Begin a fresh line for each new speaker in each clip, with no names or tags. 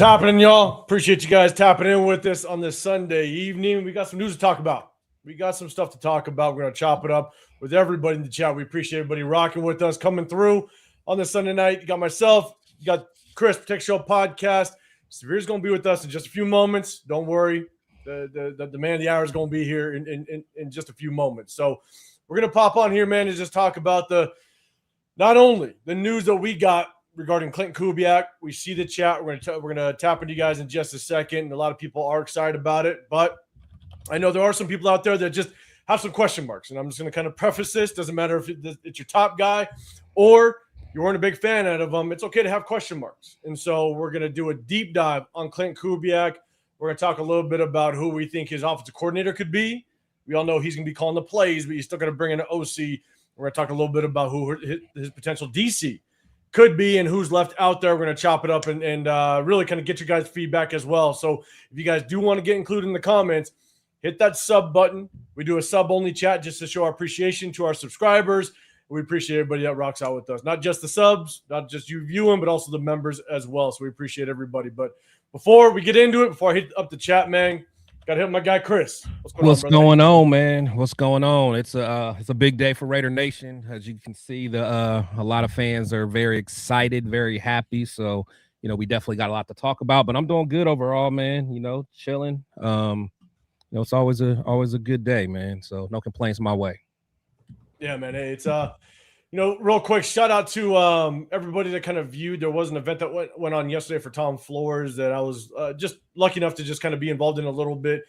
What's happening, y'all? Appreciate you guys tapping in with us on this Sunday evening. We got some news to talk about. We got some stuff to talk about. We're going to chop it up with everybody in the chat. We appreciate everybody rocking with us, coming through on this Sunday night. You got myself, you got Chris, Protect Show Podcast. Severe's going to be with us in just a few moments. Don't worry. The man of the hour is going to be here in just a few moments. So we're going to pop on here, man, and just talk about not only the news that we got regarding Clint Kubiak. We see the chat. We're gonna tap into you guys in just a second. A lot of people are excited about it, but I know there are some people out there that just have some question marks. And I'm just gonna kind of preface this. Doesn't matter if it's your top guy or you weren't a big fan out of him. It's okay to have question marks. And so we're gonna do a deep dive on Clint Kubiak. We're gonna talk a little bit about who we think his offensive coordinator could be. We all know he's gonna be calling the plays, but he's still gonna bring in an OC. We're gonna talk a little bit about who his potential DC could be and who's left out there. We're going to chop it up and really kind of get your guys' feedback as well. So if you guys do want to get included in the comments, hit that sub button. We do a sub-only chat just to show our appreciation to our subscribers. We appreciate everybody that rocks out with us. Not just the subs, not just you viewing, but also the members as well. So we appreciate everybody. But before we get into it, before I hit up the chat, man, got to hit my guy Chris.
What's going on, man? What's going on? It's a big day for Raider Nation. As you can see, a lot of fans are very excited, very happy. So, we definitely got a lot to talk about. But I'm doing good overall, man. Chilling. It's always a good day, man. So no complaints my way.
Yeah, man. Hey, it's real quick, shout out to everybody that kind of viewed. There was an event that went on yesterday for Tom Flores that I was just lucky enough to just kind of be involved in a little bit.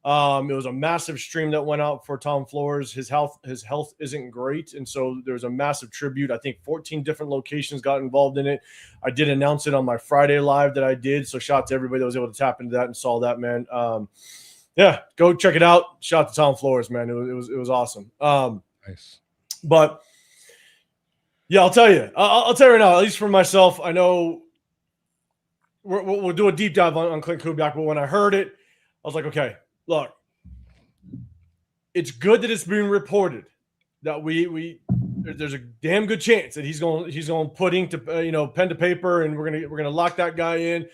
It was a massive stream that went out for Tom Flores. His health isn't great, and so there was a massive tribute. I think 14 different locations got involved in it. I did announce it on my Friday live that I did, so shout out to everybody that was able to tap into that and saw that, man. Yeah, go check it out. Shout out to Tom Flores, man. It was awesome.
Nice,
but. Yeah, I'll tell you. I'll tell you right now, at least for myself, I know we'll do a deep dive on Clint Kubiak, but when I heard it, I was like, okay, look, it's good that it's being reported that there's a damn good chance that he's going put ink to pen to paper, and we're gonna lock that guy in.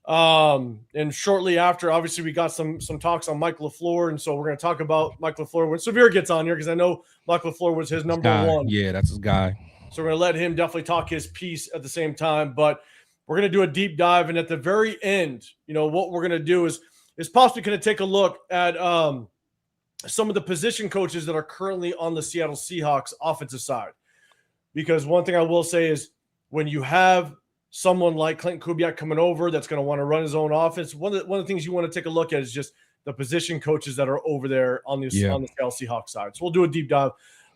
And shortly after, obviously, we got some talks on Mike LaFleur, and so we're gonna talk about Mike LaFleur when Severe gets on here, because I know Mike LaFleur was his number one.
Yeah, that's his guy.
So we're going to let him definitely talk his piece at the same time, but we're going to do a deep dive. And at the very end, what we're going to do is possibly going to take a look at some of the position coaches that are currently on the Seattle Seahawks offensive side. Because one thing I will say is when you have someone like Clint Kubiak coming over that's going to want to run his own offense, one of the things you want to take a look at is just the position coaches that are over there on the Seattle Seahawks side. So we'll do a deep dive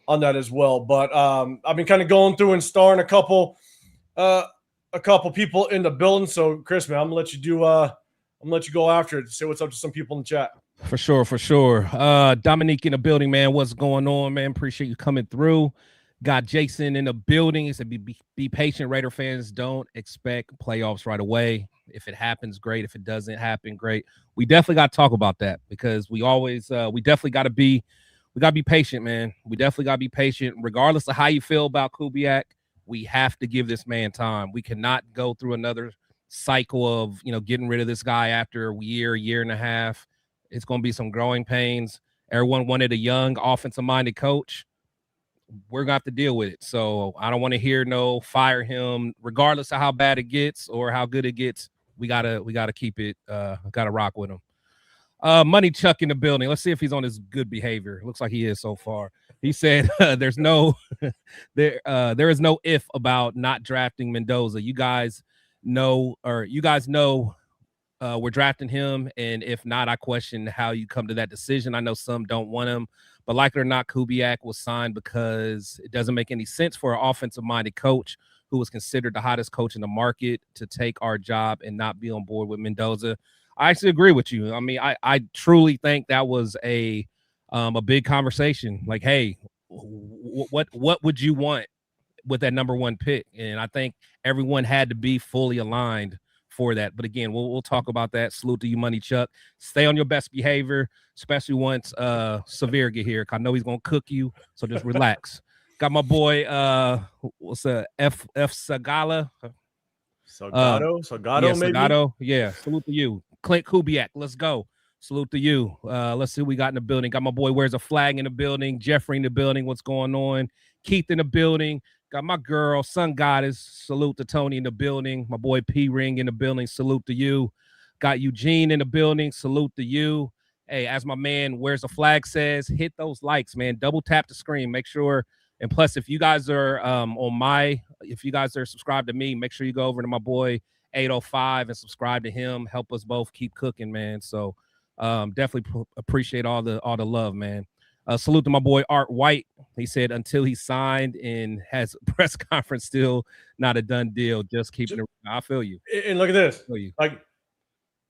on that as well. But I've been kind of going through and starring a couple people in the building. So Chris, man, I'm gonna let you go after it to say what's up to some people in the chat.
For sure. Dominique in the building, man. What's going on, man? Appreciate you coming through. Got Jason in the building. He said, be patient, Raider fans. Don't expect playoffs right away. If it happens, great. If it doesn't happen, great. We definitely got to talk about that, because we definitely got to be patient, man. We definitely got to be patient. Regardless of how you feel about Kubiak, we have to give this man time. We cannot go through another cycle of, getting rid of this guy after a year and a half. It's going to be some growing pains. Everyone wanted a young offensive-minded coach. We're going to have to deal with it. So I don't want to hear no fire him, regardless of how bad it gets or how good it gets. We gotta keep it, gotta rock with him. Money Chuck in the building. Let's see if he's on his good behavior. Looks like he is so far. He said there is no if about not drafting Mendoza. You guys know we're drafting him, and if not, I question how you come to that decision. I know some don't want him, but like it or not, Kubiak was signed because it doesn't make any sense for an offensive-minded coach who was considered the hottest coach in the market to take our job and not be on board with Mendoza. I actually agree with you. I mean, I truly think that was a big conversation. Like, hey, what would you want with that number one pick? And I think everyone had to be fully aligned for that. But again, we'll talk about that. Salute to you, Money Chuck. Stay on your best behavior, especially once Severe get here. I know he's gonna cook you, so just relax. Got my boy, F Sagala.
Salgado, maybe.
Salgado. Yeah, salute to you. Clint Kubiak, let's go. Salute to you. Let's see what we got in the building. Got my boy Wears a Flag in the building. Jeffrey in the building. What's going on? Keith in the building. Got my girl, Sun Goddess. Salute to Tony in the building. My boy P Ring in the building. Salute to you. Got Eugene in the building. Salute to you. Hey, as my man Wears a Flag says, hit those likes, man. Double tap the screen. Make sure. And plus, if you guys are if you guys are subscribed to me, make sure you go over to my boy 805 and subscribe to him. Help us both keep cooking, man. So definitely appreciate all the love, man. Salute to my boy Art White. He said until he signed and has a press conference, still not a done deal. Just keeping it. I feel you.
And look at this. Like,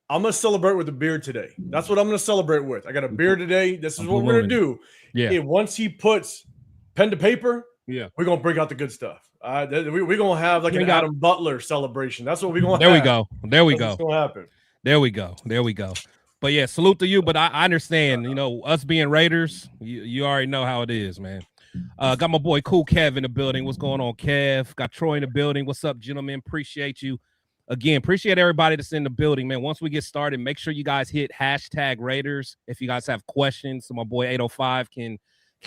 I'm gonna celebrate with a beer today. That's what I'm gonna celebrate with. I got a beer today. This is what we're gonna do. Yeah. And once he puts pen to paper,
yeah,
we're gonna bring out the good stuff. We're gonna have like an Adam Butler celebration. That's what we're gonna
have.
We
go. There we go.
What's gonna happen?
There we go. There we go. But yeah, salute to you. But I understand, you know, us being Raiders, you already know how it is, man. Got my boy Cool Kev in the building. What's going on, Kev? Got Troy in the building. What's up, gentlemen? Appreciate you. Again, appreciate everybody that's in the building, man. Once we get started, make sure you guys hit hashtag Raiders if you guys have questions. So my boy 805 can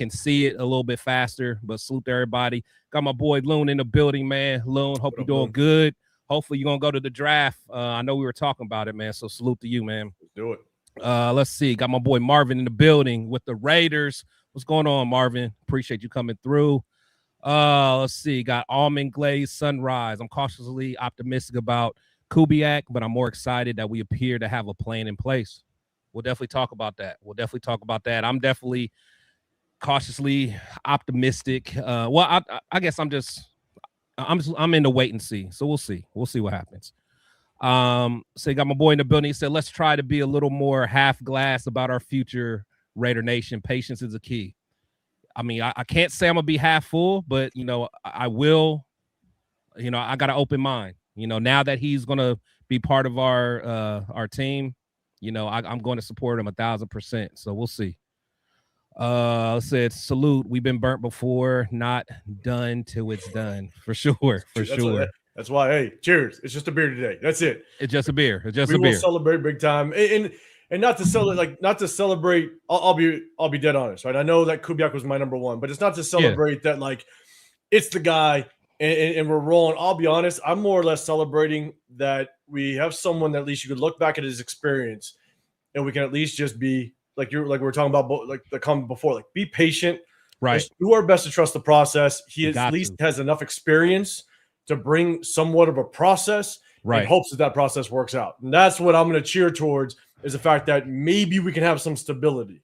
see it a little bit faster. But salute to everybody. Got my boy Loon in the building, man. Loon, hope you're doing good. Hopefully you're gonna go to the draft. I know we were talking about it, man. So salute to you, man.
Let's do it.
Let's see. Got my boy Marvin in the building with the Raiders. What's going on, Marvin? Appreciate you coming through. Let's see. Got Almond Glaze Sunrise. I'm cautiously optimistic about Kubiak, but I'm more excited that we appear to have a plan in place. We'll definitely talk about that. I'm definitely cautiously optimistic. Well, I guess I'm in the wait and see. So we'll see. We'll see what happens. So you got my boy in the building. He said, let's try to be a little more half glass about our future, Raider Nation. Patience is a key. I mean, I can't say I'm gonna be half full, but you know, I will. You know, I got an open mind. You know, now that he's gonna be part of our team, you know, I'm going to support him 1,000%. So we'll see. Said salute. We've been burnt before, not done till it's done. For sure.
That's why. Hey, cheers! It's just a beer today. That's it.
It's just a beer.
We will celebrate big time, and not to celebrate. I'll be dead honest, right? I know that Kubiak was my number one, but it's not to celebrate that like it's the guy and we're rolling. I'll be honest. I'm more or less celebrating that we have someone that at least you could look back at his experience, and we can at least just be like we were talking about like the comment before. Like be patient,
right?
Just do our best to trust the process. He at least has enough experience to bring somewhat of a process, right? In hopes that process works out. And that's what I'm going to cheer towards is the fact that maybe we can have some stability.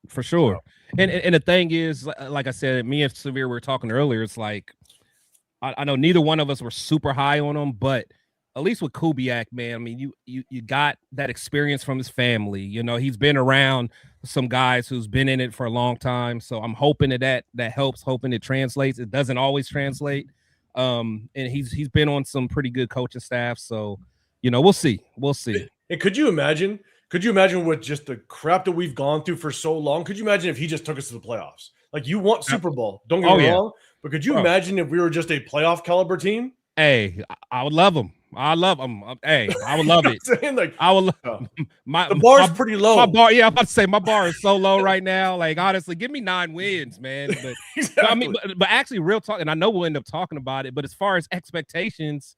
For sure. And the thing is, like I said, me and Severe were talking earlier, it's like, I know neither one of us were super high on him, but at least with Kubiak, man, I mean, you got that experience from his family. You know, he's been around some guys who's been in it for a long time. So I'm hoping that helps, hoping it translates. It doesn't always translate. And he's been on some pretty good coaching staff, so you know we'll see.
And could you imagine with just the crap that we've gone through for so long? Could you imagine if he just took us to the playoffs? Like you want Super Bowl, don't get me wrong, but could you imagine if we were just a playoff caliber team?
Hey, I would love him. Hey, I would love it.
Like,
I would.
The bar's pretty low.
I'm about to say my bar is so low right now. Like honestly, give me 9 wins, man. But,
exactly.
I mean, but actually, real talk, and I know we'll end up talking about it. But as far as expectations,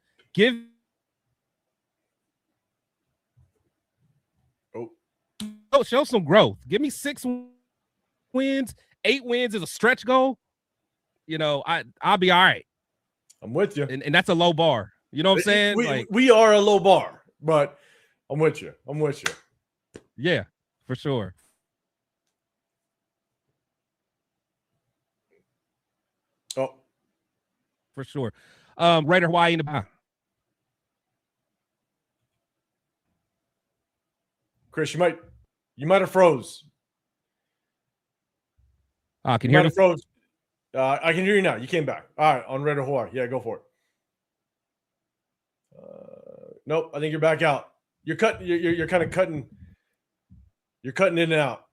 show some growth. Give me 6 wins, 8 wins is a stretch goal. You know, I'll be all right.
I'm with you,
and that's a low bar. You know what I'm saying?
We are a low bar, but I'm with you.
Yeah, for sure.
Oh,
for sure. Raider Hawaii in the
Chris, you might have froze.
Can you hear me?
Froze. I can hear you now. You came back. All right, on Raider Hawaii. Yeah, go for it. Nope, I think you're back out. You're kind of cutting. You're cutting in and out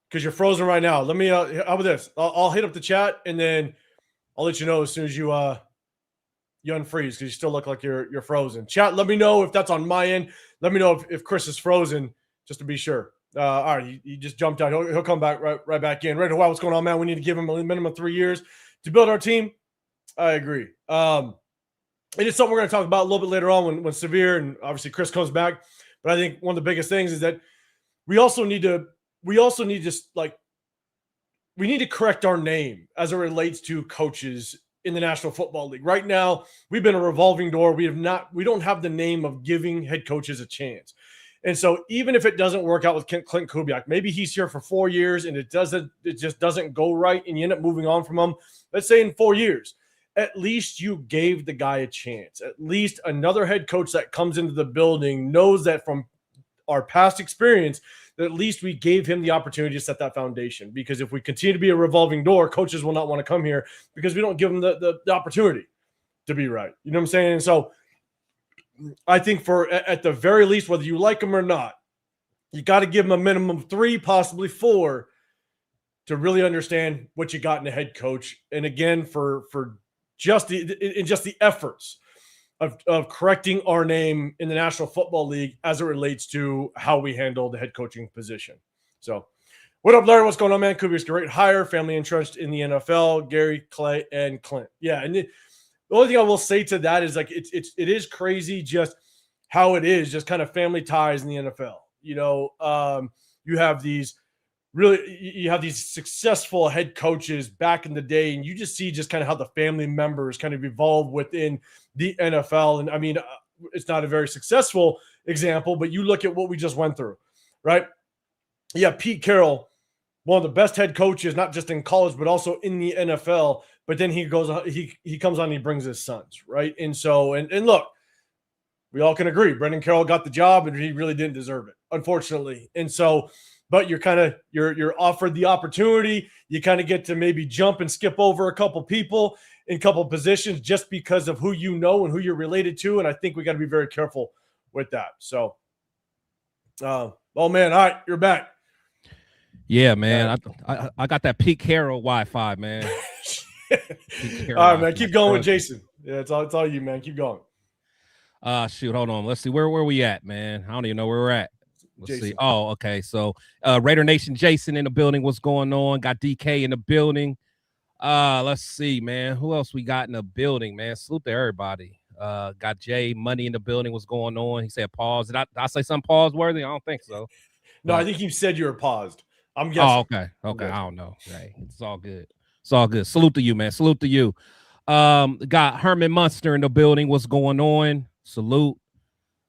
because you're frozen right now. Let me. How about this? I'll hit up the chat and then I'll let you know as soon as you you unfreeze because you still look like you're frozen. Chat, let me know if that's on my end. Let me know if Chris is frozen, just to be sure. All right, he just jumped out. He'll come back right back in. Right, wow, what's going on, man? We need to give him a minimum 3 years to build our team. I agree. It is something we're going to talk about a little bit later on when Severe and obviously Chris comes back. But I think one of the biggest things is that we need to correct our name as it relates to coaches in the National Football League. Right now, we've been a revolving door. We don't have the name of giving head coaches a chance. And so even if it doesn't work out with Clint Kubiak, maybe he's here for 4 years and it just doesn't go right and you end up moving on from him. Let's say in 4 years, at least you gave the guy a chance. At least another head coach that comes into the building knows that from our past experience, that at least we gave him the opportunity to set that foundation. Because if we continue to be a revolving door, coaches will not want to come here because we don't give them the opportunity to be right. You know what I'm saying? And so I think at the very least, whether you like them or not, you got to give them a minimum of 3, possibly 4, to really understand what you got in a head coach. And again, for just the efforts of correcting our name in the National Football League as it relates to how we handle the head coaching position. So what up, Larry? What's going on, man? Kubiak's a great hire, family entrenched in the NFL, Gary, Clay, and Clint. Yeah, and the only thing I will say to that is like it is crazy just how it is, just kind of family ties in the NFL. You know, you have these successful head coaches back in the day, and you just see just kind of how the family members kind of evolve within the NFL. And I mean, it's not a very successful example, but you look at what we just went through, right? Yeah, Pete Carroll, one of the best head coaches, not just in college, but also in the NFL. But then he comes on and he brings his sons, right? And so, and look, we all can agree, Brendan Carroll got the job and he really didn't deserve it, unfortunately. And so, but you're offered the opportunity. You kind of get to maybe jump and skip over a couple people in a couple positions just because of who you know and who you're related to. And I think we got to be very careful with that. So, oh man, all right, you're back.
Yeah, man. I got that Pete Carroll Wi-Fi, man.
All right, man. Keep going with Jason. Yeah, it's all you, man. Keep going.
Shoot, hold on. Let's see where we at, man. I don't even know where we're at. Let's see. Oh, okay. So Raider Nation Jason in the building. What's going on? Got DK in the building. Let's see, man. Who else we got in the building, man? Salute to everybody. Got Jay Money in the building. What's going on? He said pause. Did I say something pause worthy? I don't think so.
No, I think you said you were paused. I'm guessing.
Oh, okay. I don't know. Hey, it's all good. It's all good. Salute to you, man. Salute to you. Got Herman Munster in the building. What's going on? Salute.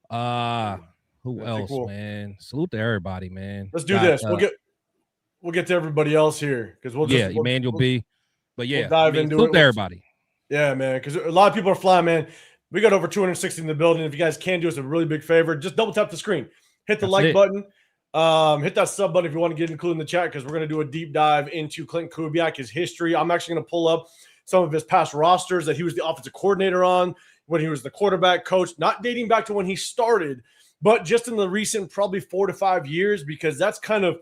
Who else, cool. Man? Salute to everybody, man.
Let's do this. We'll get to everybody else here because
Emmanuel B. But yeah,
we'll dive into
salute to everybody.
Yeah, man. Because a lot of people are flying, man. We got over 260 in the building. If you guys can do us a really big favor, just double tap the screen, hit the like button, hit that sub button if you want to get included in the chat because we're going to do a deep dive into Clint Kubiak, his history. I'm actually going to pull up some of his past rosters that he was the offensive coordinator on when he was the quarterback coach, not dating back to when he started, but just in the recent probably 4 to 5 years, because that's kind of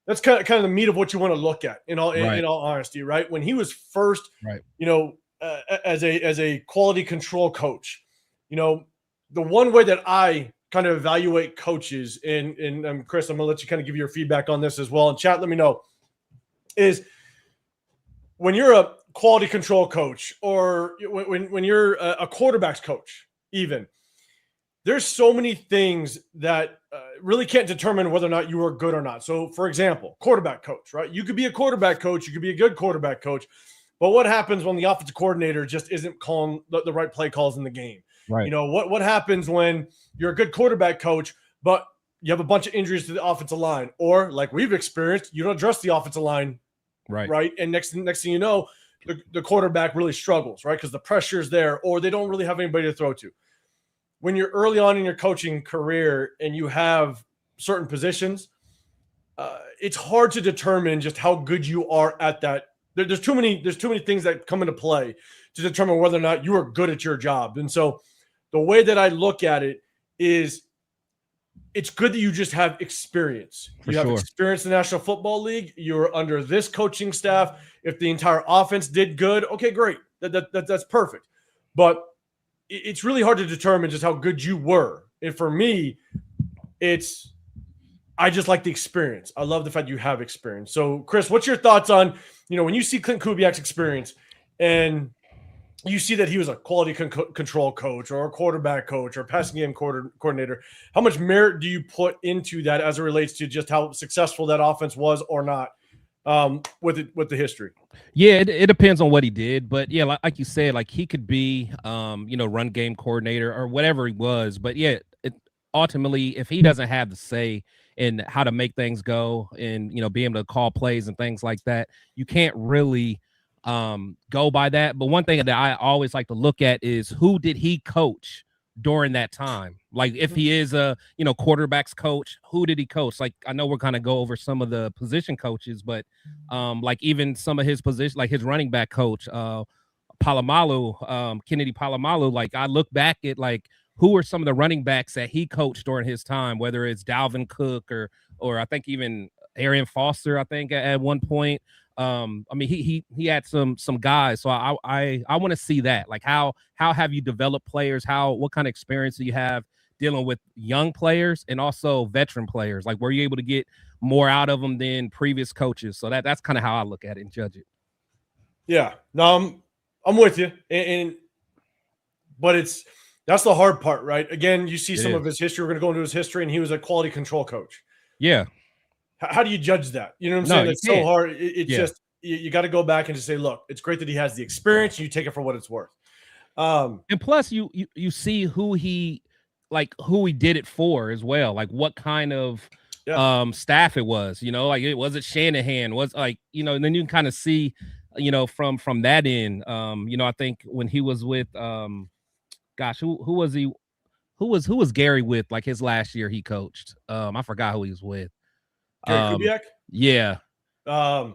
the meat of what you want to look at in all honesty, right? When he was first,
right,
as a quality control coach, the one way that I kind of evaluate coaches, and Chris, I'm gonna let you kind of give your feedback on this as well, and chat, let me know, is when you're a quality control coach or when you're a quarterback's coach, even, there's so many things that really can't determine whether or not you are good or not. So, for example, quarterback coach, right? You could be a quarterback coach. You could be a good quarterback coach. But what happens when the offensive coordinator just isn't calling the right play calls in the game?
Right.
What happens when you're a good quarterback coach, but you have a bunch of injuries to the offensive line? Or, like we've experienced, you don't address the offensive line, right? And next thing you know, the quarterback really struggles, right? Because the pressure is there, or they don't really have anybody to throw to. When you're early on in your coaching career and you have certain positions, it's hard to determine just how good you are at that. There's too many things that come into play to determine whether or not you are good at your job. And so the way that I look at it is it's good that you just have experience. You have experience in the National Football League. You're under this coaching staff. If the entire offense did good, okay, great. That's perfect. but it's really hard to determine just how good you were. And for me, I just like the experience. I love the fact you have experience. So, Chris, what's your thoughts on, when you see Clint Kubiak's experience and you see that he was a quality control coach or a quarterback coach or a passing game coordinator, how much merit do you put into that as it relates to just how successful that offense was or not with the history?
Yeah, it depends on what he did, but yeah, like you said, like he could be, run game coordinator or whatever he was, but yeah, ultimately, if he doesn't have the say in how to make things go and be able to call plays and things like that, you can't really go by that. But one thing that I always like to look at is who did he coach during that time? Like if he is a quarterbacks coach, who did he coach? Like I know we're kind of go over some of the position coaches, but like even some of his position, like his running back coach, Palomalu, Kennedy Palomalu, like I look back at like who are some of the running backs that he coached during his time, whether it's Dalvin Cook or I think even Arian Foster, I think at one point. I mean, he had some guys, so I want to see that. Like how have you developed players? What kind of experience do you have dealing with young players and also veteran players? Like, were you able to get more out of them than previous coaches? So that's kind of how I look at it and judge it.
Yeah, no, I'm with you, but that's the hard part, right? Again, you see some of his history. We're going to go into his history, and he was a quality control coach.
Yeah.
How do you judge that? You know what I'm saying? It's so hard. It's just you got to go back and just say, look, it's great that he has the experience. You take it for what it's worth.
And plus, you see who he did it for as well. Like what kind of staff it was. Like it wasn't Shanahan. Was like and then you can kind of see from that end. I think when he was with gosh, who was he? Who was Gary with? Like his last year he coached. I forgot who he was with.
Gary Kubiak?
Yeah. I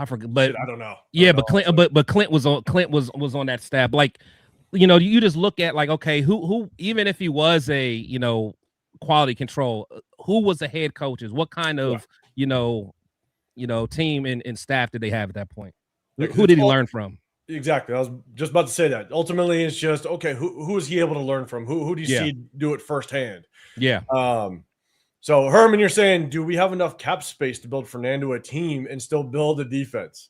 forget, but
I don't know.
But Clint was on that staff. Like, you just look at like, okay, who even if he was a quality control, who was the head coaches? What kind of team and staff did they have at that point? Who did he learn from?
Exactly. I was just about to say that. Ultimately, it's just okay. Who is he able to learn from? Who do you see do it firsthand?
Yeah.
So, Herman, you're saying, do we have enough cap space to build Fernando a team and still build a defense?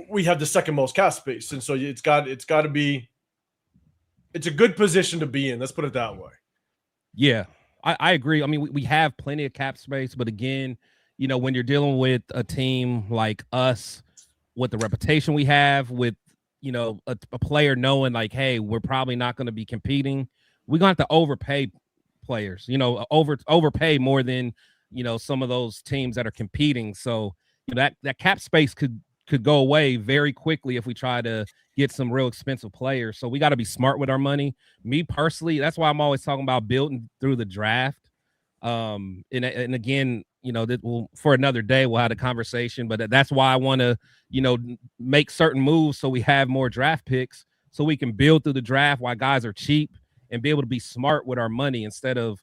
We have the second most cap space, and so it's got to be. It's a good position to be in. Let's put it that way.
Yeah, I agree. I mean, we have plenty of cap space, but again, when you're dealing with a team like us, with the reputation we have, with a player knowing like, hey, we're probably not going to be competing, we're going to have to overpay players, overpay more than some of those teams that are competing. So that cap space could go away very quickly if we try to get some real expensive players. So we got to be smart with our money. Me personally, that's why I'm always talking about building through the draft. And again, for another day we'll have a conversation, but that's why I want to make certain moves so we have more draft picks so we can build through the draft while guys are cheap and be able to be smart with our money instead of,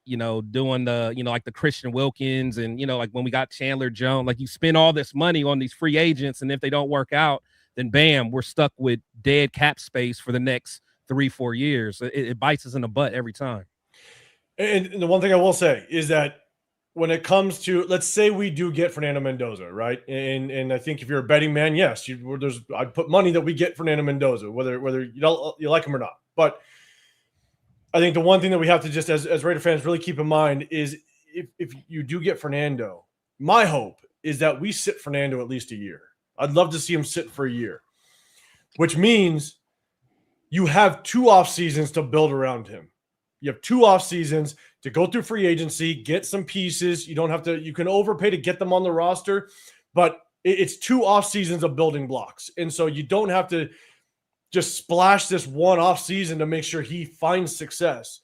doing the, like the Christian Wilkins and, like when we got Chandler Jones, like you spend all this money on these free agents. And if they don't work out, then bam, we're stuck with dead cap space for the next 3-4 years. It bites us in the butt every time.
And the one thing I will say is that when it comes to, let's say we do get Fernando Mendoza, right? And I think if you're a betting man, yes, I'd put money that we get Fernando Mendoza, whether you like him or not. But I think the one thing that we have to just as Raider fans really keep in mind is if you do get Fernando, my hope is that we sit Fernando at least a year. I'd love to see him sit for a year, which means you have 2 off seasons to build around him. You have 2 off seasons to go through free agency, get some pieces. You can overpay to get them on the roster, but it's 2 off seasons of building blocks. And so you don't have to just splash this one off season to make sure he finds success.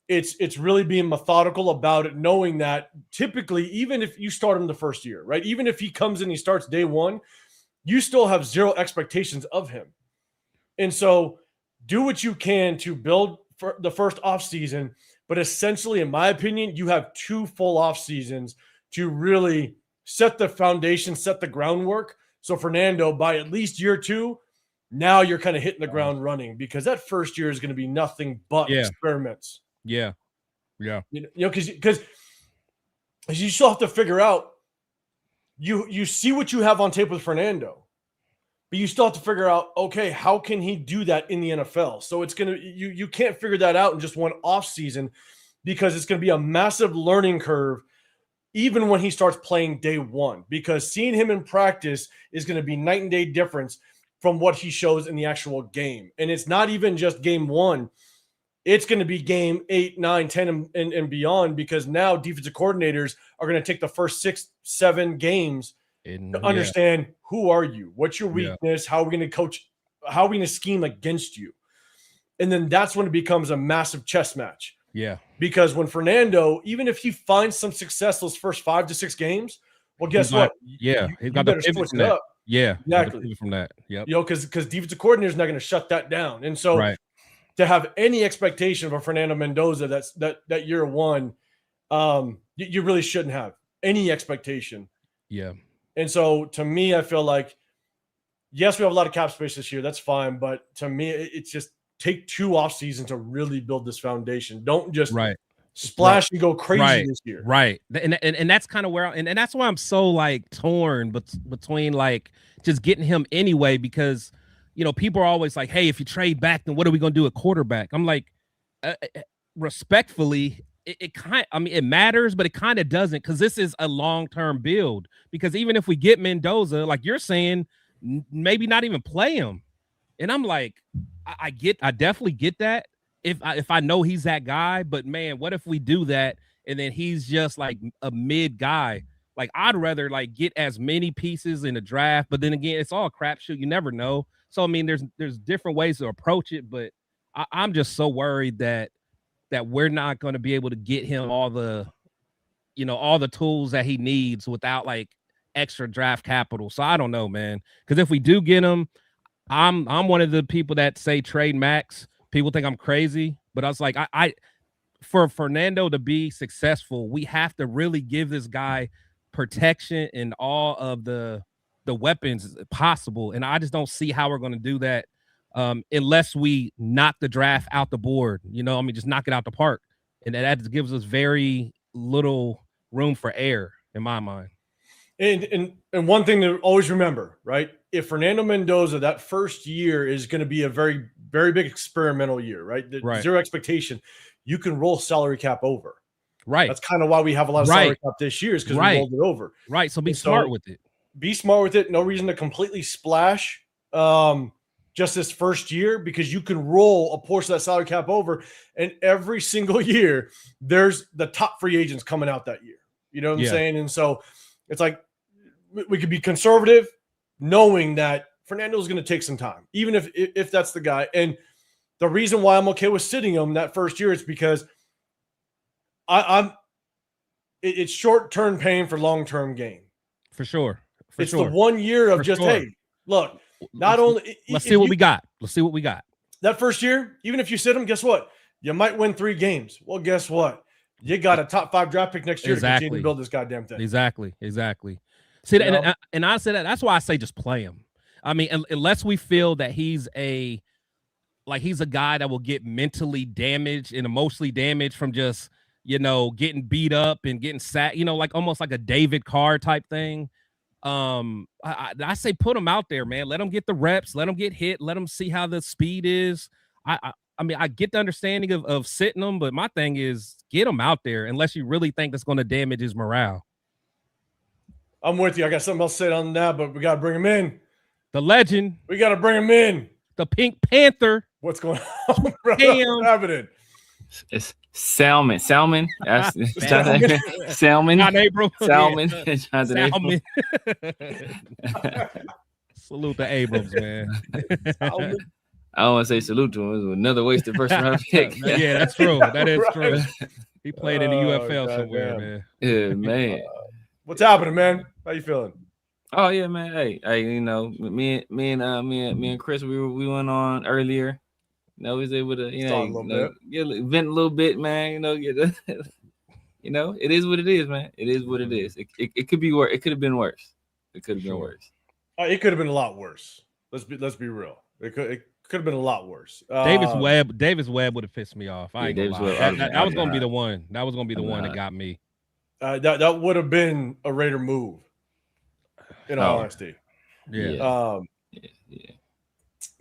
It's really being methodical about it, knowing that typically, even if you start him the first year, right? Even if he comes in, he starts day 1, you still have 0 expectations of him. And so do what you can to build for the first off season, but essentially, in my opinion, you have 2 full off seasons to really set the foundation, set the groundwork. So Fernando, by at least year 2, now you're kind of hitting the ground running, because that first year is going to be nothing but experiments.
Yeah.
You know, because you still have to figure out, you see what you have on tape with Fernando, but you still have to figure out, okay, how can he do that in the NFL? So it's going to, you can't figure that out in just one off season, because it's going to be a massive learning curve even when he starts playing day one, because seeing him in practice is going to be night and day difference from what he shows in the actual game. And it's not even just game one. It's going to be game 8, 9, 10, and beyond, because now defensive coordinators are going to take the first 6, 7 games to understand who are you, what's your weakness, how are we going to coach, how are we going to scheme against you. And then that's when it becomes a massive chess match.
Yeah.
Because when Fernando, even if he finds some success those first 5 to 6 games, well, guess what?
Yeah,
he got to switch it up.
Yeah,
exactly.
From that, yep.
You know, because defensive coordinator is not going to shut that down, and so to have any expectation of a Fernando Mendoza that year one, you really shouldn't have any expectation.
Yeah.
And so to me, I feel like, yes, we have a lot of cap space this year. That's fine, but to me, it's just take 2 off seasons to really build this foundation. Don't just splash and go crazy this year.
Right. And that's kind of where and that's why I'm so like torn between like just getting him anyway, because you know, people are always like, hey, if you trade back, then what are we going to do at quarterback? I'm like, respectfully, it matters, but it kind of doesn't, because this is a long-term build. Because even if we get Mendoza, like you're saying, maybe not even play him. And I'm like, I definitely get that if I know he's that guy, but man, what if we do that and then he's just like a mid guy? Like, I'd rather like get as many pieces in the draft, but then again, it's all crapshoot. You never know. So I mean, there's different ways to approach it, but I'm just so worried that we're not going to be able to get him all the tools that he needs without like extra draft capital. So I don't know, man, because if we do get him, I'm one of the people that say trade max. People think I'm crazy, but I was like, I for Fernando to be successful, we have to really give this guy protection and all of the weapons possible. And I just don't see how we're going to do that unless we knock the draft out the board. You know, I mean, just knock it out the park. And that gives us very little room for error in my mind.
And one thing to always remember, right? If Fernando Mendoza, that first year is going to be a very, very big experimental year, right? Zero expectation. You can roll salary cap over.
Right.
That's kind of why we have a lot of salary cap this year, is because we rolled it over.
Right. So be smart with it.
Be smart with it. No reason to completely splash just this first year, because you can roll a portion of that salary cap over. And every single year, there's the top free agents coming out that year. You know what I'm saying? And so it's like we could be conservative, knowing that Fernando's going to take some time, even if that's the guy. And the reason why I'm okay with sitting him that first year is because it's short-term pain for long-term gain.
For sure.
It's the 1 year of hey, look,
let's see what we got. Let's see what we got.
That first year, even if you sit him, guess what? You might win 3 games. Well, guess what? You got a top 5 draft pick next year to continue to build this goddamn thing.
Exactly. See, and I said that's why I say just play him. I mean, unless we feel that he's a guy that will get mentally damaged and emotionally damaged from just, you know, getting beat up and getting sacked, you know, like almost like a David Carr type thing. I say put him out there, man. Let him get the reps. Let him get hit. Let him see how the speed is. I mean, I get the understanding of sitting him, but my thing is get him out there unless you really think that's going to damage his morale.
I'm with you. I got something else to say on that, but we got to bring him in.
The legend.
We got to bring him in.
The Pink Panther.
What's going on, bro? What's happening?
It's Salmon. That's Salmon.
John Abrams.
Salmon.
Salmon. Salute to Abrams, man.
I don't want to say salute to him. It was another wasted first round pick.
Yeah, that's true. That is true. He played in the UFL somewhere, man.
Yeah, man.
What's happening, man? How you feeling?
Oh yeah, man. Hey, you know, me and Chris, we went on earlier. You know, we was able to, vent a little bit, man. You know, you know, it is what it is, man. It is what it is. It could be worse. It could have been worse. It could have been worse.
It could have been a lot worse. Let's be real. It could have been a lot worse.
Davis Webb would have pissed me off. I ain't gonna lie. That was gonna be the one. That was gonna be the one that got me.
That would have been a Raider move. In all honesty.
Yeah.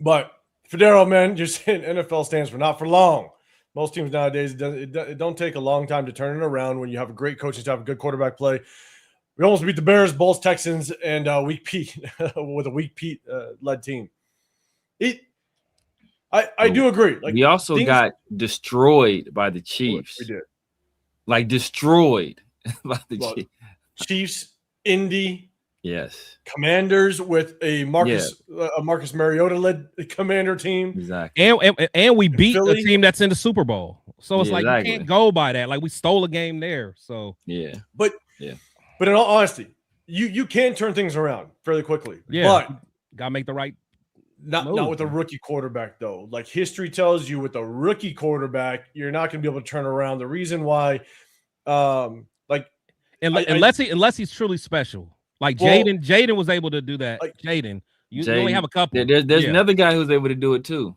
But Federo, man, you're saying NFL stands for not for long. Most teams nowadays, it don't take a long time to turn it around when you have a great coaching staff, a good quarterback play. We almost beat the Bears, Bulls, Texans, and Week Pete with a Week Pete led team. I do agree. Like,
we also got destroyed by the Chiefs.
We did.
Like, destroyed by the Chiefs.
Chiefs, Indy.
Yes.
Commanders with a Marcus Mariota led commander team.
Exactly.
And we beat the team that's in the Super Bowl. So it's like you can't go by that. Like, we stole a game there. So
But in all honesty, you can turn things around fairly quickly.
Yeah.
But
gotta make the right
not with a rookie quarterback, though. Like, history tells you with a rookie quarterback, you're not gonna be able to turn around. The reason why
unless he's truly special. Like Jaden was able to do that. Like, Jaden, you only have a couple.
There's another guy who's able to do it too.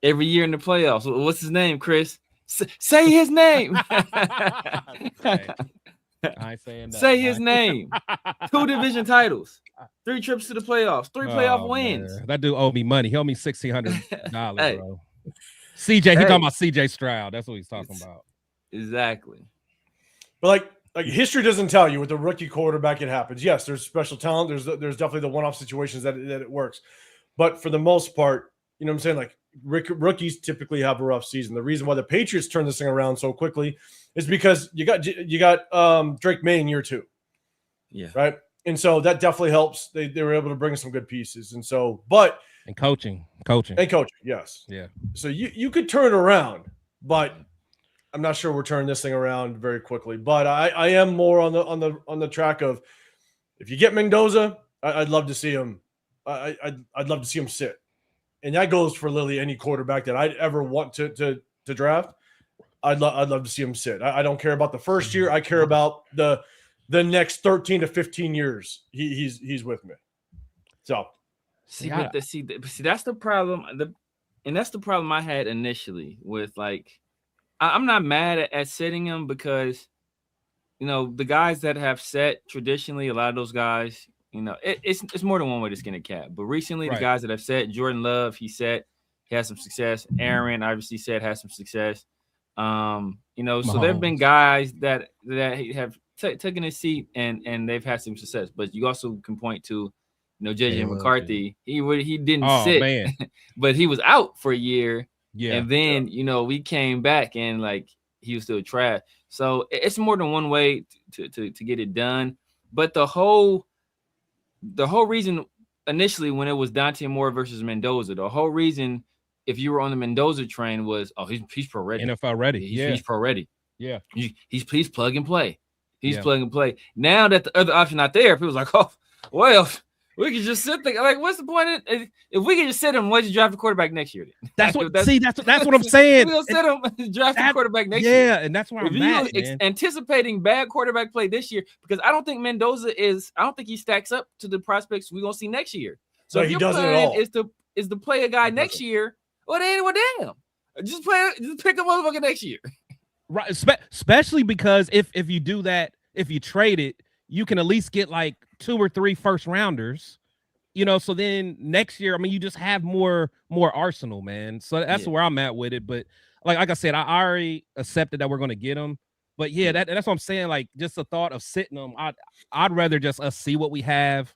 Every year in the playoffs. What's his name, Chris? Say his name.
I ain't saying that.
Say his name. 2 division titles, 3 trips to the playoffs, 3 playoff wins.
Man. That dude owed me money. He owed me $1,600, bro. CJ, he talking about CJ Stroud. That's what he's talking about.
Exactly.
But like history doesn't tell you with a rookie quarterback, it happens. Yes, there's special talent. There's definitely the one-off situations that it works. But for the most part, you know what I'm saying? Like, rookies typically have a rough season. The reason why the Patriots turned this thing around so quickly is because you got Drake May in year 2.
Yeah.
Right. And so that definitely helps. They were able to bring some good pieces. And so,
and coaching.
Yes.
Yeah.
So you could turn it around, but I'm not sure we're turning this thing around very quickly. But I am more on the track of, if you get Mendoza, I'd love to see him. I'd love to see him sit. And that goes for literally any quarterback that I'd ever want to draft. I'd love to see him sit. I don't care about the first year. I care about the next 13 to 15 years. He's with me. So
see, that's the problem. And that's the problem I had initially with, like, I'm not mad at sitting him because, you know, the guys that have set traditionally, a lot of those guys, you know, it's more than one way to skin a cat. But recently, the guys that have set, Jordan Love, he had some success. Aaron obviously had some success. You know, Mahomes. So there have been guys that have taken a seat and they've had some success. But you also can point to, you know, JJ McCarthy. He didn't sit, man. But he was out for a year. Yeah. And then, you know, we came back and, like, he was still trash. So it's more than one way to get it done. But the whole reason initially when it was Dante Moore versus Mendoza, the whole reason if you were on the Mendoza train was, he's pro ready.
NFL ready.
He's pro ready.
Yeah.
He's plug and play. Plug and play. Now that the other option not there, people's like, oh, well, we could just sit there. Like, what's the point? If we could just sit him, why you draft a quarterback next year?
That's what I'm saying.
We'll sit him, draft a quarterback next year.
Yeah, and that's why I'm mad,
anticipating bad quarterback play this year, because I don't think Mendoza he stacks up to the prospects we're gonna see next year. So if your plan is to play a guy next year, damn. Just pick a motherfucker next year.
Right, especially because if you do that, if you trade it, you can at least get like 2 or 3 first rounders, you know. So then next year, I mean, you just have more arsenal, man. So that's where I'm at with it. But like I said, I already accepted that we're going to get him. But yeah, that's what I'm saying. Like, just the thought of sitting him, I'd rather just us see what we have.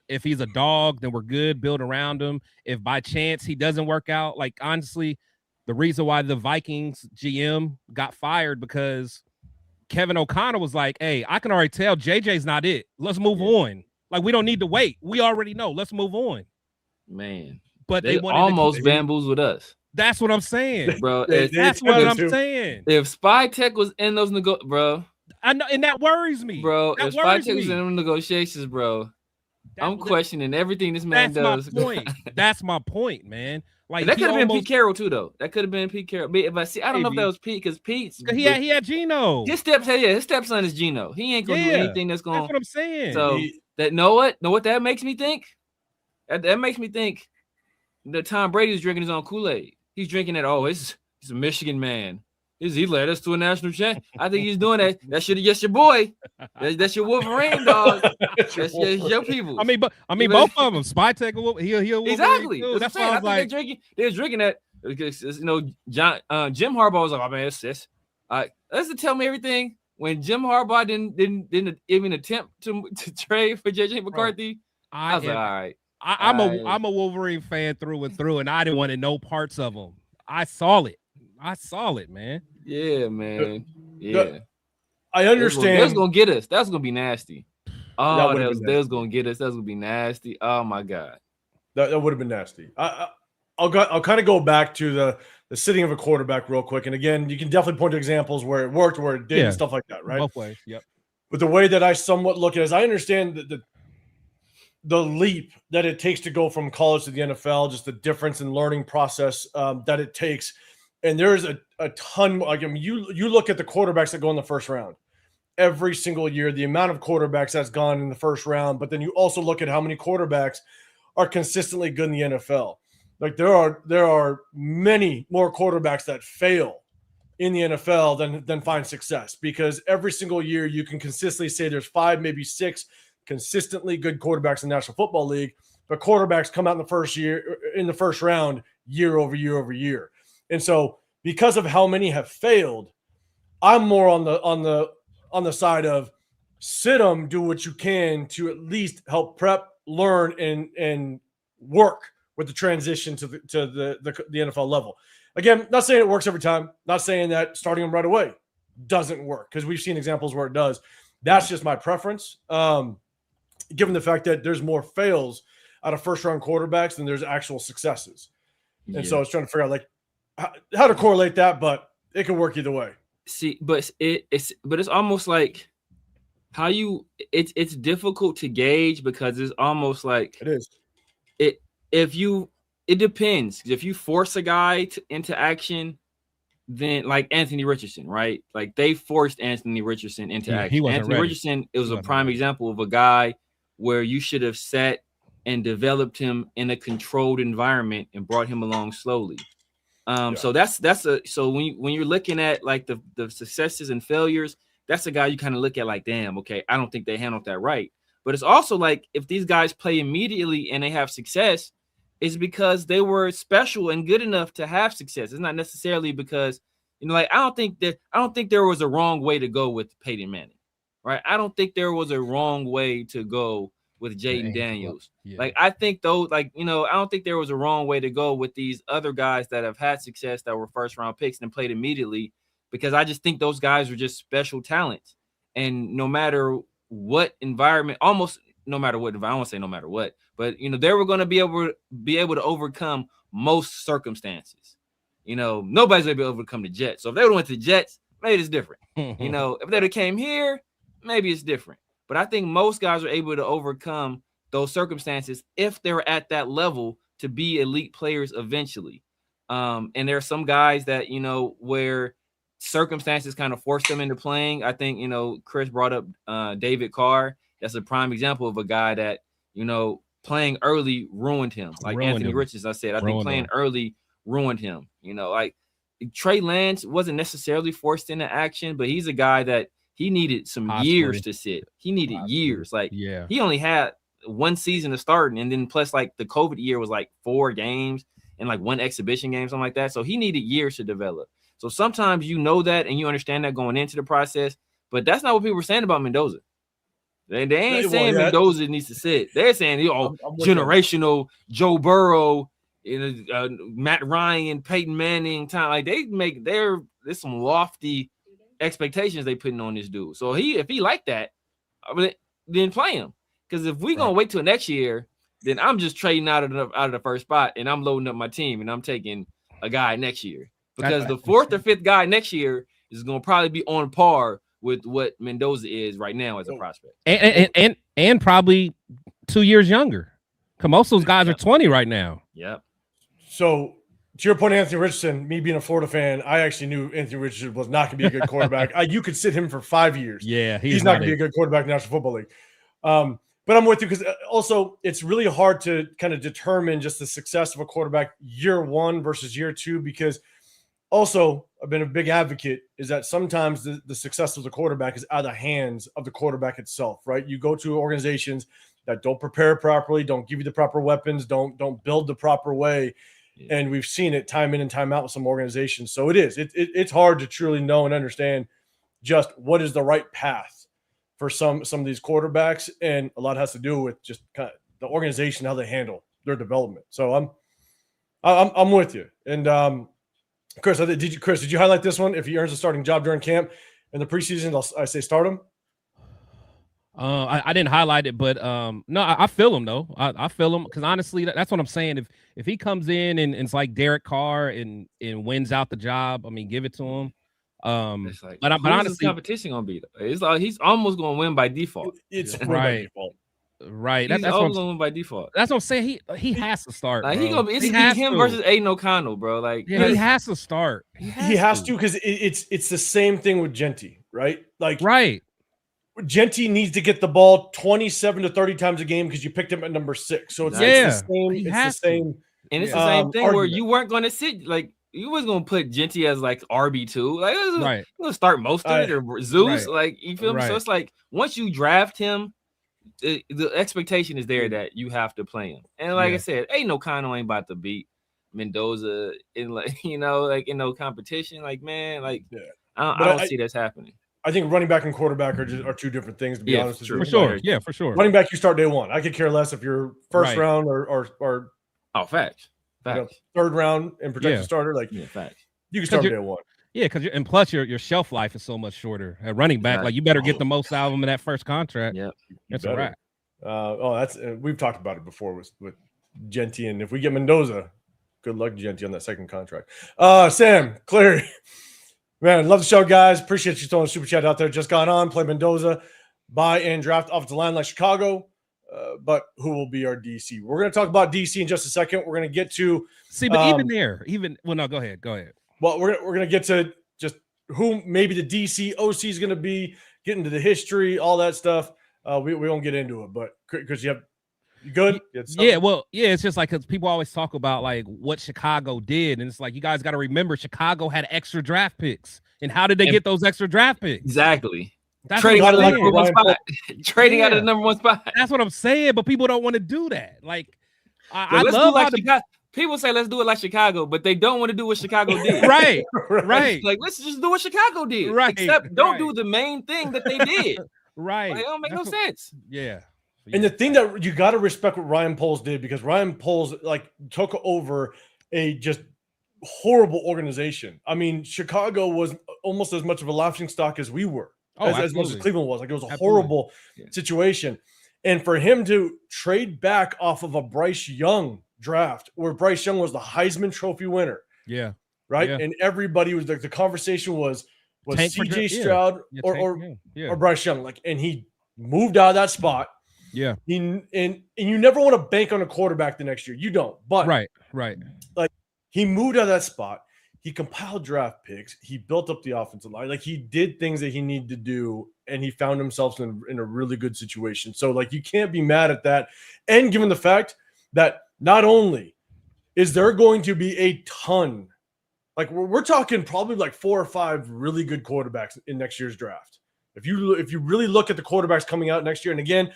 If he's a dog, then we're good. Build around him. If by chance he doesn't work out, like, honestly, the reason why the Vikings GM got fired because Kevin O'Connor was like, hey, I can already tell JJ's not it. Let's move on. Like, we don't need to wait. We already know. Let's move on.
Man.
But
they almost bamboozled us.
That's what I'm saying.
Bro,
that's what I'm saying.
If Spy Tech was in those bro.
I know, and that worries me.
Bro, if Spy Tech was in them negotiations, bro, I'm questioning everything this man does.
That's my point. That's my point, man. Like,
that could have been Pete Carroll too, though. That could have been Pete Carroll. But I don't know if that was Pete, because he
had Geno.
His stepson is Geno. He ain't gonna do anything that's gonna.
That's what I'm saying.
So know what that makes me think? That makes me think. the Tom Brady's drinking his own Kool-Aid. He's drinking it. Oh, he's a Michigan man. He led us to a national champ. I think he's doing that. That's your boy. That's your Wolverine dog. That's your people.
I mean, both of them. Spytek, he'll
exactly.
Too. That's why I was like,
they're drinking that. Because, Jim Harbaugh was like, oh man, it's let's tell me everything. When Jim Harbaugh didn't even attempt to trade for JJ McCarthy, I was like, all right.
I'm a Wolverine fan through and through, and I didn't want no parts of them. I saw it, man.
Yeah, man. Yeah.
I understand.
That's gonna get us. That's gonna be nasty. Oh, that was gonna get us. That's gonna be nasty. Oh my God.
That would have been nasty. I'll kind of go back to the sitting of a quarterback real quick. And again, you can definitely point to examples where it worked, where it didn't, and stuff like that, right?
Both ways, yep.
But the way that I somewhat look at it is I understand the leap that it takes to go from college to the NFL, just the difference in learning process that it takes. And there's a ton. Like, I mean, you look at the quarterbacks that go in the first round every single year, the amount of quarterbacks that's gone in the first round. But then you also look at how many quarterbacks are consistently good in the NFL. Like there are many more quarterbacks that fail in the NFL than find success, because every single year you can consistently say there's 5, maybe 6 consistently good quarterbacks in the National Football League, but quarterbacks come out in the first round year over year over year. And so because of how many have failed, I'm more on the side of sit them, do what you can to at least help prep, learn, and work with the transition to the NFL level. Again, not saying it works every time, not saying that starting them right away doesn't work, because we've seen examples where it does. That's just my preference, given the fact that there's more fails out of first-round quarterbacks than there's actual successes. And so I was trying to figure out like how to correlate that, but it can work either way.
See, but it's almost like it's difficult to gauge, because it's almost like
it is.
It depends. If you force a guy into action, then like Anthony Richardson, right? Like they forced Anthony Richardson into action. Anthony Richardson, it was a prime example of a guy where you should have sat and developed him in a controlled environment and brought him along slowly. So so when you're looking at like the successes and failures, that's a guy you kind of look at like, damn, okay, I don't think they handled that right. But it's also like if these guys play immediately and they have success, it's because they were special and good enough to have success. It's not necessarily because, like I don't think there was a wrong way to go with Peyton Manning, right? I don't think there was a wrong way to go with Jaden Daniels. Yeah. Like I think those, like, I don't think there was a wrong way to go with these other guys that have had success that were first round picks and played immediately, because I just think those guys were just special talents. And no matter what environment, almost no matter what, I won't say no matter what, but they were going to be able to overcome most circumstances. Nobody's going to be able to overcome the Jets. So if they would have went to the Jets, maybe it's different. If they would have came here, maybe it's different. But I think most guys are able to overcome those circumstances if they're at that level to be elite players eventually. And there are some guys that, where circumstances kind of force them into playing. I think, Chris brought up David Carr. That's a prime example of a guy that, playing early ruined him. Like Anthony Richardson, I said, I think playing early ruined him. Like Trey Lance wasn't necessarily forced into action, but he's a guy that he needed some years to sit. He needed years. Like he only had one season to start, and then plus like the COVID year was like 4 games and like 1 exhibition game, something like that. So he needed years to develop. So sometimes that and you understand that going into the process, but that's not what people were saying about Mendoza. They ain't saying Mendoza needs to sit. They're saying, generational Joe Burrow, Matt Ryan, Peyton Manning time. Like there's some lofty expectations they putting on this dude. So if he like that, then play him. Because if we gonna wait till next year, then I'm just trading out of the first spot and I'm loading up my team and I'm taking a guy next year. Because the 4th or 5th guy next year is gonna probably be on par with what Mendoza is right now as a prospect,
and probably 2 years younger. Cause most of those guys are 20 right now.
Yep.
So to your point, Anthony Richardson, me being a Florida fan, I actually knew Anthony Richardson was not going to be a good quarterback. You could sit him for 5 years.
Yeah,
he's not going to be a good quarterback in the National Football League. But I'm with you because also it's really hard to kind of determine just the success of a quarterback year one versus year two, because also I've been a big advocate is that sometimes the success of the quarterback is out of the hands of the quarterback itself, right? You go to organizations that don't prepare properly, don't give you the proper weapons, don't build the proper way. Yeah. And we've seen it time in and time out with some organizations. So it's hard to truly know and understand just what is the right path for some of these quarterbacks, and a lot has to do with just kind of the organization, how they handle their development. So I'm with you. And Chris, did you highlight this one? If he earns a starting job during camp in the preseason, I say start him.
I didn't highlight it, but no, I feel him though. I feel him because honestly, that's what I'm saying. If he comes in and it's like Derek Carr and wins out the job, I mean, give it to him.
It's like, but honestly, competition gonna be? It's like he's almost gonna win by default.
It's
right.
By default.
Right.
That's almost gonna win by default.
That's what I'm saying. He has to start.
Like, he gonna be. It's him versus Aiden O'Connell, bro. Like,
yeah, he has to start.
He has to because it's the same thing with Genty, right? Like,
right.
Genty needs to get the ball 27 to 30 times a game because you picked him at number 6. So it's the same. It's the same.
And it's the same thing where you weren't going to sit like. You was gonna put Genty as like RB2, like
right.
You gonna start Mostert or Zeus, like you feel me? So it's like once you draft him, the expectation is there that you have to play him. And like I said, ain't about to beat Mendoza in like in no competition. Like man, like I don't see this happening.
I think running back and quarterback are two different things, to be honest with you.
For sure, yeah, for sure.
Running back, you start day one. I could care less if you're first round or
facts.
Third round and projected starter, like
facts.
You can start day one.
Yeah, because and plus your shelf life is so much shorter at running back. Like you better get the most out of them in that first contract.
Yeah,
that's a wrap.
That's we've talked about it before with Genty, and if we get Mendoza, good luck Genty on that second contract. Sam Cleary, man, love the show, guys. Appreciate you throwing a super chat out there. Just got on, play Mendoza, buy and draft offensive line like Chicago. But who will be our DC? We're going to talk about DC in just a second. We're going to get to
no, go ahead.
Well, we're going to get to just who maybe the DC OC is going to be, get into the history, all that stuff. We won't get into it, but because you good?
It's just like because people always talk about like what Chicago did, and it's like you guys got to remember Chicago had extra draft picks, and how did they get those extra draft picks?
Exactly.
That's
trading out of the number one spot. Trading out of the number one spot.
That's what I'm saying, but people don't want to do that. Like,
I love how Chicago. People say let's do it like Chicago, but they don't want to do what Chicago did.
Right.
Like let's just do what Chicago did.
Right.
Except don't do the main thing that they did.
Right.
Like, it don't make no sense.
Yeah.
And the thing that you got to respect what Ryan Poles did, because Ryan Poles like took over a just horrible organization. I mean, Chicago was almost as much of a laughingstock as we were. As much as Cleveland was. Like, it was a horrible situation. And for him to trade back off of a Bryce Young draft, where Bryce Young was the Heisman Trophy winner.
Yeah.
Right? Yeah. And everybody was the conversation was CJ Stroud or Bryce Young. Like, and he moved out of that spot.
Yeah.
And you never want to bank on a quarterback the next year. You don't. But
right.
Like, he moved out of that spot. He compiled draft picks. He built up the offensive line. Like, he did things that he needed to do, and he found himself in a really good situation. So, like, you can't be mad at that. And given the fact that not only is there going to be a ton, like we're talking probably like 4 or 5 really good quarterbacks in next year's draft. If you really look at the quarterbacks coming out next year, and again,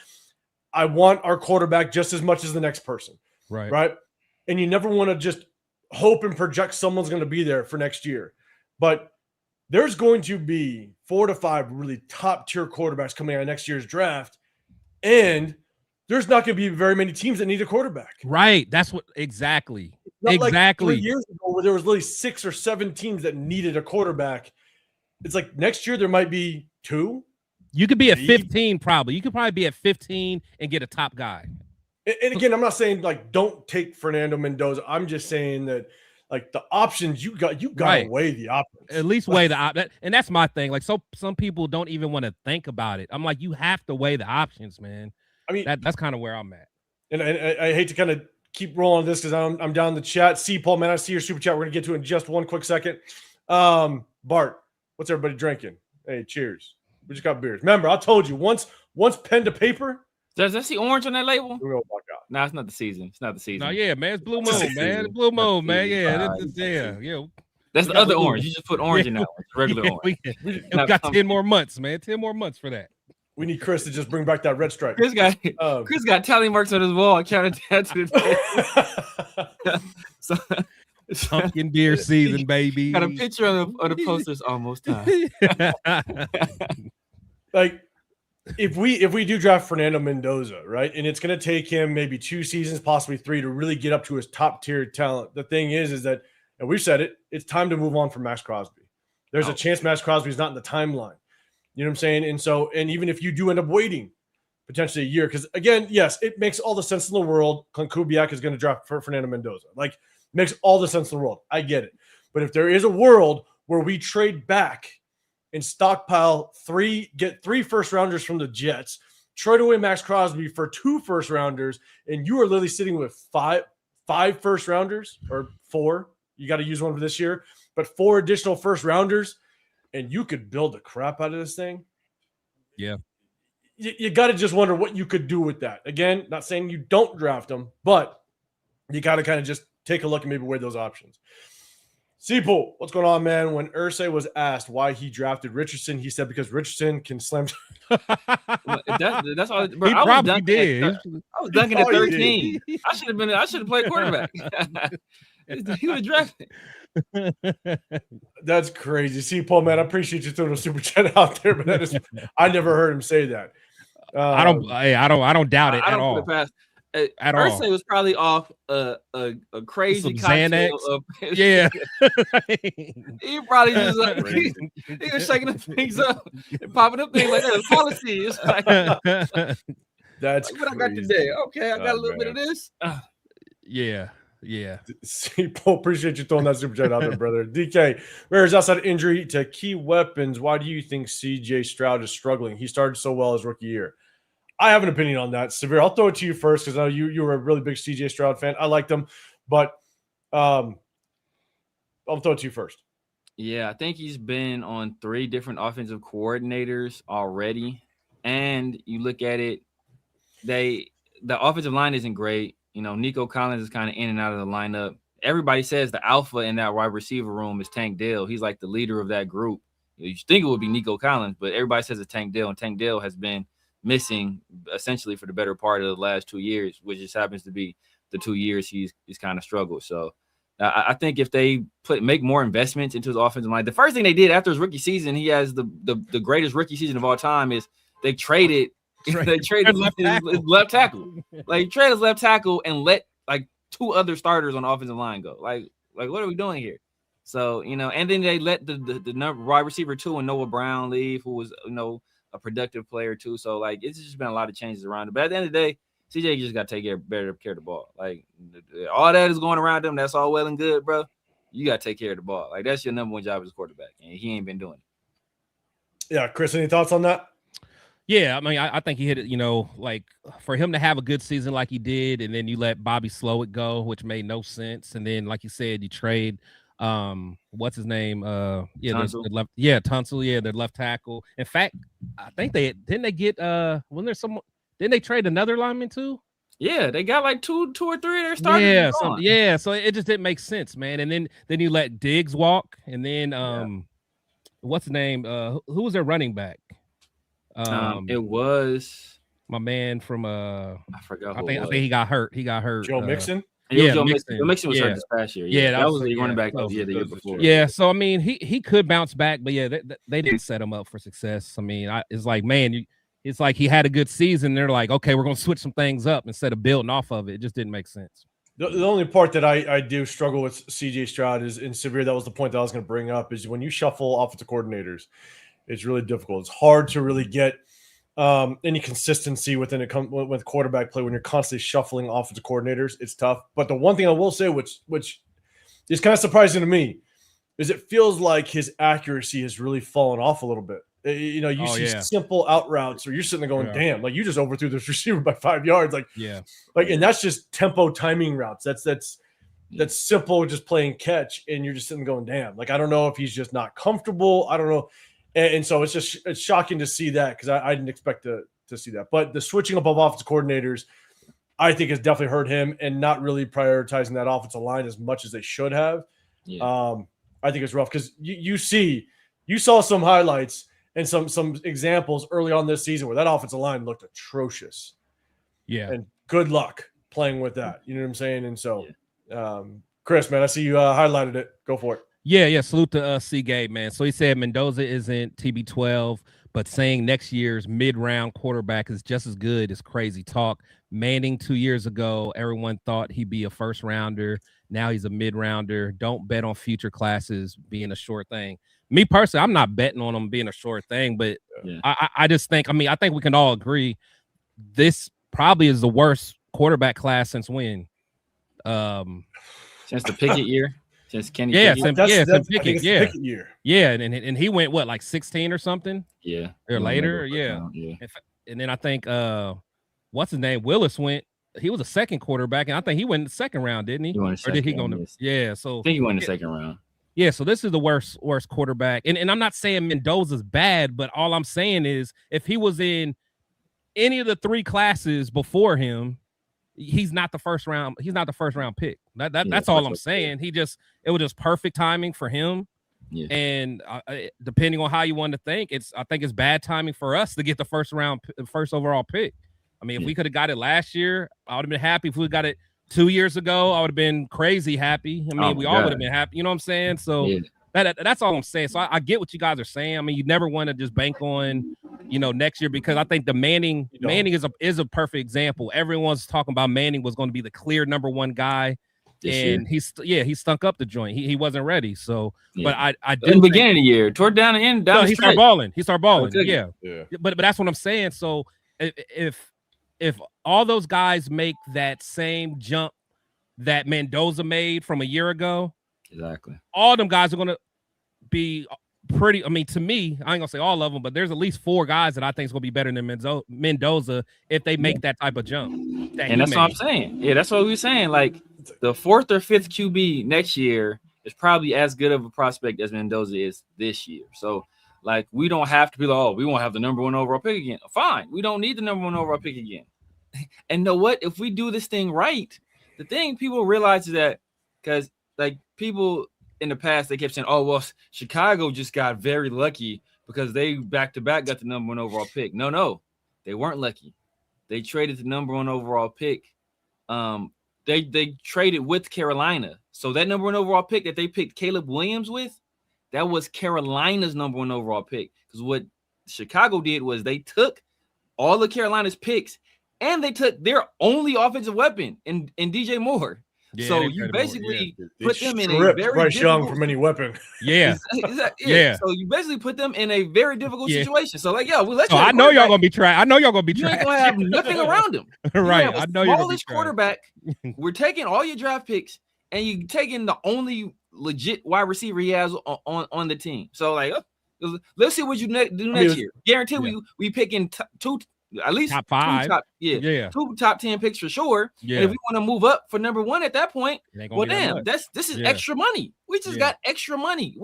I want our quarterback just as much as the next person. Right. And you never want to just hope and project someone's going to be there for next year. But there's going to be 4 to 5 really top tier quarterbacks coming out of next year's draft. And there's not going to be very many teams that need a quarterback.
Right. That's what exactly.
Like 3 years ago where there was literally 6 or 7 teams that needed a quarterback. It's like next year there might be 2.
You could be at 15 probably. You could probably be at 15 and get a top guy.
And again, I'm not saying like don't take Fernando Mendoza. I'm just saying that like the options you got to weigh the options.
At least weigh the options. And that's my thing. Like, so some people don't even want to think about it. I'm like, you have to weigh the options, man. I mean, that's kind of where I'm at.
And I hate to kind of keep rolling this because I'm down the chat. See, Paul, man, I see your super chat. We're gonna get to it in just one quick second. Bart, what's everybody drinking? Hey, cheers. We just got beers. Remember, I told you once pen to paper,
Does that see orange on that label?
Oh my God.
No, it's not the season. It's not the season.
No, yeah, man, it's blue moon, man. Blue moon, man. Yeah, yeah.
That's the other orange. You just put orange in that one. It's regular orange.
We got 10 more months, man. 10 more months for that.
We need Chris to just bring back that red stripe.
Chris got tally marks on his wall. Counted down to the so,
pumpkin deer season, baby.
Got a picture of the poster. It's almost time.
Like, if we do draft Fernando Mendoza, right, and it's going to take him maybe 2 seasons, possibly 3, to really get up to his top tier talent. The thing is that, and we've said it, it's time to move on from Max Crosby. There's a chance Max Crosby's not in the timeline. You know what I'm saying? And so, and even if you do end up waiting potentially a year, because again, yes, it makes all the sense in the world. Clint Kubiak is going to draft for Fernando Mendoza. Like, makes all the sense in the world. I get it. But if there is a world where we trade back and stockpile get 3 first-rounders from the Jets, trade away Max Crosby for 2 first-rounders, and you are literally sitting with 5 first-rounders, or 4. You got to use one for this year, but 4 additional first-rounders, and you could build the crap out of this thing.
Yeah.
You got to just wonder what you could do with that. Again, not saying you don't draft them, but you got to kind of just take a look and maybe weigh those options. Seapool, what's going on, man? When Irsay was asked why he drafted Richardson, he said because Richardson can slam.
That's all. Bro,
he probably did.
I was dunking at 13. I should have played quarterback. He was drafted.
That's crazy. Seapool, man, I appreciate you throwing a super chat out there, but that is, I never heard him say that.
I don't doubt it at all.
At Irsay was probably off a crazy
Xanax.
Yeah.
He probably just he was shaking the things up and popping up things like that. Policy. It's like,
that's
like, what I got today. Okay, I got a little bit of this.
Yeah.
Paul, appreciate you throwing that super chat out there, brother. DK, Raiders outside injury to key weapons. Why do you think CJ Stroud is struggling? He started so well his rookie year. I have an opinion on that. Severe, I'll throw it to you first because I know you were a really big CJ Stroud fan. I liked him, but I'll throw it to you first.
Yeah, I think he's been on 3 different offensive coordinators already. And you look at it, the offensive line isn't great. You know, Nico Collins is kind of in and out of the lineup. Everybody says the alpha in that wide receiver room is Tank Dell. He's like the leader of that group. You think it would be Nico Collins, but everybody says it's Tank Dell, and Tank Dell has been missing essentially for the better part of the last 2 years, which just happens to be the 2 years he's kind of struggled. So I think if they make more investments into his offensive line, the first thing they did after his rookie season, he has the greatest rookie season of all time, is they traded his left tackle. Like, trade his left tackle and let like 2 other starters on the offensive line go. Like what are we doing here? So, you know, and then they let the number wide receiver 2 and Noah Brown leave, who was, you know, a productive player too. So like, it's just been a lot of changes around it. But at the end of the day, CJ just got to take better care of the ball. Like, all that is going around him. That's all well and good, bro. You got to take care of the ball. Like, that's your number 1 job as a quarterback, and he ain't been doing it.
Yeah, Chris, any thoughts on that?
Yeah, I mean, I think he hit it. You know, like, for him to have a good season like he did, and then you let Bobby Slowick go, which made no sense. And then, like you said, you trade. What's his name?
Tunsil.
Tunsil, their left tackle. In fact, I think didn't they trade another lineman too?
Yeah, they got like two or 3 of their starters.
So it just didn't make sense, man. And then you let Diggs walk, and then what's his name? Who was their running back?
It was
my man from
I forgot.
I think he got hurt.
Joe Mixon.
Joe Mixon was hurt this past year.
Yeah,
that was the running back the year before.
Yeah, so I mean, he could bounce back, but yeah, they didn't set him up for success. I mean, it's like, man, it's like he had a good season. They're like, okay, we're gonna switch some things up instead of building off of it. It just didn't make sense.
The only part that I do struggle with CJ Stroud is in severe. That was the point that I was going to bring up, is when you shuffle offensive coordinators, it's really difficult. It's hard to really get any consistency with quarterback play when you're constantly shuffling offensive coordinators. It's tough. But the one thing I will say, which is kind of surprising to me, is it feels like his accuracy has really fallen off a little bit. You know, you see simple out routes, or you're sitting there going, damn, like you just overthrew this receiver by 5 yards. And that's just tempo timing routes. That's simple, just playing catch. And you're just sitting going, damn, like, I don't know if he's just not comfortable. I don't know. And so it's shocking to see that, because I didn't expect to to see that. But the switching up of offensive coordinators, I think, has definitely hurt him and not really prioritizing that offensive line as much as they should have. Yeah. I think it's rough because you saw some highlights and some examples early on this season where that offensive line looked atrocious.
Yeah.
And good luck playing with that. You know what I'm saying? And so, Chris, man, I see you highlighted it. Go for it.
Yeah. Salute to C. Gabe, man. So he said Mendoza isn't TB12, but saying next year's mid-round quarterback is just as good is crazy talk. Manning 2 years ago, everyone thought he'd be a first-rounder. Now he's a mid-rounder. Don't bet on future classes being a sure thing. Me personally, I'm not betting on him being a sure thing, but I just think, I think we can all agree this probably is the worst quarterback class since when?
Since the Pickett year? Since Kenny
Pickett?
Since Pickett, Pickett year.
Yeah, and he went, what, like 16 or something?
Yeah.
Or later? Yeah. And then I think, what's his name? Willis went. He was a second quarterback, and I think he went in the second round, didn't he?
Or did he go in
the so
I think he went in the second round.
Yeah, so this is the worst quarterback. And I'm not saying Mendoza's bad, but all I'm saying is if he was in any of the three classes before him, he's not the first round. He's not the first round pick. That's all I'm saying. It was just perfect timing for him. Yeah. And depending on how you want to think, I think it's bad timing for us to get the first overall pick. I mean, if we could have got it last year, I would have been happy. If we got it 2 years ago, I would have been crazy happy. I mean, we all would have been happy. You know what I'm saying? So that's all I'm saying. So I get what you guys are saying. I mean, you never want to just bank on, next year, because I think the Manning is a perfect example. Everyone's talking about Manning was going to be the clear number one guy. And he stunk up the joint. He wasn't ready. So, but I do
in the beginning of the year, toward down the end,
he started balling. Yeah. But that's what I'm saying. So if all those guys make that same jump that Mendoza made from a year ago,
exactly,
all them guys are gonna be pretty. I mean, to me, I ain't gonna say all of them, but there's at least 4 guys that I think is gonna be better than Mendoza if they make that type of jump.
And that's what I'm saying. Yeah, that's what we were saying. Like the 4th or 5th QB next year is probably as good of a prospect as Mendoza is this year. So, like, we don't have to be like, oh, we won't have the number 1 overall pick again. Fine, we don't need the number 1 overall pick again. And know what? If we do this thing right, the thing people realize is that, because like people in the past, they kept saying, oh, well, Chicago just got very lucky because they back-to-back got the number 1 overall pick. No, they weren't lucky. They traded the number 1 overall pick. They traded with Carolina. So that number 1 overall pick that they picked Caleb Williams with, that was Carolina's number 1 overall pick. Because what Chicago did was they took all of Carolina's picks and they took their only offensive weapon in DJ Moore. Yeah, so you basically put them in a very
Bryce Young from any weapon.
Yeah.
So you basically put them in a very difficult situation. So like,
I know y'all gonna be trash. You
ain't gonna have nothing around them.
Right. I know you're gonna be
quarterback. We're taking all your draft picks and you taking the only legit wide receiver he has on the team. So like, let's see what you do next year. Guarantee we picking two. At least
top 5,
two top 10 picks for sure. Yeah. And if we want to move up for number 1 at that point, well, damn, this is extra money. We just got extra money.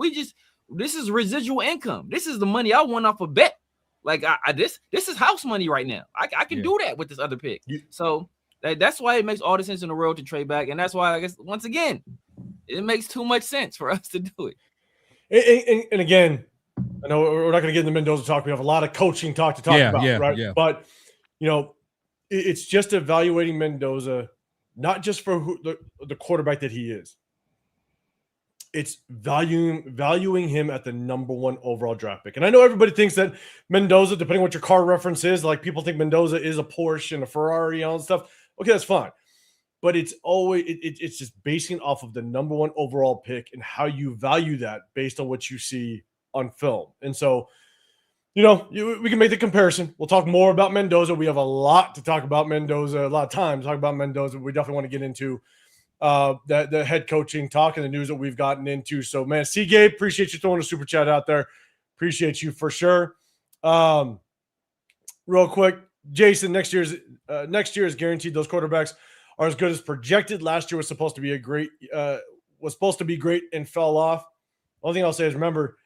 This is residual income. This is the money I won off a bet. Like this is house money right now. I can do that with this other pick. So that's why it makes all the sense in the world to trade back, and that's why I guess once again it makes too much sense for us to do
it. And again, I know we're not going to get into Mendoza talk. We have a lot of coaching talk to talk about, right? Yeah. But, it's just evaluating Mendoza, not just for the quarterback that he is. It's valuing him at the number 1 overall draft pick. And I know everybody thinks that Mendoza, depending on what your car reference is, like people think Mendoza is a Porsche and a Ferrari and all that stuff. Okay, that's fine. But it's always it's just basing off of the number 1 overall pick and how you value that based on what you see on film. And so, we can make the comparison. We'll talk more about Mendoza. We have a lot to talk about Mendoza, a lot of time to talk about Mendoza. We definitely want to get into the head coaching talk and the news that we've gotten into. So, man, C. Gabe, appreciate you throwing a super chat out there. Appreciate you for sure. Real quick, Jason, next year is guaranteed. Those quarterbacks are as good as projected. Last year was supposed to be great and fell off. Only thing I'll say is remember,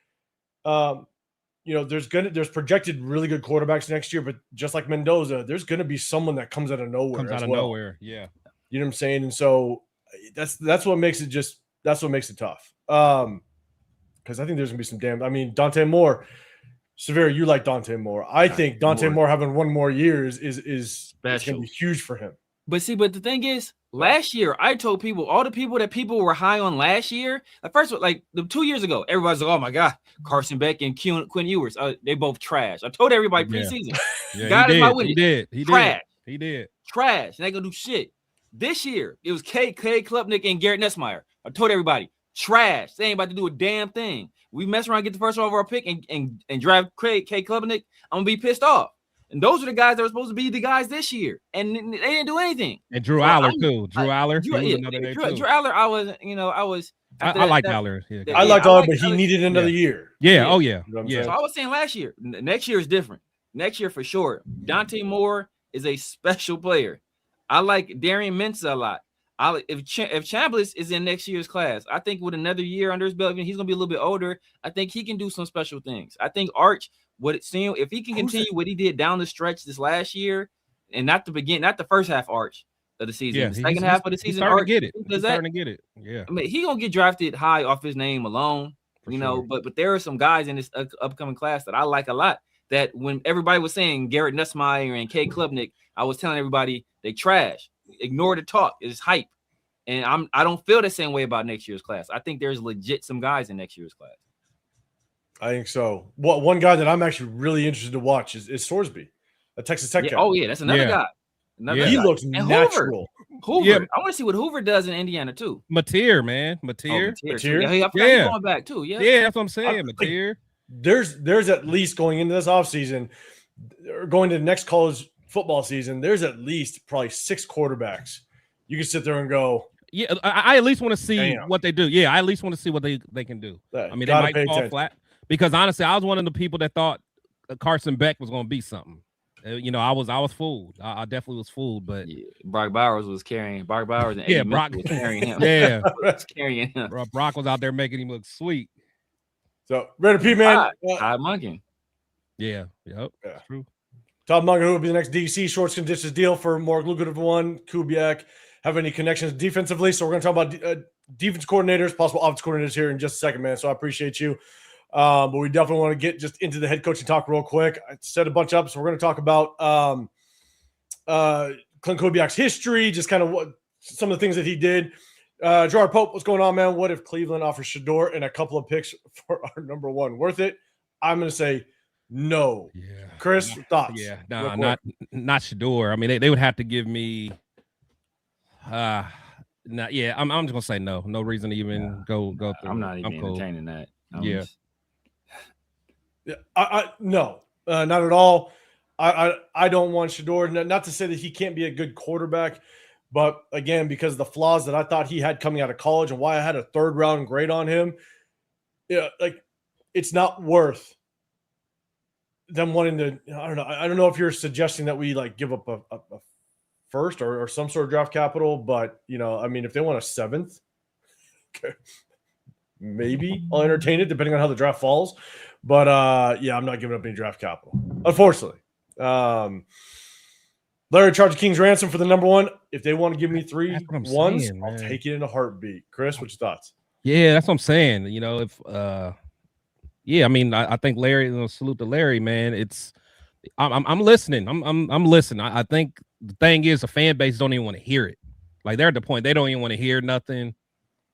there's projected really good quarterbacks next year, but just like Mendoza, there's gonna be someone that comes out of nowhere.
Yeah.
You know what I'm saying? And so that's what makes it tough. Because I think there's gonna be some Dante Moore. Severe, you like Dante Moore. I think Dante Moore having one more year is going to be huge for him.
But the thing is, last year, I told people, all the people that people were high on last year, the 2 years ago, everybody's like, oh my God, Carson Beck and Quinn Ewers, they both trash. I told everybody preseason.
Yeah, he did.
Trash. They ain't going to do shit. This year, it was K. Klubnik and Garrett Nussmeier. I told everybody, trash. They ain't about to do a damn thing. We mess around, get the first overall pick, and draft K. Klubnik. I'm gonna be pissed off. And those are the guys that were supposed to be the guys this year, and they didn't do anything.
And Drew Aller too. Drew Aller.
Drew Aller. I was.
I liked Aller. Yeah.
I liked Aller, but he needed another year.
Yeah. Oh yeah.
So I was saying last year. Next year is different. Next year for sure. Dante Moore is a special player. I like Darian Mensah a lot. If Chambliss is in next year's class, I think with another year under his belt, he's going to be a little bit older. I think he can do some special things. I think Arch, if he can continue what he did down the stretch this last year, and not the first half Arch of the season, the second half of the season,
Arch, he's starting to get it. Yeah,
I mean, he gonna get drafted high off his name alone, But there are some guys in this upcoming class that I like a lot. That when everybody was saying Garrett Nussmeier and K. Klubnik, I was telling everybody they trash. Ignore the talk. It's hype. And I don't feel the same way about next year's class. I think there's legit some guys in next year's class.
I think so. One guy that I'm actually really interested to watch is Sorsby, a Texas Tech guy.
Oh, yeah, that's another guy.
He looks natural.
Hoover. Yeah. I want to see what Hoover does in Indiana, too.
Mateer, man. Mateer.
Yeah, he's going back, too.
Yeah, that's what I'm saying, Mateer.
There's at least going into this offseason, or going to the next college football season, there's at least probably 6 quarterbacks. You can sit there and go,
yeah, I at least want to see what they do. Yeah, I at least want to see what they can do. I mean, they might fall flat. Because honestly, I was one of the people that thought Carson Beck was going to be something. I was fooled. I definitely was fooled. But
Brock Bowers was carrying. Brock Bowers and
Brock
was carrying him.
Yeah,
was carrying him.
Brock was out there making him look sweet.
So, Raider P, man.
Todd Monken.
Yeah. True.
Todd Monken, who will be the next DC, shorts can ditch his deal for more lucrative one. Kubiak have any connections defensively? So we're going to talk about defense coordinators, possible offense coordinators here in just a second, man. So I appreciate you. But we definitely want to get just into the head coaching talk real quick. I set a bunch up, so we're going to talk about Clint Kubiak's history, just kind of some of the things that he did. Gerard Pope, what's going on, man? What if Cleveland offers Shador and a couple of picks for our number one? Worth it? I'm going to say no.
Yeah.
Chris, thoughts?
Yeah, not Shador. I mean, they would have to give me. I'm just gonna say no. No reason to even go through.
I'm not even entertaining that.
No, not at all. I don't want Shador. Not to say that he can't be a good quarterback, but again, because of the flaws that I thought he had coming out of college and why I had a 3rd round grade on him, it's not worth them wanting to. I don't know if you're suggesting that we give up a first or some sort of draft capital, but if they want a 7th, okay, maybe I'll entertain it depending on how the draft falls. But I'm not giving up any draft capital, unfortunately. Larry charged King's ransom for the number one. If they want to give me 3 ones, I'll take it in a heartbeat. Chris, what's your thoughts?
Yeah, that's what I'm saying. I think Larry. Salute to Larry, man. I'm listening. I'm listening. I think the thing is the fan base don't even want to hear it. Like they're at the point they don't even want to hear nothing.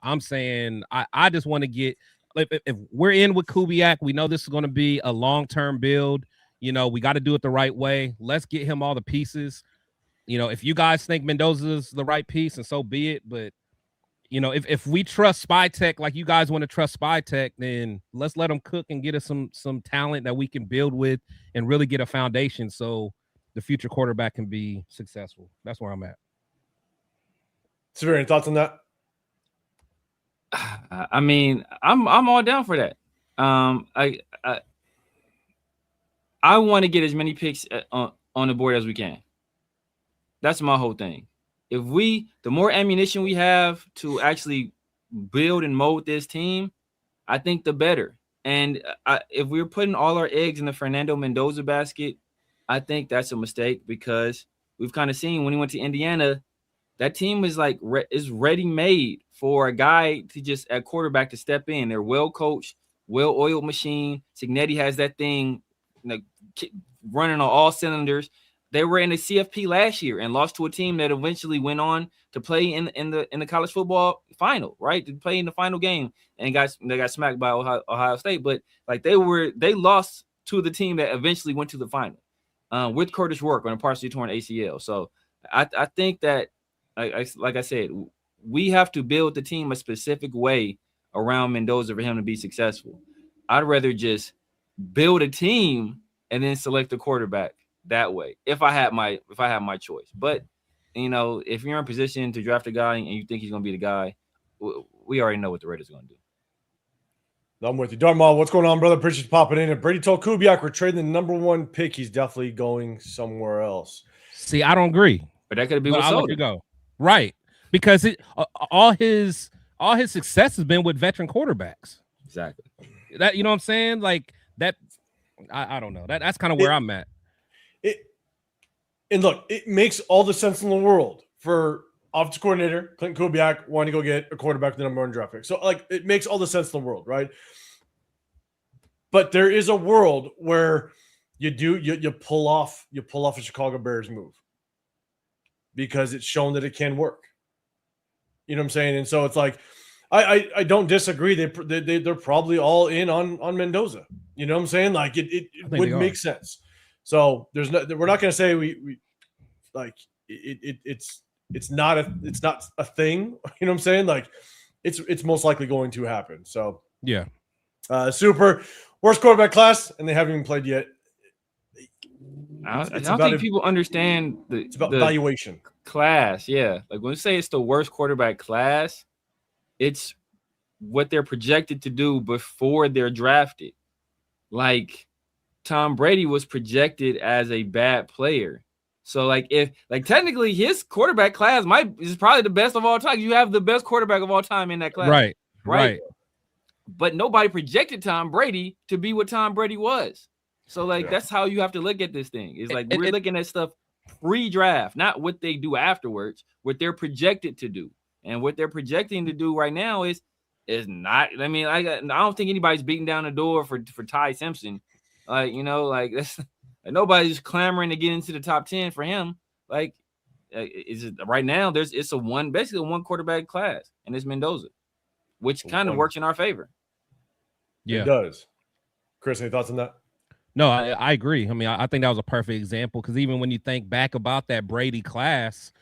I'm saying I just want to get if we're in with Kubiak, we know this is going to be a long-term build. We got to do it the right way. Let's get him all the pieces. If you guys think Mendoza's the right piece, and so be it. But if we trust Spy Tech like you guys want to trust Spy Tech, then let's let them cook and get us some talent that we can build with and really get a foundation so the future quarterback can be successful. That's where I'm at.
Severe, any thoughts on that?
I mean, I'm all down for that. I want to get as many picks on the board as we can. That's my whole thing. The more ammunition we have to actually build and mold this team, I think the better. And if we're putting all our eggs in the Fernando Mendoza basket, I think that's a mistake because we've kind of seen when he went to Indiana, that team is like is ready-made for a guy to just at quarterback to step in. They're well-coached, well-oiled machine. Signetti has that thing running on all cylinders. They were in the CFP last year and lost to a team that eventually went on to play in the college football final, right? To play in the final game and they got smacked by Ohio State. But like they lost to the team that eventually went to the final with Curtis Rourke on a partially torn ACL. So I think that like I said, we have to build the team a specific way around Mendoza for him to be successful. I'd rather just build a team and then select a quarterback that way if I have my choice. But if you're in position to draft a guy and you think he's going to be the guy, we already know what the Raiders are going to do.
I'm with you. Darmal, what's going on, brother? Appreciate you popping in. And Brady told Kubiak we're trading the number 1 pick. He's definitely going somewhere else.
See, I don't agree.
But that could be what
I'll let you go. Right. Because all his success has been with veteran quarterbacks.
Exactly.
That, you know what I'm saying? Like that, I don't know. That's kind of where I'm at.
And look, it makes all the sense in the world for offensive coordinator Clint Kubiak wanting to go get a quarterback with the number 1 draft pick. So like it makes all the sense in the world, right? But there is a world where you pull off a Chicago Bears move because it's shown that it can work. You know what I'm saying? And so it's like I don't disagree. They're probably all in on Mendoza. You know what I'm saying? Like it would make sense. So we're not going to say we like it's not a thing. You know what I'm saying? Like it's most likely going to happen. So
yeah,
super worst quarterback class, and they haven't even played yet.
I don't think people understand it's about
the valuation
class. Yeah, like when we say it's the worst quarterback class, it's what they're projected to do before they're drafted. Like Tom Brady was projected as a bad player. So like technically his quarterback class is probably the best of all time. You have the best quarterback of all time in that class. Right. But nobody projected Tom Brady to be what Tom Brady was. So like that's how you have to look at this thing. It's like we're looking at stuff pre-draft, not what they do afterwards, what they're projected to do. And what they're projecting to do right now is not. I mean, I don't think anybody's beating down the door for Ty Simpson. Like, that's nobody's clamoring to get into the top 10 for him. Like, is it right now? It's basically a 1 quarterback class, and it's Mendoza, which kind of works in our favor.
Yeah,
it does. Chris, any thoughts on that?
No, I agree. I mean, I think that was a perfect example because even when you think back about that Brady class,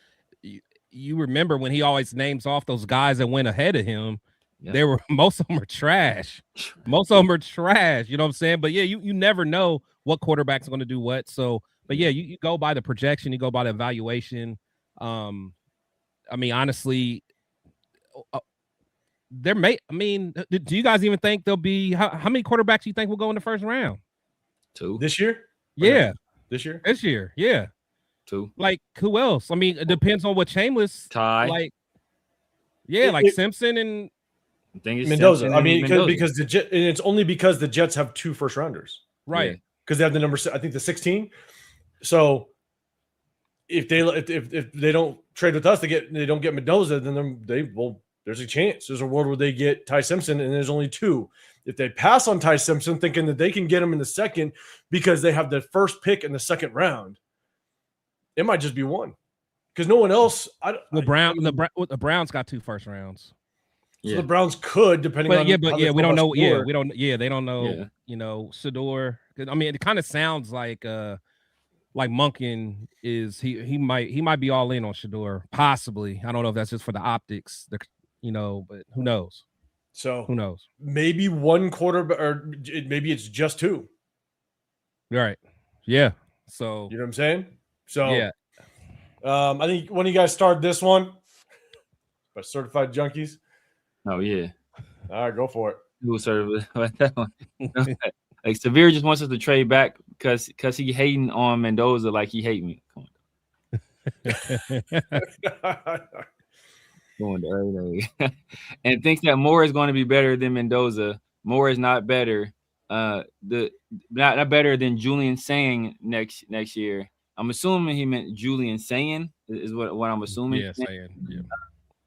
you remember when he always names off those guys that went ahead of him. Yeah. Most of them are trash. Most of them are trash. You know what I'm saying? But yeah, you never know what quarterback's going to do what. So, but yeah, you go by the projection, you go by the evaluation. I mean, honestly, do you guys even think there'll be how many quarterbacks do you think will go in the first round?
2
this year?
Yeah,
this year.
Yeah.
2.
Like who else? I mean, it depends on what Chambers.
Ty.
Like, Simpson and.
I think it's Mendoza. I mean, because it's only because the Jets have 2 first rounders,
right?
Because they have the number, I think the 16. So if they don't trade with us, they don't get Mendoza, then there's a chance. There's a world where they get Ty Simpson, and there's only 2. If they pass on Ty Simpson, thinking that they can get him in the second because they have the first pick in the second round, it might just be 1 because no one else.
The Browns got 2 first rounds.
So the Browns could, depending on.
We don't know. Shador. Yeah, we don't. Yeah, they don't know. Yeah. Shador. I mean, it kind of sounds like Monken is he might be all in on Shador, possibly. I don't know if that's just for the optics, but who knows?
So
who knows?
Maybe 1 quarterback, or maybe it's just 2.
Right. Yeah. So
you know what I'm saying? So
yeah.
I think when you guys start this one, by certified junkies.
Oh yeah.
All right, go for it.
Who certified that one? Like Severe just wants us to trade back because he hating on Mendoza like he hate me. Come on. Going to early. And thinks that Moore is going to be better than Mendoza. Moore is not better. the not better than Julian Saying next year. I'm assuming he meant Julian Saying is what I'm assuming.
Yeah, saying. Yeah.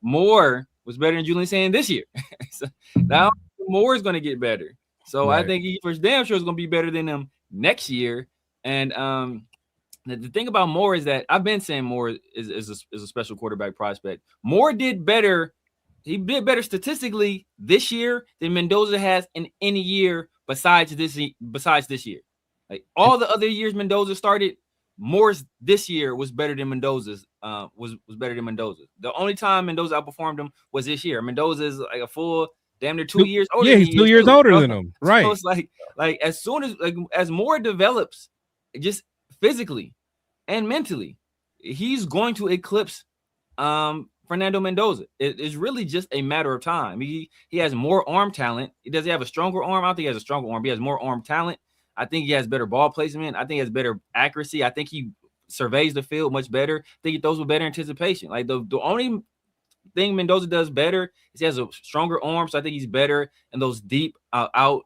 Moore was better than Julian Saying this year. So now Moore is going to get better. So
Right.
I think he for damn sure is going to be better than him next year. And the thing about Moore is that I've been saying Moore is a special quarterback prospect. Moore did better. He did better statistically this year than Mendoza has in any year besides this year. Like all the other years Mendoza started, Moore's this year was better than Mendoza's. Was better than Mendoza's. The only time Mendoza outperformed him was this year. Mendoza is like a full damn near 2 years older.
Yeah, he's 2 years older than him. Right.
So it's like as soon as as Moore develops, just physically and mentally, he's going to eclipse Fernando Mendoza. It's really just a matter of time. He has more arm talent. Does he have a stronger arm? I don't think he has a stronger arm. He has more arm talent. I think he has better ball placement. I think he has better accuracy. I think he surveys the field much better. I think he throws with better anticipation. Like the only thing Mendoza does better is he has a stronger arm. So I think he's better in those deep out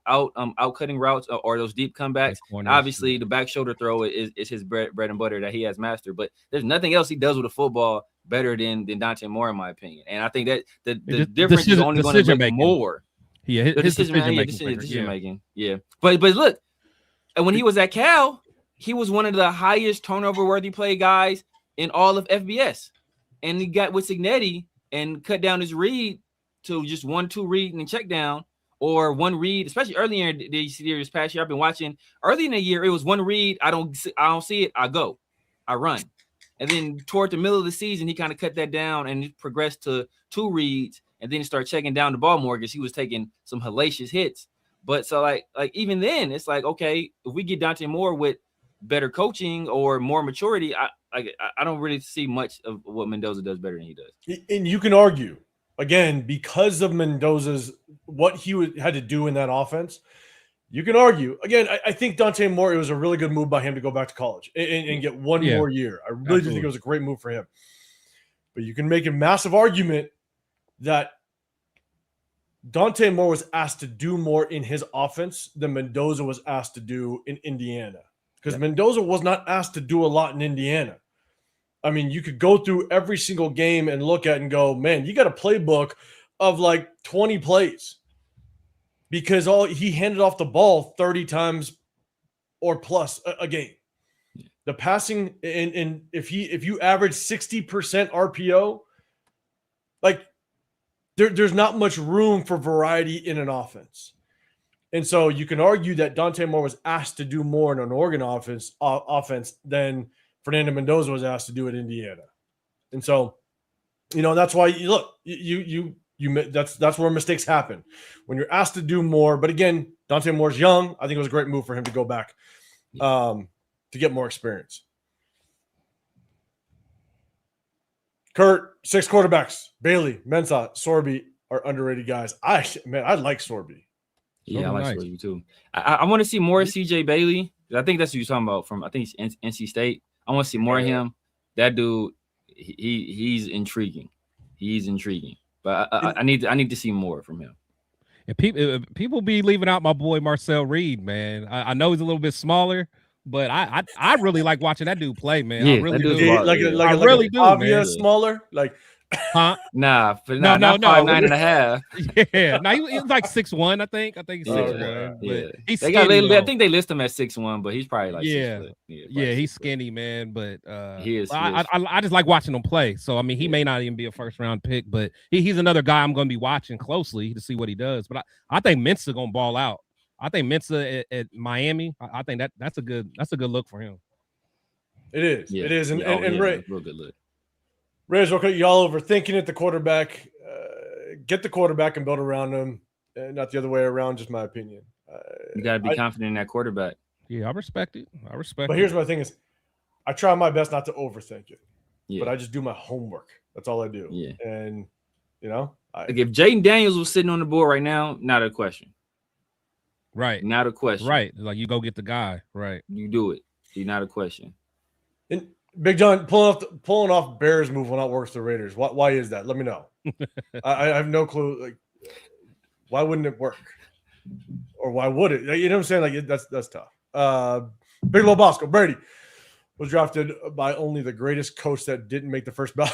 cutting routes or those deep comebacks. Obviously, the back shoulder throw is his bread and butter that he has mastered. But there's nothing else he does with the football better than Dante Moore, in my opinion. And I think that the difference is only going to make more.
Yeah, his decision
making. Yeah. But look, and when he was at Cal, he was one of the highest turnover-worthy play guys in all of FBS. And he got with Cignetti and cut down his read to just 1-2 read and check down, or one read, especially earlier in the series past year. I've been watching early in the year. It was one read. I don't see it. I run. And then toward the middle of the season, he kind of cut that down and progressed to 2 reads, and then he started checking down the ball more because he was taking some hellacious hits. But so like even then, it's like, okay, if we get Dante Moore with better coaching or more maturity, I don't really see much of what Mendoza does better than he does.
And you can argue, again, because of Mendoza's what he had to do in that offense. You can argue, again, I think Dante Moore, it was a really good move by him to go back to college and get one more year. I really do think it was a great move for him. But you can make a massive argument that Dante Moore was asked to do more in his offense than Mendoza was asked to do in Indiana. Because Mendoza was not asked to do a lot in Indiana. I mean, you could go through every single game and look at it and go, man, you got a playbook of like 20 plays. Because he handed off the ball 30 times or plus a game. The passing, and if you average 60% RPO, like there's not much room for variety in an offense. And so you can argue that Dante Moore was asked to do more in an Oregon offense than Fernando Mendoza was asked to do at Indiana. And so, that's why that's where mistakes happen when you're asked to do more. But again, Dante Moore's young. I think it was a great move for him to go back to get more experience. Kurt, 6 quarterbacks. Bailey, Mensah, Sorby are underrated guys. I like Sorby.
Yeah, I like Sorby too. I want to see more of CJ Bailey. I think that's what you're talking about from, I think it's NC State. I want to see more of him. That dude, he's intriguing. He's intriguing. But I need to see more from him.
And people be leaving out my boy Marcel Reed, man. I know he's a little bit smaller, but I really like watching that dude play, man.
Yeah,
I really do.
I really do, man. Smaller, like.
Huh?
No, 5'9.5".
Yeah, he's like 6'1", I think. I think he's 6'1".
Yeah.
He's skinny,
I think they list him at 6'1", but he's probably like 6 foot.
Yeah, he's skinny, man. But
he is.
I just like watching him play. So I mean, he may not even be a first round pick, but he's another guy I'm going to be watching closely to see what he does. But I think Mensah going to ball out. I think Mensah at Miami. I think that's a good look for him.
It is. Yeah. It is, and
real good look.
Raiders, real quick, y'all overthinking it. The quarterback, get the quarterback and build around him, not the other way around. Just my opinion.
You got to be confident in that quarterback.
Yeah, I respect it.
But here's my thing: is I try my best not to overthink it. Yeah. But I just do my homework. That's all I do.
Yeah.
And
if Jaden Daniels was sitting on the board right now, not a question.
Right.
Not a question.
Right. Like you go get the guy. Right.
You do it. You're not a question.
And Big John, pulling off Bears move will not work for the Raiders. Why is that? Let me know. I have no clue. Like, why wouldn't it work? or why would it? You know what I'm saying? Like that's tough. Big Low Bosco Brady was drafted by only the greatest coach that didn't make the first ballot.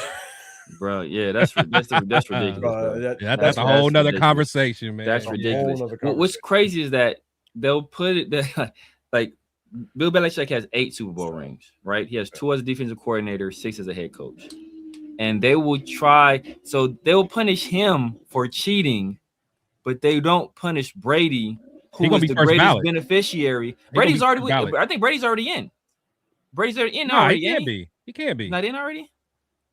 Bro, yeah, that's ridiculous. Bro.
That's a whole nother conversation, man.
That's ridiculous. What's crazy is that they'll put it like Bill Belichick has 8 Super Bowl rings, right? He has 2 as a defensive coordinator, 6 as a head coach. And they will they'll punish him for cheating, but they don't punish Brady, who is the greatest beneficiary. Brady's already I think Brady's already in. Brady's already in already.
He can't be. He can't be.
Not in already?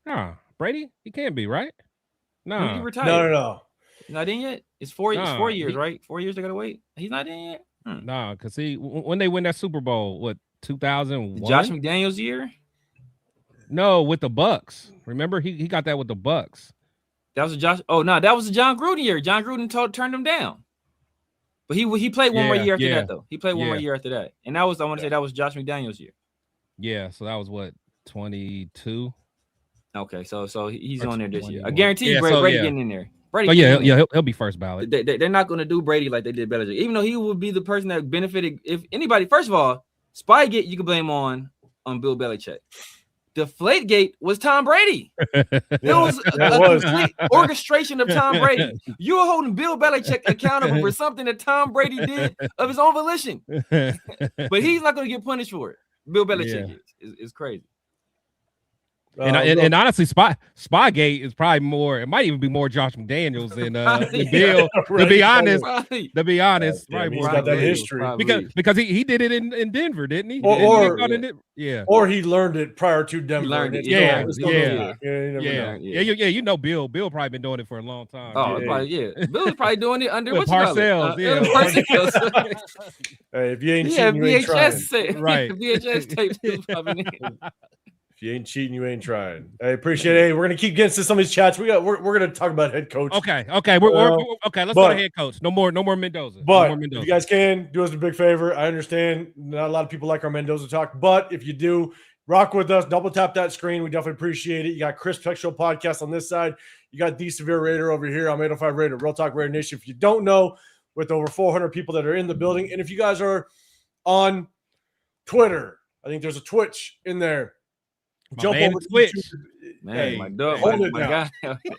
No. Brady? He can't be, right? No.
He retired.
No.
Not in yet? It's 4 years, right? 4 years they gotta wait. He's not in yet?
No, because when they win that Super Bowl, what, 2001?
Josh McDaniels year?
No, with the Bucks. Remember, he got that with the Bucks.
That was a Josh. Oh no, that was the John Gruden year. John Gruden turned him down. But he played one more year after that, though. He played one more year after that. And that was, I want to say that was Josh McDaniels year.
Yeah, so that was what, 22?
Okay, so he's on there this year. I guarantee you Brady getting in there. Brady,
he'll be first ballot.
They're not going to do Brady like they did Belichick, even though he would be the person that benefited. If anybody, first of all, Spygate you can blame on Bill Belichick. Deflategate was Tom Brady. It was a complete orchestration of Tom Brady. You were holding Bill Belichick accountable for something that Tom Brady did of his own volition, but he's not going to get punished for it. Bill Belichick is crazy.
And honestly, Spygate is probably more. It might even be more Josh McDaniels than Bill. To be honest, probably
he's
more
got that history
because he did it in Denver, didn't he?
Or he learned it prior to Denver.
He learned it.
You know, Bill probably been doing it for a long time.
Oh, Bill's probably doing it under
with Parcells.
Parcells. Hey, if you ain't cheating, you ain't trying.
Right?
VHS tapes.
If you ain't cheating, you ain't trying. I appreciate it. Hey, we're gonna keep getting to some of these chats. We're gonna talk about head coach.
Okay. We're okay. Let's go to head coach. No more Mendoza.
But if you guys can do us a big favor. I understand not a lot of people like our Mendoza talk, but if you do, rock with us. Double tap that screen. We definitely appreciate it. You got Chris Textual Podcast on this side. You got the Severe Raider over here. I'm 805 Raider, Real Talk Raider Nation. If you don't know, with over 400 people that are in the building, and if you guys are on Twitter, I think there's a Twitch in there.
Jump over to Twitch.
Man,
my guy.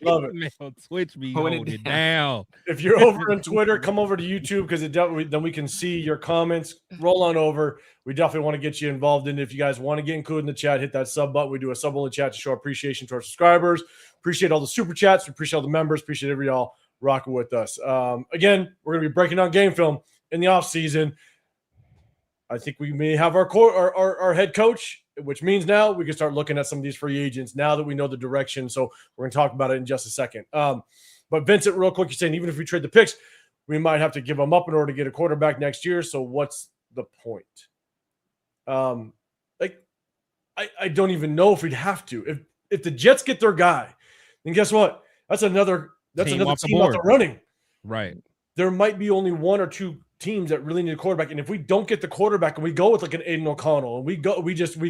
Love it.
Man, Twitch me hold it down.
If you're over on Twitter, come over to YouTube because then we can see your comments. Roll on over. We definitely want to get you involved in it. If you guys want to get included in the chat, hit that sub button. We do a sub only chat to show appreciation to our subscribers. Appreciate all the super chats. We appreciate all the members. Appreciate every y'all rocking with us. Again, we're going to be breaking down game film in the offseason. I think we may have our head coach, which means now we can start looking at some of these free agents now that we know the direction. So we're going to talk about it in just a second. But Vincent, real quick, you're saying even if we trade the picks, we might have to give them up in order to get a quarterback next year. So what's the point? I don't even know if we'd have to. If the Jets get their guy, then guess what? That's another team out the running.
Right.
There might be only 1 or 2 teams that really need a quarterback, and if we don't get the quarterback and we go with like an Aiden O'Connell and we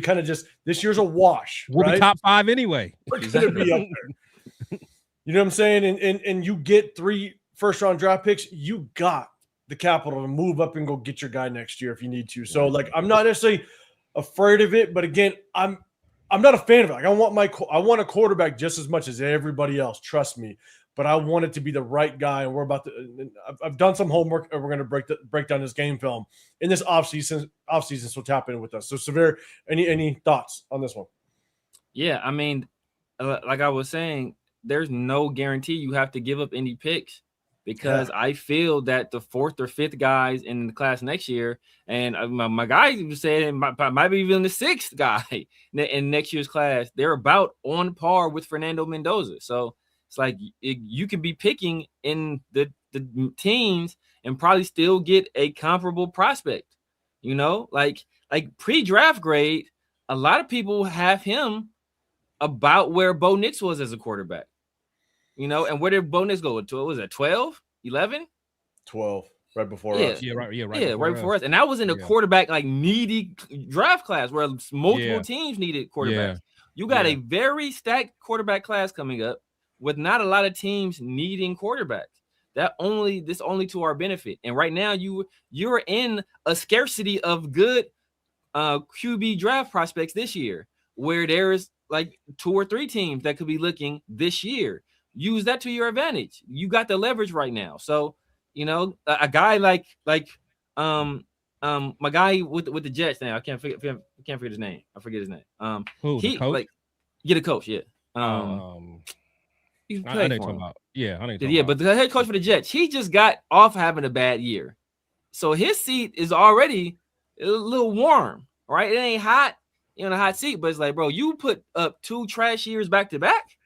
kind of this year's a wash.
We'll be top 5 anyway.
We're gonna be up there. You know what I'm saying? And you get 3 first-round draft picks, you got the capital to move up and go get your guy next year if you need to. So like I'm not necessarily afraid of it, but again, I'm not a fan of it. Like I want a quarterback just as much as everybody else. Trust me. But I want it to be the right guy, and I've done some homework, and we're going to break down this game film in this offseason. So tap in with us. So Severe, any thoughts on this one?
Yeah, I mean, like I was saying, there's no guarantee you have to give up any picks because I feel that the 4th or 5th guys in the class next year, and my guy was saying might be even the 6th guy in next year's class, they're about on par with Fernando Mendoza. So it's like you could be picking in the teams and probably still get a comparable prospect. You know, like pre-draft grade, a lot of people have him about where Bo Nix was as a quarterback. You know, and where did Bo Nix go? Was it 12, 11?
12, right before us.
Right before us. And that was in a quarterback like needy draft class where multiple teams needed quarterbacks. Yeah. You got a very stacked quarterback class coming up with not a lot of teams needing quarterbacks. this only to our benefit. And right now you're in a scarcity of good QB draft prospects this year, where there's like 2 or 3 teams that could be looking this year. Use that to your advantage. You got the leverage right now. So, a guy like my guy with the Jets now, I can't forget his name. I forget his name.
Who, the coach?
The coach, yeah.
He's played for him.
But the head coach for the Jets, he just got off having a bad year. So his seat is already a little warm, right? It ain't hot in a hot seat, but it's like, bro, you put up 2 trash years back to back.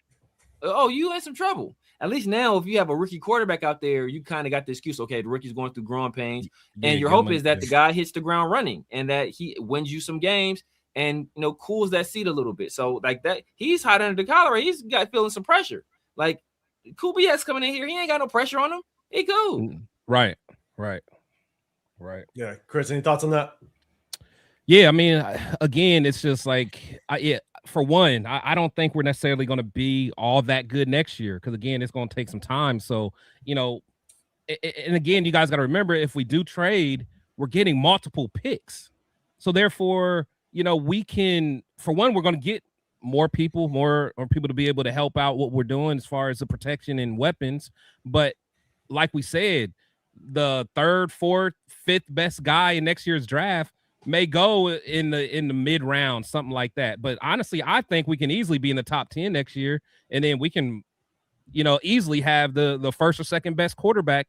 Oh, you in some trouble. At least now, if you have a rookie quarterback out there, you kind of got the excuse. Okay, the rookie's going through growing pains, and your hope is that the guy hits the ground running and that he wins you some games and cools that seat a little bit. So like that, he's hot under the collar. He's got feeling some pressure. Like Kubiak's coming in here, he ain't got no pressure on him. He cool.
Right.
Yeah, Chris, any thoughts on that?
Yeah, I mean, again, it's just like, for one, I don't think we're necessarily going to be all that good next year because, again, it's going to take some time. So, and again, you guys got to remember, if we do trade, we're getting multiple picks. So, therefore, we can, for one, we're going to get more people to be able to help out what we're doing as far as the protection and weapons. But like we said, the 3rd, 4th, 5th best guy in next year's draft may go in the mid round, something like that. But honestly, I think we can easily be in the top 10 next year, and then we can, easily have the 1st or 2nd best quarterback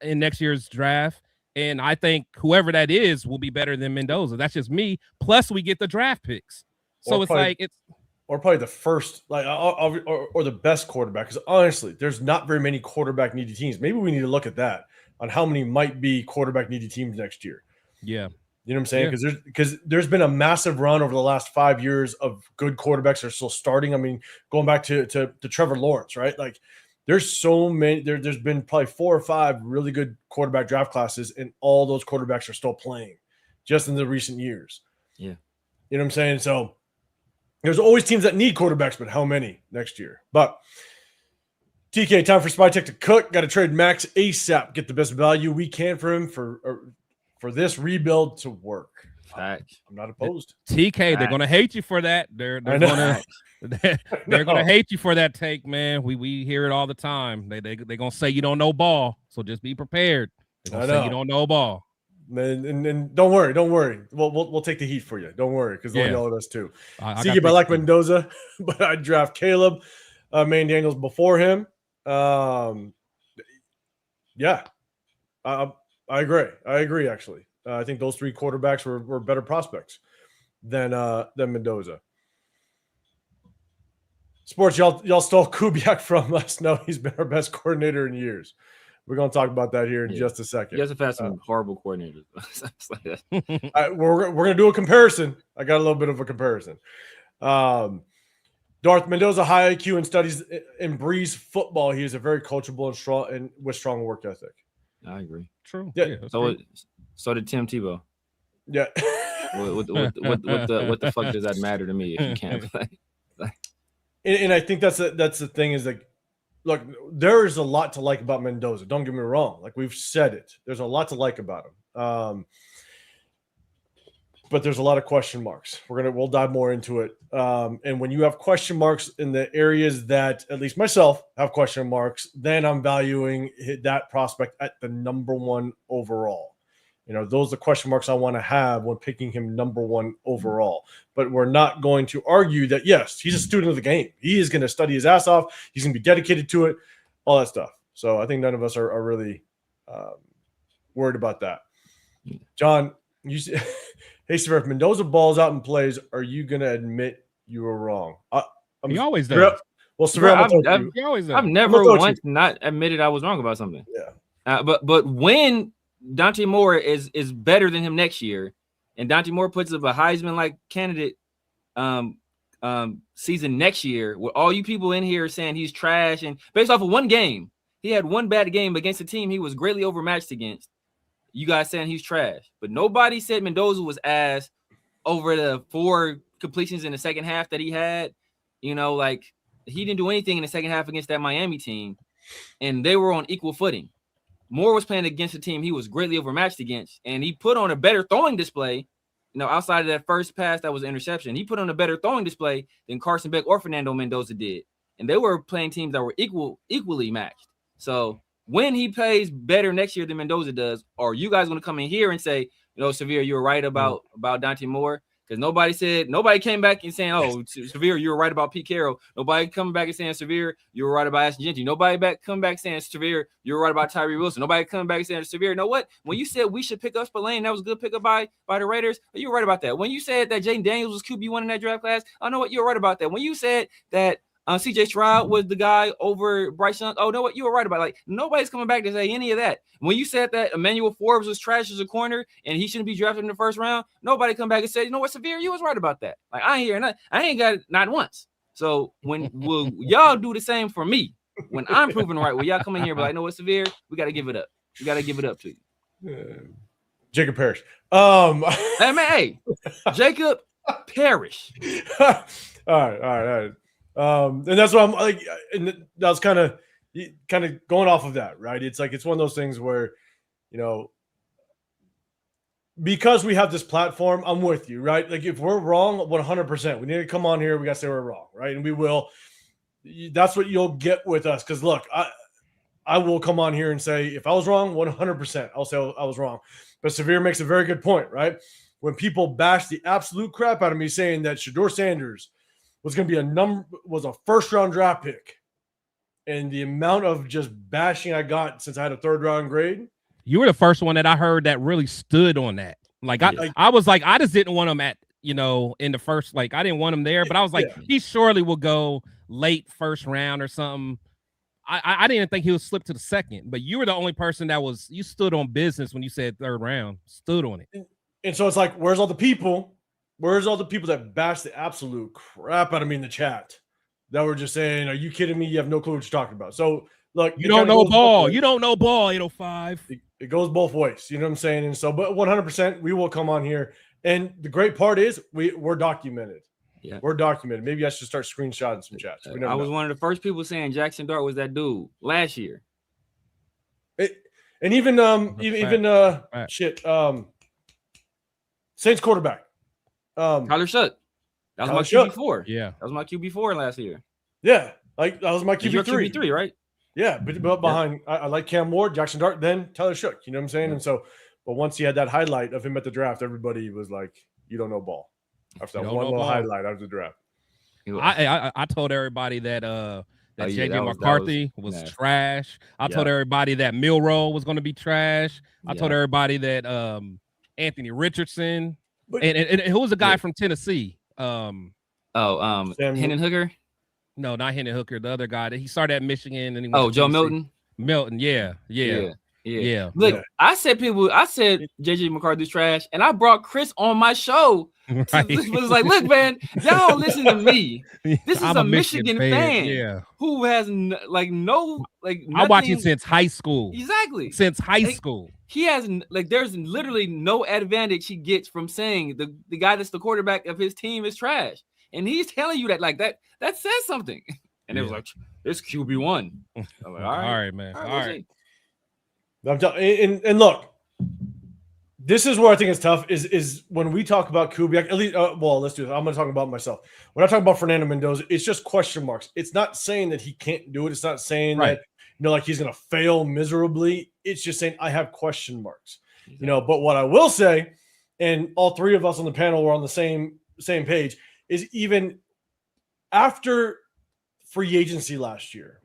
in next year's draft. And I think whoever that is will be better than Mendoza. That's just me. Plus, we get the draft picks, so it's
or probably the first, or the best quarterback. Because honestly, there's not very many quarterback needy teams. Maybe we need to look at that on how many might be quarterback needy teams next year.
Yeah.
You know what I'm saying? Because there's been a massive run over the last 5 years of good quarterbacks that are still starting. I mean, going back to Trevor Lawrence, right? Like, there's so many. There's been probably 4 or 5 really good quarterback draft classes, and all those quarterbacks are still playing, just in the recent years.
Yeah,
you know what I'm saying? So there's always teams that need quarterbacks, but how many next year? But TK, time for Spy Tech to cook. Got to trade Max ASAP. Get the best value we can for him for this rebuild to work. I'm not opposed.
TK, they're gonna hate you for that. They're gonna hate you for that take, man. We hear it all the time. They're gonna say you don't know ball, so just be prepared. They're gonna say you don't know ball.
And don't worry. We'll take the heat for you. Don't worry, because they'll yell at us too. I like Mendoza, but I'd draft Caleb, Maine Daniels before him. Yeah, I agree. Actually, I think those 3 quarterbacks were better prospects than Mendoza. Sports, y'all stole Kubiak from us. No, he's been our best coordinator in years. We're going to talk about that here in just a second.
You guys have had some horrible coordinators.
We're going to do a comparison. I got a little bit of a comparison. Darth Mendoza, high IQ and studies in Breeze football. He is a very coachable and strong and with strong work ethic.
I agree.
True.
Yeah.
So did Tim Tebow.
Yeah.
What the fuck does that matter to me if you can't play?
And I think that's the thing is like, look, there is a lot to like about Mendoza. Don't get me wrong. Like we've said it, there's a lot to like about him. But there's a lot of question marks. We'll dive more into it. And when you have question marks in the areas that at least myself have question marks, then I'm valuing that prospect at the number 1 overall. Those are the question marks I want to have when picking him number 1 overall. But we're not going to argue that, yes, he's a student of the game. He is going to study his ass off. He's going to be dedicated to it, all that stuff. So I think none of us are really worried about that. John, hey, sir, if Mendoza balls out and plays, are you going to admit you were wrong?
He always does.
Well, Severe,
I've never once not admitted I was wrong about something.
Yeah.
But when Dante Moore is better than him next year, and Dante Moore puts up a Heisman-like candidate season next year, with all you people in here saying he's trash, and based off of one game, he had one bad game against a team he was greatly overmatched against. You guys saying he's trash, but nobody said Mendoza was ass over the 4 completions in the second half that he had. Like he didn't do anything in the second half against that Miami team. and they were on equal footing. Moore was playing against a team he was greatly overmatched against, and he put on a better throwing display. Outside of that first pass that was an interception, he put on a better throwing display than Carson Beck or Fernando Mendoza did. And they were playing teams that were equally matched. So when he plays better next year than Mendoza does, are you guys going to come in here and say, Severe, you were right about Dante Moore? Because nobody came back and saying, oh, Severe, you were right about Pete Carroll. Nobody coming back and saying, Severe, you were right about Ashton Genty. Nobody come back saying, Severe, you were right about Tyree Wilson. Nobody coming back saying, Severe, you know what? When you said we should pick up Spillane, that was a good pickup by the Raiders. You were right about that. When you said that Jaden Daniels was QB1 in that draft class, I know what, you were right about that. When you said that CJ Stroud was the guy over Bryce Young, oh, no, what, you were right about it. Like, nobody's coming back to say any of that. When you said that Emmanuel Forbes was trash as a corner and he shouldn't be drafted in the first round, nobody come back and said, you know what, Severe, you was right about that. Like, I ain't got it not once. So when will y'all do the same for me? When I'm proven right, will y'all come in here and be like, no, what, Severe, we got to give it up. We got to give it up to you.
Jacob Parrish.
Hey, Jacob Parrish.
All right. And that's what I'm like, and that was kind of going off of that, right? It's like, it's one of those things where, because we have this platform, I'm with you, right? Like, if we're wrong, 100%, we need to come on here. We got to say we're wrong, right? And we will. That's what you'll get with us. Because look, I will come on here and say, if I was wrong, 100%, I'll say I was wrong. But Severe makes a very good point, right? When people bash the absolute crap out of me saying that Shedeur Sanders was going to be was a first-round draft pick, and the amount of just bashing I got since I had a third-round grade.
You were the first one that I heard that really stood on that. Like, I was like, I just didn't want him at, in the first, like, I didn't want him there, but I was like, he surely will go late first round or something. I didn't think he would slip to the second, but you were the only person you stood on business when you said third round, stood on it.
And so it's like, where's all the people that bashed the absolute crap out of me in the chat that were just saying, are you kidding me? You have no clue what you're talking about. So look,
you don't know ball. You don't know ball, 805.
It goes both ways. You know what I'm saying? And so, but 100%, we will come on here. And the great part is we're documented. Yeah, we're documented. Maybe I should start screenshotting some chats.
I was one of the first people saying Jackson Dart was that dude last year.
And even Saints quarterback.
Tyler Shuck. That was my QB4.
Yeah.
That was my QB4 last year.
Yeah. Like, that was my QB3.
Your QB3, right?
Yeah. But behind, I like Cam Ward, Jackson Dart, then Tyler Shuck. You know what I'm saying? Yeah. And so, but once he had that highlight of him at the draft, everybody was like, you don't know ball. After that one little highlight after the draft.
I told everybody that JJ McCarthy was trash. I told everybody that Milroe was going to be trash. I told everybody that Anthony Richardson. And who was the guy from Tennessee?
Hendon Hooker?
No, not Hendon Hooker. The other guy that he started at Michigan and he went
Joe Milton.
Milton, yeah.
Look, I said JJ McCarthy's trash, and I brought Chris on my show. Right. It was like, look, man, y'all don't listen to me. This is a Michigan fan who has
I'm watching since high school.
Exactly.
Since high school.
He has there's literally no advantage he gets from saying the guy that's the quarterback of his team is trash. And he's telling you that that says something. And it was like, it's QB1. I'm like, all
right, man. All right.
And look, this is where I think it's tough is when we talk about Kubiak, at least, let's do this. I'm going to talk about myself. When I talk about Fernando Mendoza, it's just question marks. It's not saying that he can't do it. It's not saying that, like he's going to fail miserably. It's just saying I have question marks, but what I will say, and all three of us on the panel were on the same page, is even after free agency last year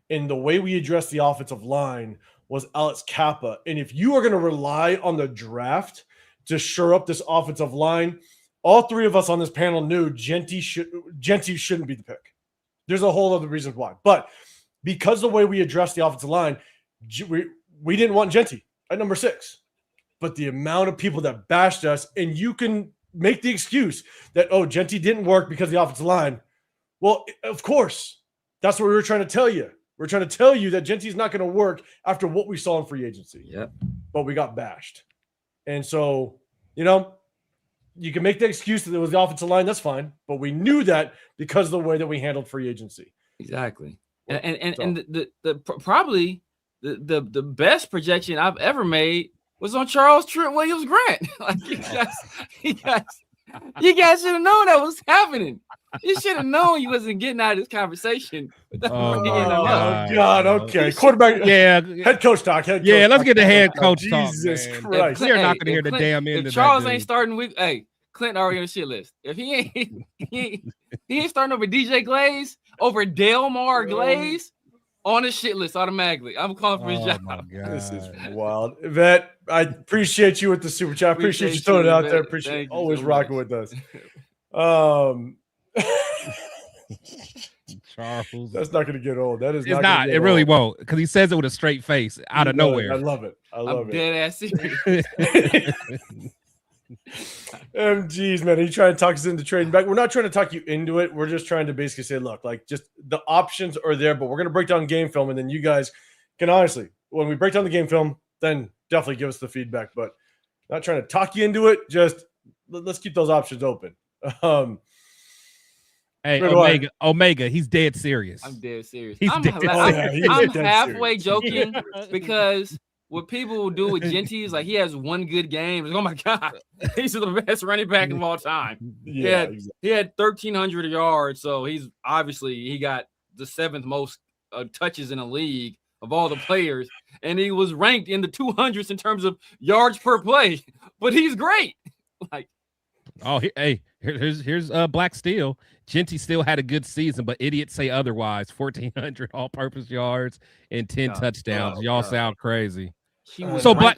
and the way we addressed the offensive line was Alex Kappa. And if you are going to rely on the draft to shore up this offensive line, all three of us on this panel knew Genty shouldn't be the pick. There's a whole other reason why. But because the way we addressed the offensive line, we didn't want Genty at number 6. But the amount of people that bashed us, and you can make the excuse that, Genty didn't work because of the offensive line. Well, of course, that's what we were trying to tell you. We're trying to tell you that Genty's not going to work after what we saw in free agency.
Yep.
But we got bashed. And so, you can make the excuse that it was the offensive line. That's fine. But we knew that because of the way that we handled free agency.
Exactly. And probably the best projection I've ever made was on Charles Trent Williams Grant. Like you guys should have known that was happening. You should have known you wasn't getting out of this conversation.
Oh God! Okay, quarterback.
Yeah,
head coach talk.
Let's get the head coach talk.
Jesus Christ!
We're not gonna hear the damn end.
If Charles ain't starting week, Clint already on the shit list. If he ain't starting over DJ Glaze, over Delmar Glaze, on the shit list automatically. I'm calling for his job.
My God.
This is wild. Vet, I appreciate you with the super chat. Appreciate you throwing it out there. Appreciate you always rocking with us.
Charles.
That's not going to get old. That is
not. It really won't, because he says it with a straight face out of nowhere.
I love it. I'm
dead ass serious.
Geez, man, are you trying to talk us into trading back? We're not trying to talk you into it. We're just trying to basically say, look, like, just the options are there, but we're going to break down game film, and then you guys can honestly, when we break down the game film, then definitely give us the feedback. But not trying to talk you into it. Just let's keep those options open.
Hey, Omega, he's dead serious.
I'm dead serious.
I'm
halfway joking because what people will do with Genty is like he has one good game. Like, oh my God, he's the best running back of all time. He had 1,300 yards, so he's obviously he got the 7th most touches in the league of all the players, and he was ranked in the 200s in terms of yards per play. But he's great. Like,
here's Black Steel. Genty still had a good season, but idiots say otherwise. 1,400 all-purpose yards and 10 touchdowns. Y'all sound crazy. So Black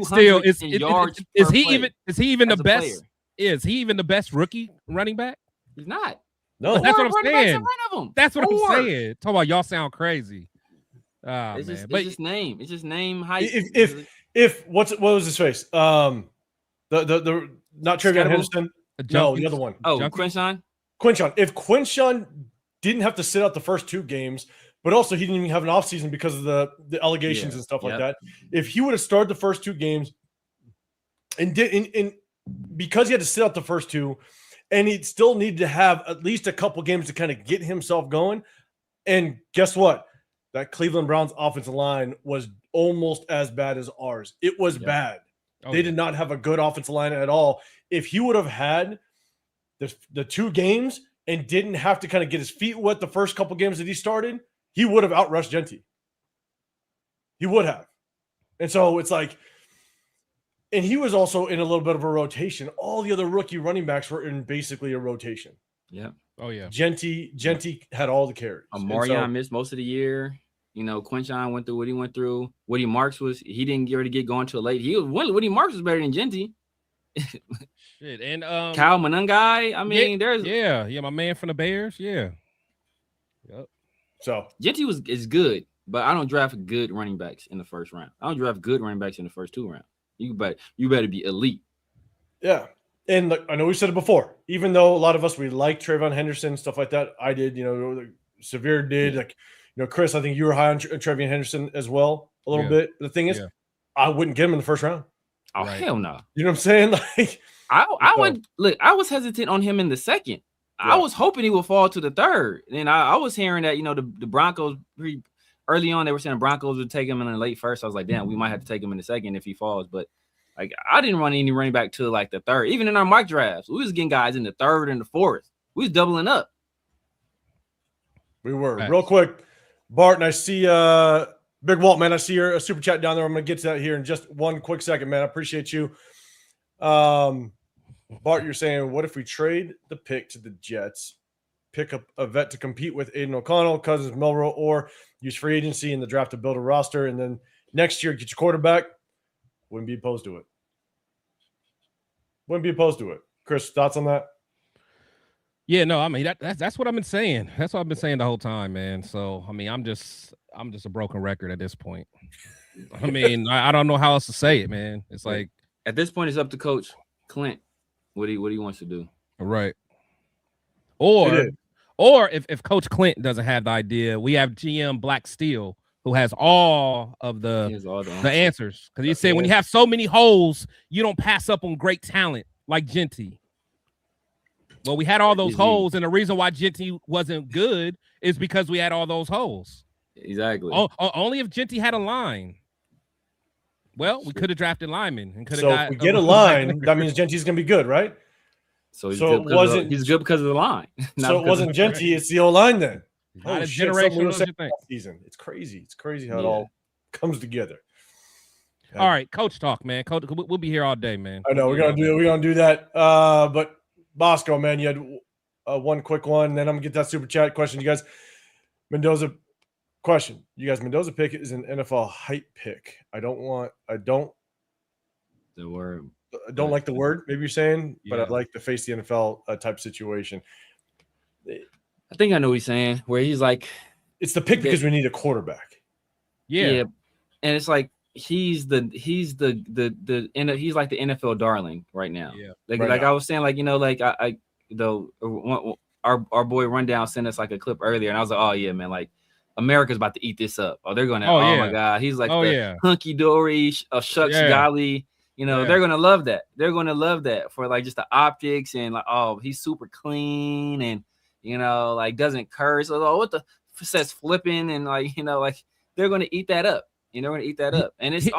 Steel is he even the best? Player. Is he even the best rookie running back?
He's not.
No,
that's what I'm saying. That's what I'm saying. Talk about y'all sound crazy.
It's just name. It's just name height.
If what was his face? The not Trevion Henderson. No, the other one.
Oh, Quinshon.
If Quinshon didn't have to sit out the first 2 games, but also he didn't even have an offseason because of the allegations and stuff like that. If he would have started the first 2 games and because he had to sit out the first 2, and he still needed to have at least a couple games to kind of get himself going. And guess what? That Cleveland Browns offensive line was almost as bad as ours. It was bad. They did not have a good offensive line at all. If he would have had the 2 games and didn't have to kind of get his feet wet the first couple games that he started, he would have outrushed Genty. He would have. And so it's like, and he was also in a little bit of a rotation. All the other rookie running backs were in basically a rotation.
Yeah.
Oh, yeah.
Genty had all the carries.
Amarion missed most of the year. You know, Quinshon went through what he went through. Woody Marks he didn't get ready to get going till late. Woody Marks was better than Genty.
Shit. And
Kyle Monangai. I mean,
my man from the Bears. Yeah. Yep.
So Genty is good, but I don't draft good running backs in the first round. I don't draft good running backs in the first 2 rounds. You better be elite.
Yeah. And look, I know we said it before. Even though a lot of us we like Trayvon Henderson, stuff like that. I did, Severe did. Like, Chris, I think you were high on Trayvon Henderson as well, a little bit. The thing is, I wouldn't get him in the first round.
Oh, hell no.
You know what I'm saying? Like,
I was hesitant on him in the second. Yeah. I was hoping he would fall to the third. And I was hearing that, the Broncos early on, they were saying Broncos would take him in the late first. I was like, damn, we might have to take him in the second if he falls. But like, I didn't run any running back till like the third. Even in our mock drafts, we was getting guys in the third and the fourth. We was doubling up.
We were. Real quick, Bart, and I see Big Walt, man. I see your super chat down there. I'm going to get to that here in just one quick second, man. I appreciate you. Bart, you're saying, what if we trade the pick to the Jets, pick up a vet to compete with Aiden O'Connell, Cousins, Milroe, or use free agency in the draft to build a roster, and then next year get your quarterback? Wouldn't be opposed to it. Wouldn't be opposed to it. Chris, thoughts on that?
Yeah, no, I mean that's what I've been saying. That's what I've been saying the whole time, man. So I mean, I'm just a broken record at this point. I mean, I don't know how else to say it, man. It's like
at this point, it's up to Coach Clint what he wants to do.
Right. Or if Coach Clint doesn't have the idea, we have GM Black Steel who has all of the answers. Because he said when you have so many holes, you don't pass up on great talent like Genty. Well, we had all those holes, and the reason why Genty wasn't good is because we had all those holes.
Exactly.
Only if Genty had a line. Well, we could have drafted linemen and could have
got. So if we get a line, that means Genty's going to be good, right?
So he's good because of the line.
So it wasn't Genty; it's the O-line then.
Not a generation
season. It's crazy. It's crazy how it all comes together.
All right, coach talk, man. Coach, we'll be here all day, man.
I know we're gonna do that. But Bosco, man, you had one quick one, and then I'm gonna get that super chat question. You guys, Mendoza question. You guys, Mendoza pick is an NFL hype pick. I don't like the word. Maybe you're saying, but I'd like to face the NFL type situation.
I think I know what he's saying. Where he's like,
it's the pick because we need a quarterback.
Yeah, and it's like he's like the NFL darling right now. Yeah, like I was saying, like our boy Rundown sent us like a clip earlier, and I was like, oh yeah, man, like America's about to eat this up. Oh, they're gonna. Oh my god, he's like hunky dory, shucks golly. They're gonna love that. They're gonna love that for like just the optics and like, oh, he's super clean and like doesn't curse. Oh, what the says flipping and like they're gonna eat that up. They're gonna eat that up. And it's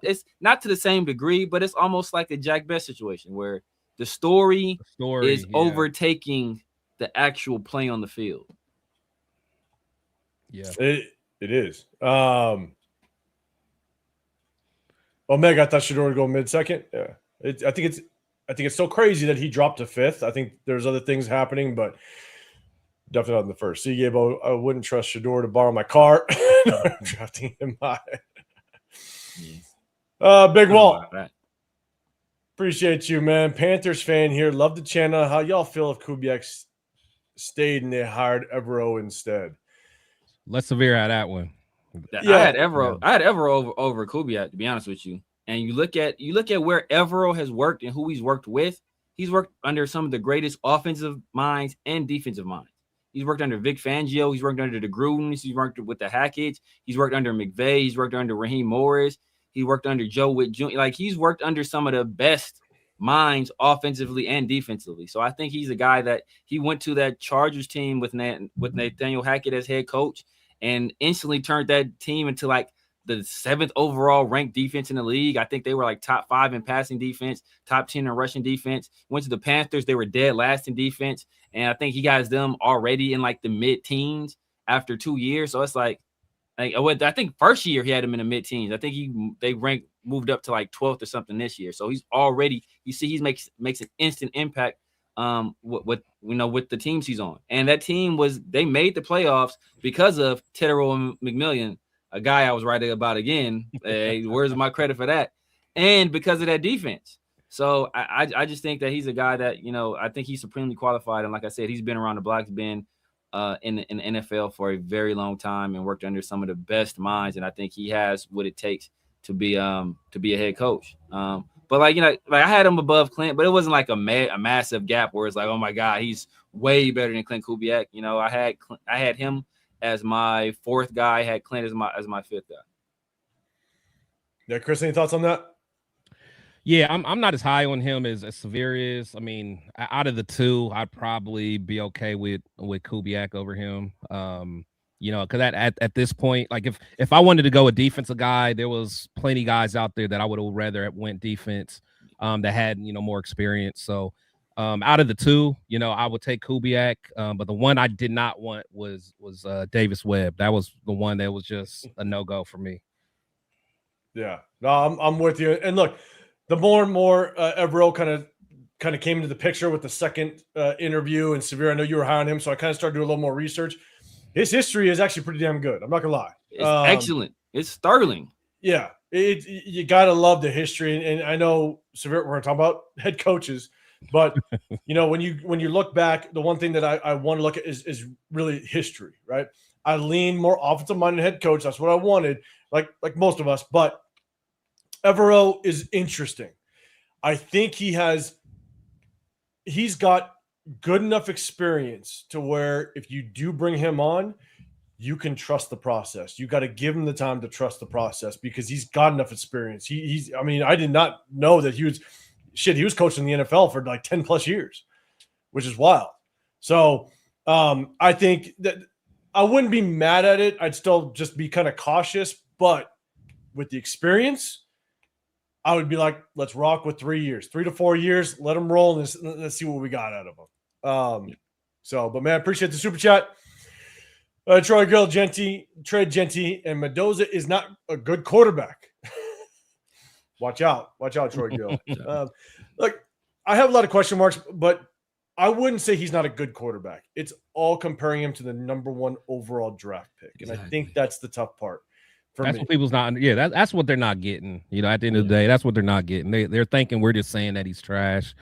it's not to the same degree, but it's almost like the Jack Best situation where the story is overtaking the actual play on the field.
Yeah, it is. Omega, I thought Shedeur would go mid-second. Yeah, I think it's so crazy that he dropped to 5th. I think there's other things happening, but definitely not in the first. See, Gabo, I wouldn't trust Shedeur to borrow my car. I'm drafting him high. Big Walt. Appreciate you, man. Panthers fan here. Love the channel. How y'all feel if Kubiak stayed and they hired Evero instead?
Let's severe out that one.
Yeah. I had Evero over Kubiak, to be honest with you. And you look at where Evero has worked and who he's worked with. He's worked under some of the greatest offensive minds and defensive minds. He's worked under Vic Fangio. He's worked under the Grudens. He's worked with the Hackett. He's worked under McVay. He's worked under Raheem Morris. He worked under Joe Witt Jr. Like, he's worked under some of the best minds offensively and defensively. So I think he's a guy that he went to that Chargers team with Nathaniel Hackett as head coach and instantly turned that team into like the 7th overall ranked defense in the league. I think they were like top 5 in passing defense, top 10 in rushing defense. Went to the Panthers. They were dead last in defense. And I think he got them already in like the mid-teens after 2 years. So it's like I think first year he had him in the mid-teens. I think they moved up to like 12th or something this year. So he's already, he makes an instant impact with the teams he's on. And that team they made the playoffs because of Tetero McMillian, a guy I was writing about again. Where's my credit for that? And because of that defense. So I just think that he's a guy that, I think he's supremely qualified. And like I said, he's been around the block. He's been in the NFL for a very long time and worked under some of the best minds. And I think he has what it takes to be a head coach. But like I had him above Clint, but it wasn't like a massive gap where it's like, oh my God, he's way better than Clint Kubiak. I had him as my 4th guy. I had Clint as my 5th guy.
Yeah, Chris, any thoughts on that?
Yeah, I'm not as high on him as Severe is. I mean, out of the two, I'd probably be okay with Kubiak over him. Because at this point, like if I wanted to go a defensive guy, there was plenty guys out there that I would have rather have went defense that had more experience. So out of the two, I would take Kubiak. But the one I did not want was Davis Webb. That was the one that was just a no-go for me.
Yeah, no, I'm with you. And look, the more and more Evero kind of came into the picture with the second interview, and Severe, I know you were high on him, so I kind of started doing a little more research. His history is actually pretty damn good. I'm not gonna lie.
It's excellent. It's sterling.
Yeah, you gotta love the history, and I know Severe. We're gonna talk about head coaches, but when you look back, the one thing that I want to look at is really history, right? I lean more offensive-minded head coach. That's what I wanted, like most of us, but Evero is interesting. I think he's got good enough experience to where if you do bring him on, you can trust the process. You got to give him the time to trust the process because he's got enough experience. I did not know that he was coaching the NFL for like 10 plus years. which is wild. So I think that I wouldn't be mad at it. I'd still just be kind of cautious, but with the experience, I would be like, let's rock with 3 years, 3 to 4 years. Let them roll and let's see what we got out of them. But man, appreciate the super chat. Troy Gill, Trey Genty, and Mendoza is not a good quarterback. Watch out, Troy Gill. Look, I have a lot of question marks, but I wouldn't say he's not a good quarterback. It's all comparing him to the number 1 overall draft pick, and I think that's the tough part.
That's what people's not. Yeah, that's what they're not getting. You know, at the end of the day, that's what they're not getting. They're thinking we're just saying that he's trash.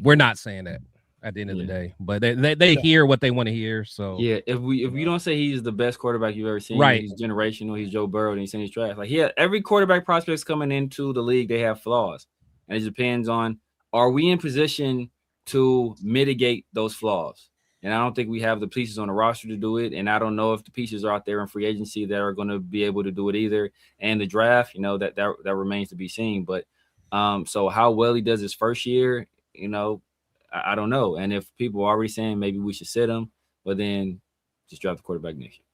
We're not saying that at the end of the day, but they hear what they want to hear. So
if we don't say he's the best quarterback you've ever seen,
right?
He's generational. He's Joe Burrow, and he's saying he's trash. Like every quarterback prospects coming into the league, they have flaws, and it depends on, are we in position to mitigate those flaws? And I don't think we have the pieces on the roster to do it. And I don't know if the pieces are out there in free agency that are going to be able to do it either. And the draft, you know, that remains to be seen. But so how well he does his first year, you know, I don't know. And if people are already saying maybe we should sit him, but then just draft the quarterback next year.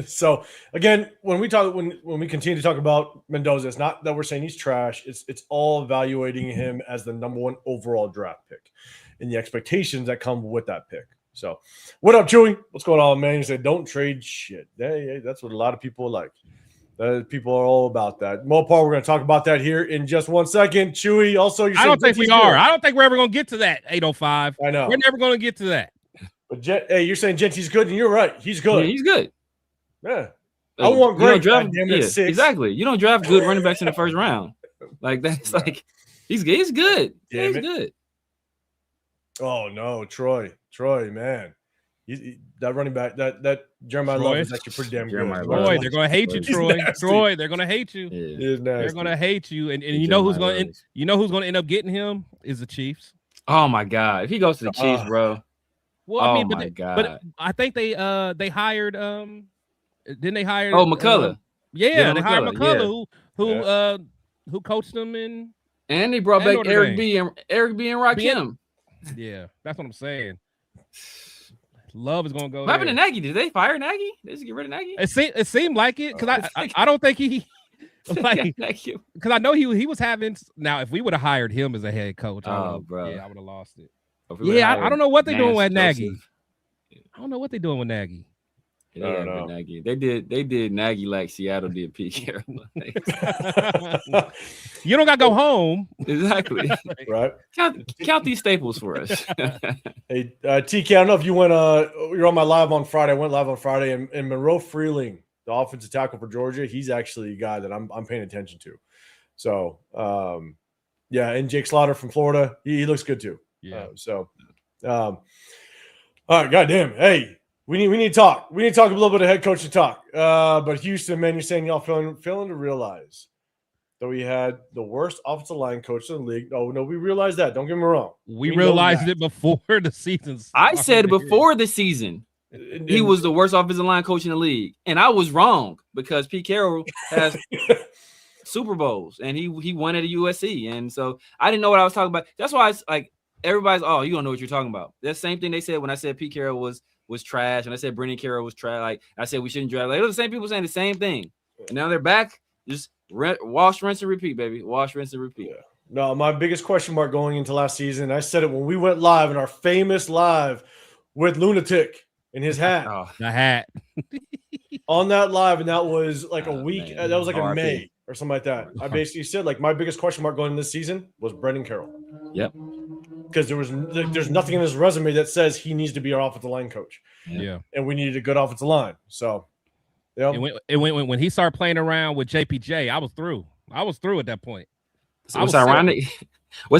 So again, when we continue to talk about Mendoza, it's not that we're saying he's trash. It's all evaluating him as the number 1 overall draft pick and the expectations that come with that pick. So what up, Chewy? What's going on, man? You said don't trade shit. Hey, that's what a lot of people like. People are all about that. Mopar, we're going to talk about that here in just 1 second. Chewy, also,
I don't think we are. I don't think we're ever going to get to that 805.
I know.
We're never going to get to that.
But hey, you're saying Genty's good, and you're right. He's good.
Yeah, he's good.
Yeah. I want great.
Exactly. You don't draft good running backs in the first round. Like that's like he's good. He's good. He's good.
Oh no, Troy, man. That running back, that Jeremiah Love is actually pretty damn good.
Troy, they're gonna hate you, Troy. Troy, they're gonna hate you.
Yeah.
They're gonna hate you. And you know who's gonna end up getting him is the Chiefs.
Oh my God. If he goes to the Chiefs, bro.
Well, I mean, but I think they hired didn't they hire
McCullough?
They hired McCullough, who coached them in,
and they brought back Eric B and Rakim.
Yeah, that's what I'm saying. Love is gonna go.
What happened to Nagy? Did they fire Nagy? Did they get rid of Nagy?
It seemed like it because I don't think he like because I know he was having. Now if we would have hired him as a head coach, I would have lost it. Yeah, I don't know what they're doing with Nagy. I don't know what they're doing with Nagy.
Yeah, Nagy. They did Nagy like Seattle did Pete Carroll.
You don't got to go home.
Exactly.
Right.
Count these staples for us.
Hey, TK, I don't know if you went. You're on my live on Friday. I went live on Friday, and Monroe Freeling, the offensive tackle for Georgia, he's actually a guy that I'm paying attention to. So, and Jake Slaughter from Florida, he looks good too.
Yeah.
All right, goddamn. Hey. We need to talk. We need to talk a little bit of head coaching talk. But Houston, man, you're saying y'all failing to realize that we had the worst offensive line coach in the league. Oh no, we realized that. Don't get me wrong.
We realized it before the season started.
I said before the season he was the worst offensive line coach in the league, and I was wrong because Pete Carroll has Super Bowls and he won at a USC, and so I didn't know what I was talking about. That's why it's like everybody's you don't know what you're talking about. That same thing they said when I said Pete Carroll was trash, and I said Brendan Carroll was trash. Like I said, we shouldn't draft. Like, those the same people saying the same thing, and now they're back. Just wash, rinse, and repeat, baby. Wash, rinse, and repeat.
Yeah. No, my biggest question mark going into last season, I said it when we went live in our famous live with Lunatic in his hat.
The hat.
On that live, and that was like a week. That was like in May or something like that. I basically said like my biggest question mark going into this season was Brendan Carroll.
Yep.
Because there's nothing in his resume that says he needs to be our offensive line coach.
Yeah. And
we needed a good offensive line. So, yeah.
When he started playing around with JPJ, I was through. At that point.
So what's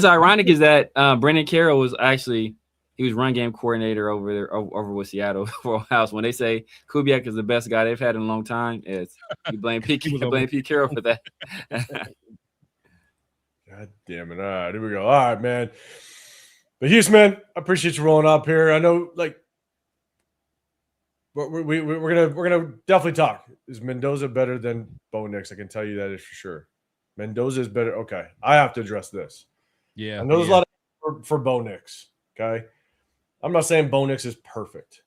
ironic is that Brendan Carroll was actually he was run game coordinator over there over with Seattle for a while. So when they say Kubiak is the best guy they've had in a long time, it's you blame Pete Carroll for that.
God damn it! All right, here we go. All right, man. But Houston, man, I appreciate you rolling up here. I know, like, we're gonna definitely talk. Is Mendoza better than Bo Nix? I can tell you that is for sure. Mendoza is better. Okay, I have to address this.
Yeah,
I know there's a lot of for Bo Nix. Okay, I'm not saying Bo Nix is perfect,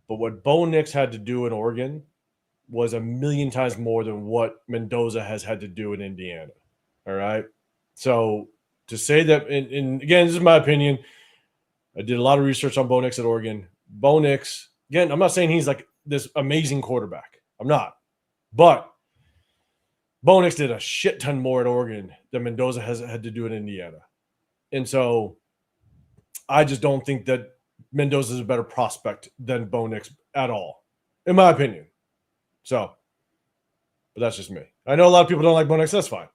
but what Bo Nix had to do in Oregon was a million times more than what Mendoza has had to do in Indiana. All right, so to say that, and again, this is my opinion. I did a lot of research on Bo Nix at Oregon. Bo Nix, again, I'm not saying he's like this amazing quarterback. I'm not, but Bo Nix did a shit ton more at Oregon than Mendoza has had to do in Indiana. And so I just don't think that Mendoza is a better prospect than Bo Nix at all, in my opinion. So, but that's just me. I know a lot of people don't like Bo Nix. That's fine.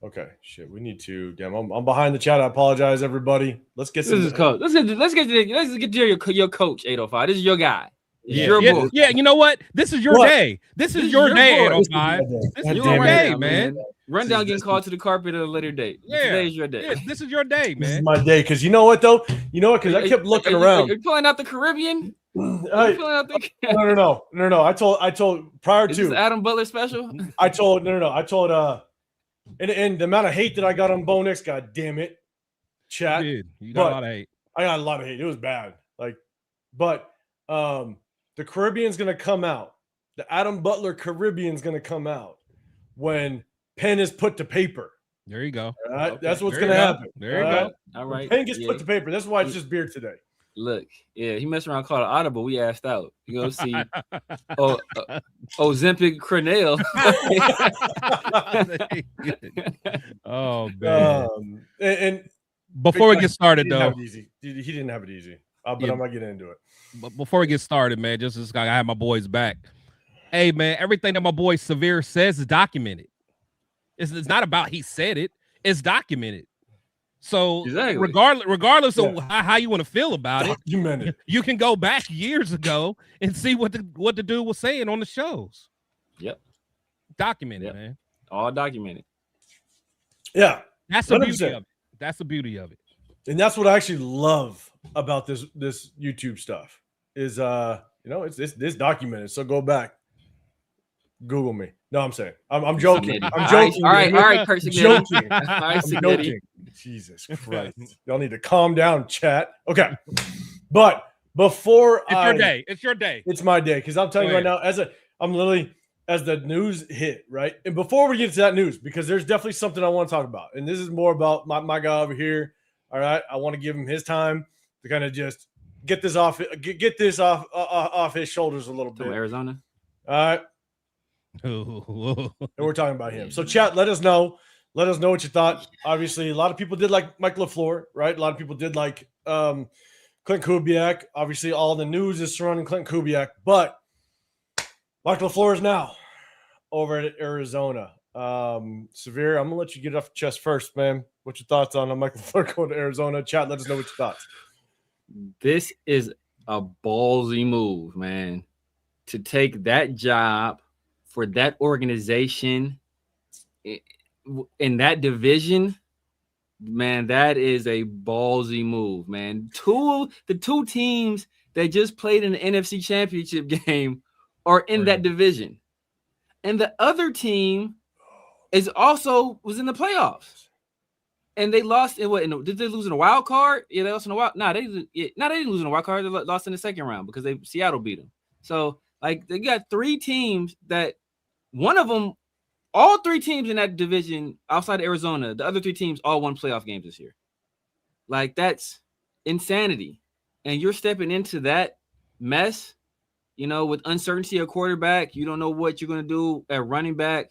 Okay, shit. We need to. Damn, I'm behind the chat. I apologize, everybody. Let's get some.
This is coach. Let's get to your coach, 805. This is your guy.
Yeah, you know what? This is your day. This is your day, 805. This is your day, man.
Rundown getting called to the carpet at a later date.
Yeah.
Today is your day.
Yeah, this is your day, man.
This is my day. Because you know what, though? You know what? Because I kept looking around.
You're pulling out the Caribbean?
No. I told prior
is
to
this Adam Butler special.
I told and the amount of hate that I got on Bo Nix, god damn it, chat.
Dude, you got a lot of hate.
I got a lot of hate. It was bad. But the Caribbean's gonna come out. The Adam Butler Caribbean's gonna come out when pen is put to paper.
There you go.
All right?
Okay.
That's what's gonna happen.
There you go.
All right.
Pen gets put to paper. That's why it's just beer today.
Look, he messed around, called an audible. We asked out. You go see Ozempic Cornell.
Oh man!
And
before we get started, though,
he didn't have it easy. But I'm not getting into it.
But before we get started, man, just this guy, I have my boys back. Hey, man, everything that my boy Severe says is documented. It's not about he said it; it's documented. So regardless of how you want to feel about it, you can go back years ago and see what the dude was saying on the shows.
Yep.
Documented, man.
All documented.
Yeah.
That's the 100%. Beauty of it. That's the beauty of it.
And that's what I actually love about this YouTube stuff is it's documented. So go back. Google me. No, I'm saying. I'm joking. I'm joking.
All right, Kurt.
Joking. I'm joking. Jesus Christ. Y'all need to calm down, chat. Okay. But before
it's your day.
It's my day. Because I'm telling you right now, as the news hit, right? And before we get to that news, because there's definitely something I want to talk about. And this is more about my guy over here. All right. I want to give him his time to kind of just get this off his shoulders a little bit.
From Arizona.
All right. And we're talking about him. So chat, let us know what you thought. Obviously, a lot of people did like Mike LaFleur, right? A lot of people did like Clint Kubiak. Obviously, all the news is surrounding Clint Kubiak, but Mike LaFleur is now over at Arizona. Severe, I'm gonna let you get off your chest first, man. What's your thoughts on Mike LaFleur going to Arizona? Chat, let us know what your thoughts.
This is a ballsy move, man. To take that job for that organization in that division, man, that is a ballsy move, man. The two teams that just played in the NFC Championship game are in that division. And the other team was in the playoffs. And they lost in what? Did they lose in a wild card? Yeah, they lost in a wild. They didn't lose in a wild card. They lost in the second round because Seattle beat them. So they got three teams that one of them, all three teams in that division outside of Arizona, the other three teams all won playoff games this year. That's insanity. And you're stepping into that mess, with uncertainty at quarterback. You don't know what you're going to do at running back.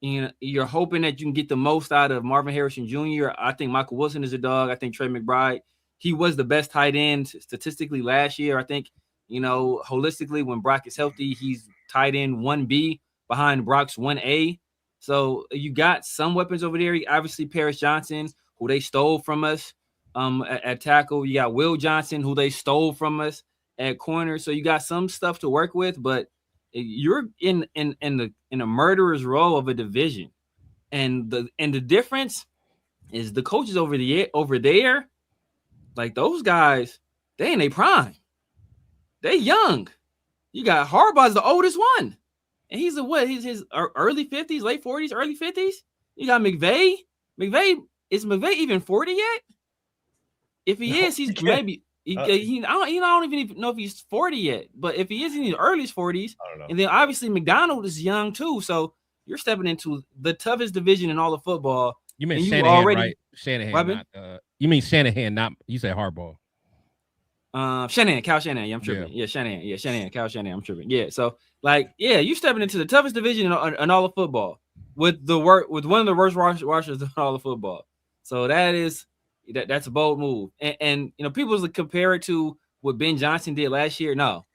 You're hoping that you can get the most out of Marvin Harrison Jr. I think Michael Wilson is a dog. I think Trey McBride, he was the best tight end statistically last year. I think, holistically, when Brock is healthy, he's tight end 1B behind Brock's 1A. So you got some weapons over there. Obviously, Paris Johnson, who they stole from us at tackle. You got Will Johnson, who they stole from us at corner. So you got some stuff to work with, but you're in a murderer's row of a division. And the difference is the coaches over there, like those guys, they in their prime. They young. You got Harbaugh's the oldest one. And he's his early 50s, late 40s, early 50s. You got McVay. McVay is McVay even 40 yet? If he is, he's maybe I don't even know if he's 40 yet. But if he is in his early 40s,
I don't know.
And then obviously McDonald is young too. So you're stepping into the toughest division in all of football.
You mean Shanahan, right? Shanahan, you mean Shanahan, not you said Harbaugh.
Shanahan, Kyle Shanahan. Yeah, I'm tripping. Yeah, Shanahan. Yeah, Shanahan, Kyle Shanahan. I'm tripping. Yeah, so you stepping into the toughest division in all of football with one of the worst rushers in all of football. So that's a bold move. And people compare it to what Ben Johnson did last year. No,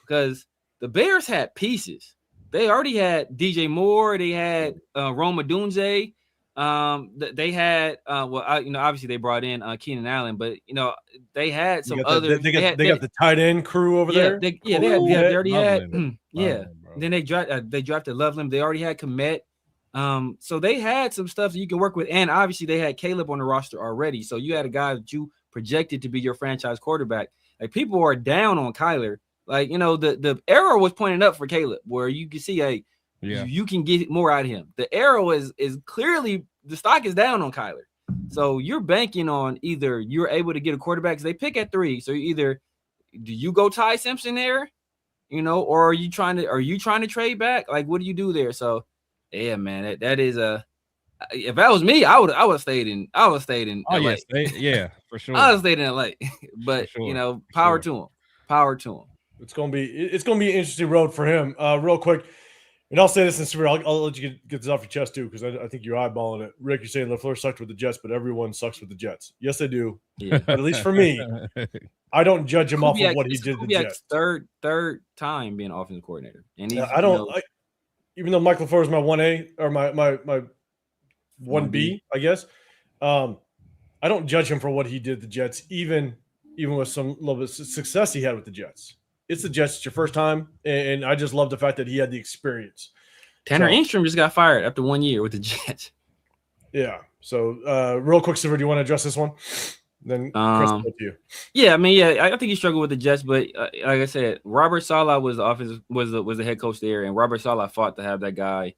because the Bears had pieces. They already had DJ Moore. They had Rome Odunze. They had obviously they brought in Keenan Allen, but they had some other. They got
the tight end crew over there.
They already had. Then they drafted Loveland. They already had Komet. So they had some stuff that you can work with, and obviously they had Caleb on the roster already. So you had a guy that you projected to be your franchise quarterback. Like, people are down on Kyler. Like, the arrow was pointing up for Caleb, where you can see, you can get more out of him. The arrow is clearly, the stock is down on Kyler. So you're banking on either you're able to get a quarterback, because they pick at 3. So either do you go Ty Simpson there, or are you trying to trade back? Like, what do you do there? So yeah, man, that is if that was me, I would have stayed in. LA.
For sure.
I would have stayed in LA. But power to him. Power to him.
It's gonna be an interesting road for him. Real quick, and I'll say this in severe. I'll let you get this off your chest too, because I think you're eyeballing it. Rick, you're saying LaFleur sucked with the Jets, but everyone sucks with the Jets. Yes, they do. Yeah. But at least for me, I don't judge him off of what he did to the Jets.
Third time being offensive coordinator, and
even though Mike LaFleur is my 1A or my 1B, I guess, I don't judge him for what he did to the Jets, even with some little bit of success he had with the Jets. It's the Jets. It's your first time, and I just love the fact that he had the experience.
Tanner Engstrom just got fired after 1 year with the Jets.
Yeah. So, real quick, Silver, do you want to address this one? Then Chris, to you.
Yeah, I mean, I think he struggled with the Jets, but like I said, Robert Saleh was the head coach there, and Robert Saleh fought to have that guy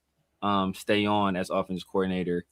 stay on as offensive coordinator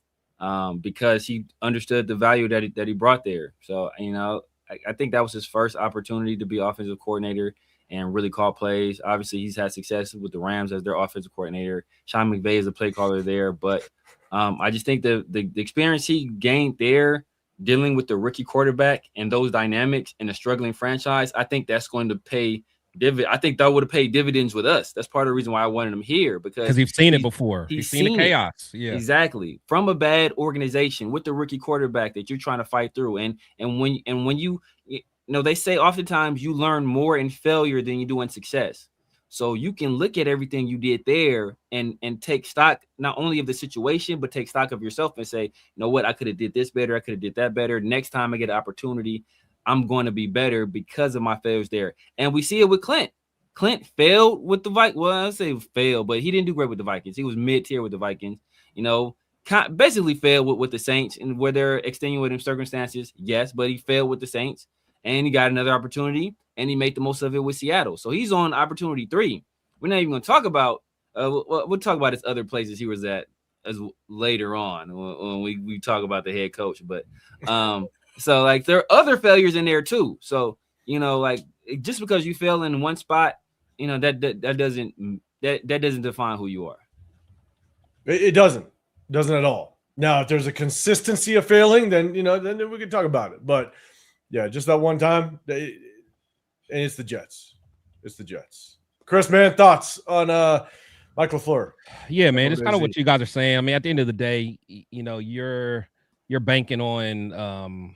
because he understood the value that he brought there. So, I think that was his first opportunity to be offensive coordinator and really call plays. Obviously, he's had success with the Rams as their offensive coordinator. Sean McVay is a play caller there, but I just think the experience he gained there, dealing with the rookie quarterback and those dynamics in a struggling franchise, I think that's going to pay dividends. I think that would have paid dividends with us. That's part of the reason why I wanted him here, because
you've seen it before. He's seen the chaos. Yeah,
exactly. From a bad organization with the rookie quarterback that you're trying to fight through, and when you they say oftentimes you learn more in failure than you do in success. So you can look at everything you did there and take stock not only of the situation, but take stock of yourself and say, you know what, I could have did this better. I could have did that better. Next time I get an opportunity, I'm going to be better because of my failures there. And we see it with Clint. Clint failed with the Vikings. Well, I say failed, but he didn't do great with the Vikings. He was mid-tier with the Vikings. Basically failed with the Saints, and were there extenuating circumstances? Yes, but he failed with the Saints. And he got another opportunity, and he made the most of it with Seattle. So he's on opportunity 3. We're not even going to talk about we'll talk about his other places he was at as later on when we talk about the head coach. But so like there are other failures in there too. So just because you fail in one spot, that doesn't define who you are.
It doesn't at all. Now, if there's a consistency of failing, then then we can talk about it. But yeah, just that one time, and it's the Jets. It's the Jets. Chris, man, thoughts on Mike LaFleur?
Yeah, man, it's kind of what you guys are saying. I mean, at the end of the day, you're banking on,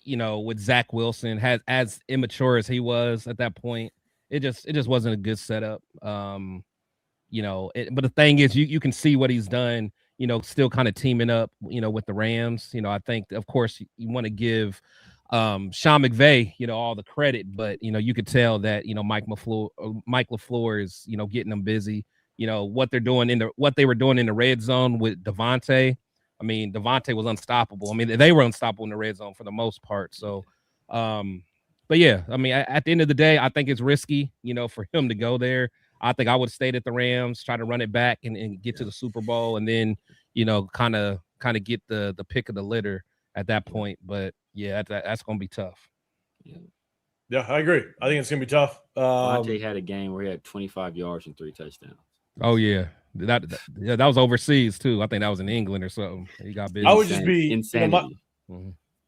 with Zach Wilson, as immature as he was at that point, it just wasn't a good setup. But the thing is, you can see what he's done. Still kind of teaming up, with the Rams. I think, of course, you want to give Sean McVay, all the credit, but you could tell that Mike LaFleur is getting them busy. What they were doing in the red zone with Devontae. I mean, Devontae was unstoppable. I mean, they were unstoppable in the red zone for the most part. So, but yeah, I mean, at the end of the day, I think it's risky, for him to go there. I think I would have stayed at the Rams, try to run it back and get to the Super Bowl, and then kind of get the pick of the litter. at that point. But yeah, that's gonna be tough.
Yeah, I agree. I think it's gonna be tough.
Vontae had a game where he had 25 yards and 3 touchdowns.
Oh yeah, that was overseas too. I think that was in England or something. He got busy.
I would just be
insanity.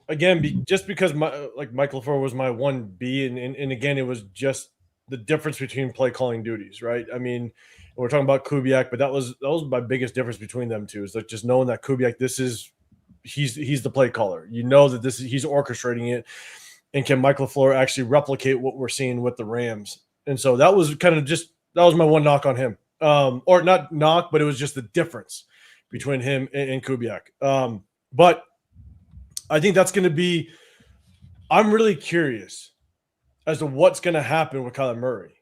Again, just because Michael LaFleur was my 1B, and again, it was just the difference between play calling duties, right? I mean, we're talking about Kubiak, but that was my biggest difference between them two, is like just knowing that Kubiak, he's the play caller. You know that he's orchestrating it, and can Michael LaFleur actually replicate what we're seeing with the Rams? And so that was my one knock on him, or not knock, but it was just the difference between him and Kubiak. But I think that's going to be – I'm really curious as to what's going to happen with Kyler Murray.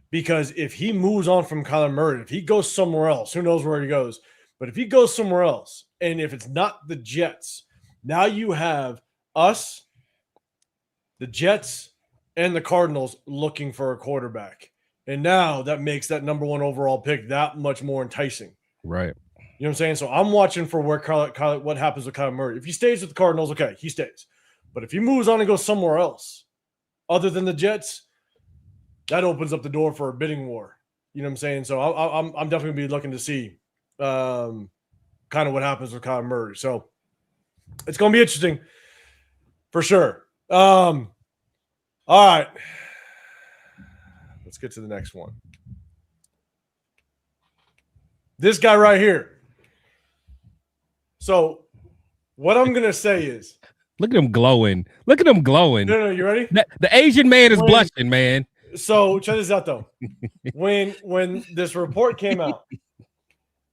Because if he moves on from Kyler Murray, if he goes somewhere else, who knows where he goes. But if he goes somewhere else, and if it's not the Jets, now you have us, the Jets, and the Cardinals looking for a quarterback. And now that makes that number 1 overall pick that much more enticing.
Right.
You know what I'm saying? So I'm watching for where what happens with Kyler Murray. If he stays with the Cardinals, okay, he stays. But if he moves on and goes somewhere else, other than the Jets, that opens up the door for a bidding war. You know what I'm saying? So I'm definitely going to be looking to see kind of what happens with Kyler Murray. So it's going to be interesting for sure. All right. Let's get to the next one. This guy right here. So what I'm going to say is.
Look at him glowing. Look at him glowing.
No, you ready?
The Asian man is blushing, man.
So check this out, though. When this report came out,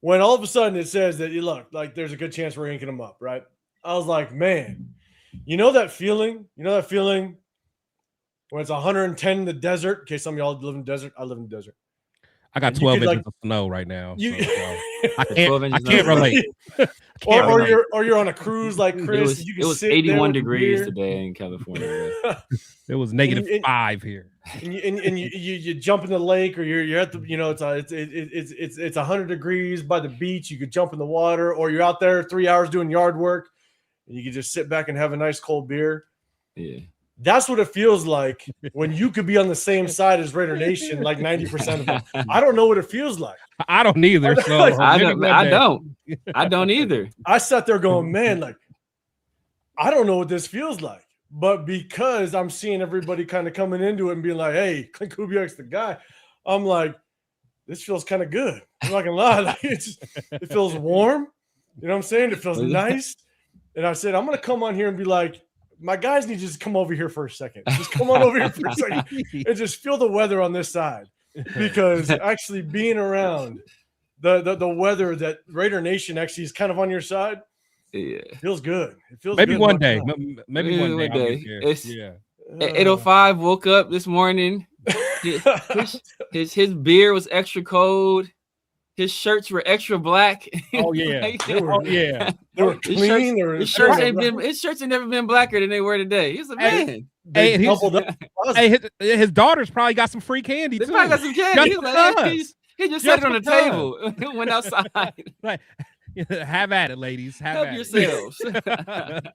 when all of a sudden it says that, look, like there's a good chance we're inking him up, right? I was like, man, you know that feeling? When it's 110 in the desert? In case some of y'all live in the desert. I live in the desert.
I got 12 inches of snow right now. I can't relate.
Or you're on a cruise like Chris.
It was 81 degrees today in California.
It was -5 here.
And you jump in the lake, or you're at the it's 100 degrees by the beach. You could jump in the water, or you're out there 3 hours doing yard work, and you could just sit back and have a nice cold beer.
Yeah.
That's what it feels like when you could be on the same side as Raider Nation, like 90% of them. I don't know what it feels like.
I don't either. So
I don't either.
I sat there going, man, like, I don't know what this feels like. But because I'm seeing everybody kind of coming into it and being like, hey, Clint Kubiak's the guy, I'm like, this feels kind of good. I'm not gonna lie. Like, it feels warm. You know what I'm saying? It feels nice. And I said, I'm gonna come on here and be like, my guys need to just come over here for a second. Just come on over here for a second and just feel the weather on this side. Because actually being around the weather that Raider Nation actually is kind of on your side, feels good. It feels
maybe
good
one day. Maybe one day.
It's 8:05. Woke up this morning. His beer was extra cold. His shirts were extra black.
Oh yeah,
they were clean.
His shirts ain't never been blacker than they were today. He's a man.
His daughter's probably got some free candy too.
They probably got some candy. He just set it on the table. Went outside.
Like, have at it, ladies.
Help yourselves.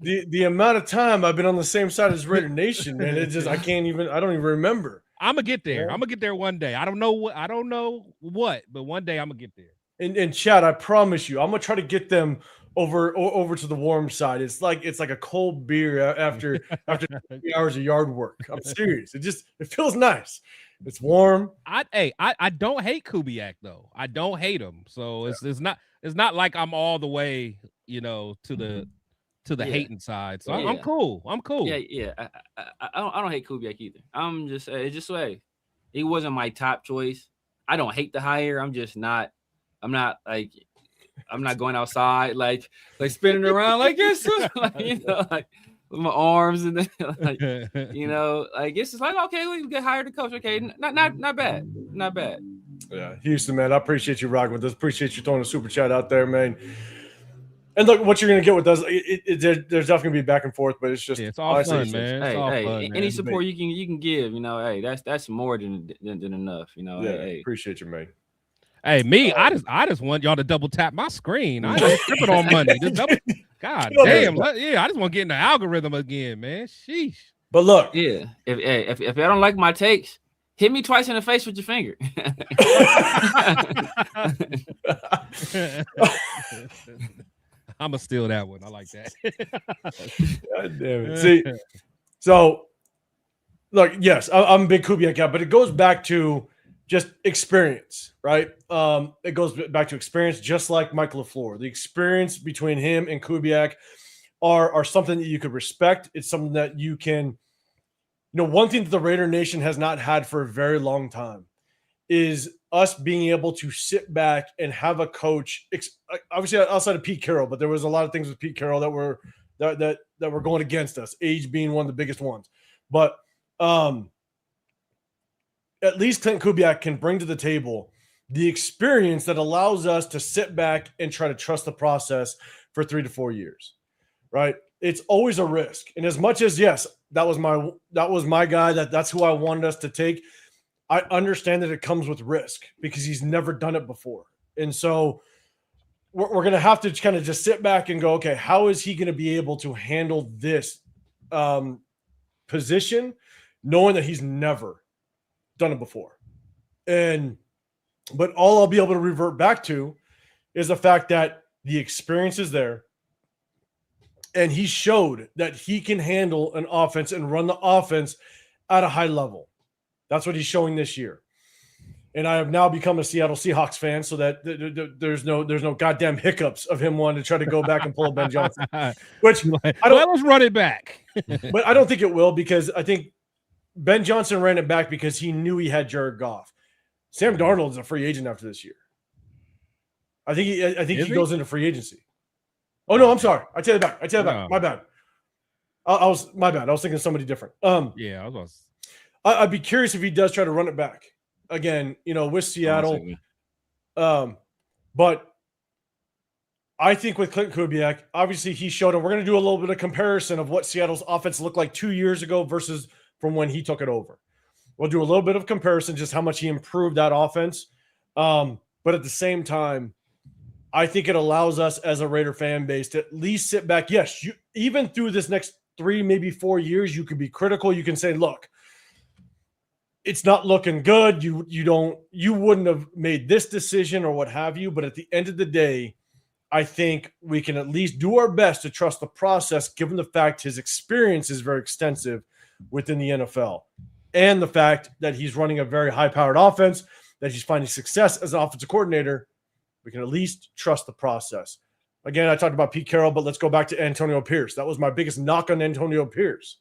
The amount of time I've been on the same side as Raider Nation, man, I don't even remember.
I'm gonna get there. I'm gonna get there one day. I don't know what, but one day I'm gonna get there.
And Chad, I promise you, I'm gonna try to get them over to the warm side. It's like a cold beer after 3 hours of yard work. I'm serious. It feels nice. It's warm.
I don't hate Kubiak though. I don't hate him. So it's not like I'm all the way, to the hating side. So I'm cool.
Yeah. I don't hate Kubiak either. I'm just it's just way he wasn't my top choice. I don't hate the hire. I'm not going outside like spinning around like this, like with my arms and then it's just like, okay, we get hired a coach. Okay, not bad.
Yeah, Houston, man, I appreciate you rocking with us. Appreciate you throwing a super chat out there, man. And look, what you're going to get with us, there's definitely going to be back and forth, but it's just
it's all fun, man. It's all fun, man.
Any support you can give, that's more than enough,
Yeah, appreciate you, man.
Hey, me, I just want y'all to double tap my screen. I ain't tripping on money. Just double. God damn, I just want to get in the algorithm again, man. Sheesh.
But look,
yeah, if I don't like my takes, hit me twice in the face with your finger.
I'm gonna steal that one. I like that.
God damn it. See, so look, yes, I'm a big Kubiak guy, but it goes back to just experience, right? It goes back to experience, just like Michael LaFleur. The experience between him and Kubiak are something that you could respect. It's something that you can, one thing that the Raider Nation has not had for a very long time is us being able to sit back and have a coach, obviously outside of Pete Carroll, but there was a lot of things with Pete Carroll that were going against us, age being one of the biggest ones. But at least Clint Kubiak can bring to the table the experience that allows us to sit back and try to trust the process for 3 to 4 years, right? It's always a risk. And as much as, yes, that was my guy, that's who I wanted us to take, I understand that it comes with risk because he's never done it before. And so we're going to have to kind of just sit back and go, okay, how is he going to be able to handle this position, knowing that he's never done it before? But all I'll be able to revert back to is the fact that the experience is there. And he showed that he can handle an offense and run the offense at a high level. That's what he's showing this year. And I have now become a Seattle Seahawks fan, so that there's no goddamn hiccups of him wanting to try to go back and pull a Ben Johnson. Which
let's run it back.
But I don't think it will, because I think Ben Johnson ran it back because he knew he had Jared Goff. Sam Darnold is a free agent after this year. I think he goes into free agency. Oh no, I'm sorry. I take it back. My bad. I was thinking of somebody different.
Yeah,
I'd be curious if he does try to run it back again, with Seattle. But I think with Clint Kubiak, obviously he showed, and we're going to do a little bit of comparison of what Seattle's offense looked like 2 years ago versus from when he took it over. We'll do a little bit of comparison, just how much he improved that offense. But at the same time, I think it allows us as a Raider fan base to at least sit back. Yes, even through this next 3, maybe 4 years, you could be critical. You can say, look, it's not looking good. You wouldn't have made this decision or what have you. But at the end of the day, I think we can at least do our best to trust the process, given the fact his experience is very extensive within the NFL and the fact that he's running a very high-powered offense, that he's finding success as an offensive coordinator. We can at least trust the process. Again, I talked about Pete Carroll, but let's go back to Antonio Pierce. That was my biggest knock on Antonio Pierce,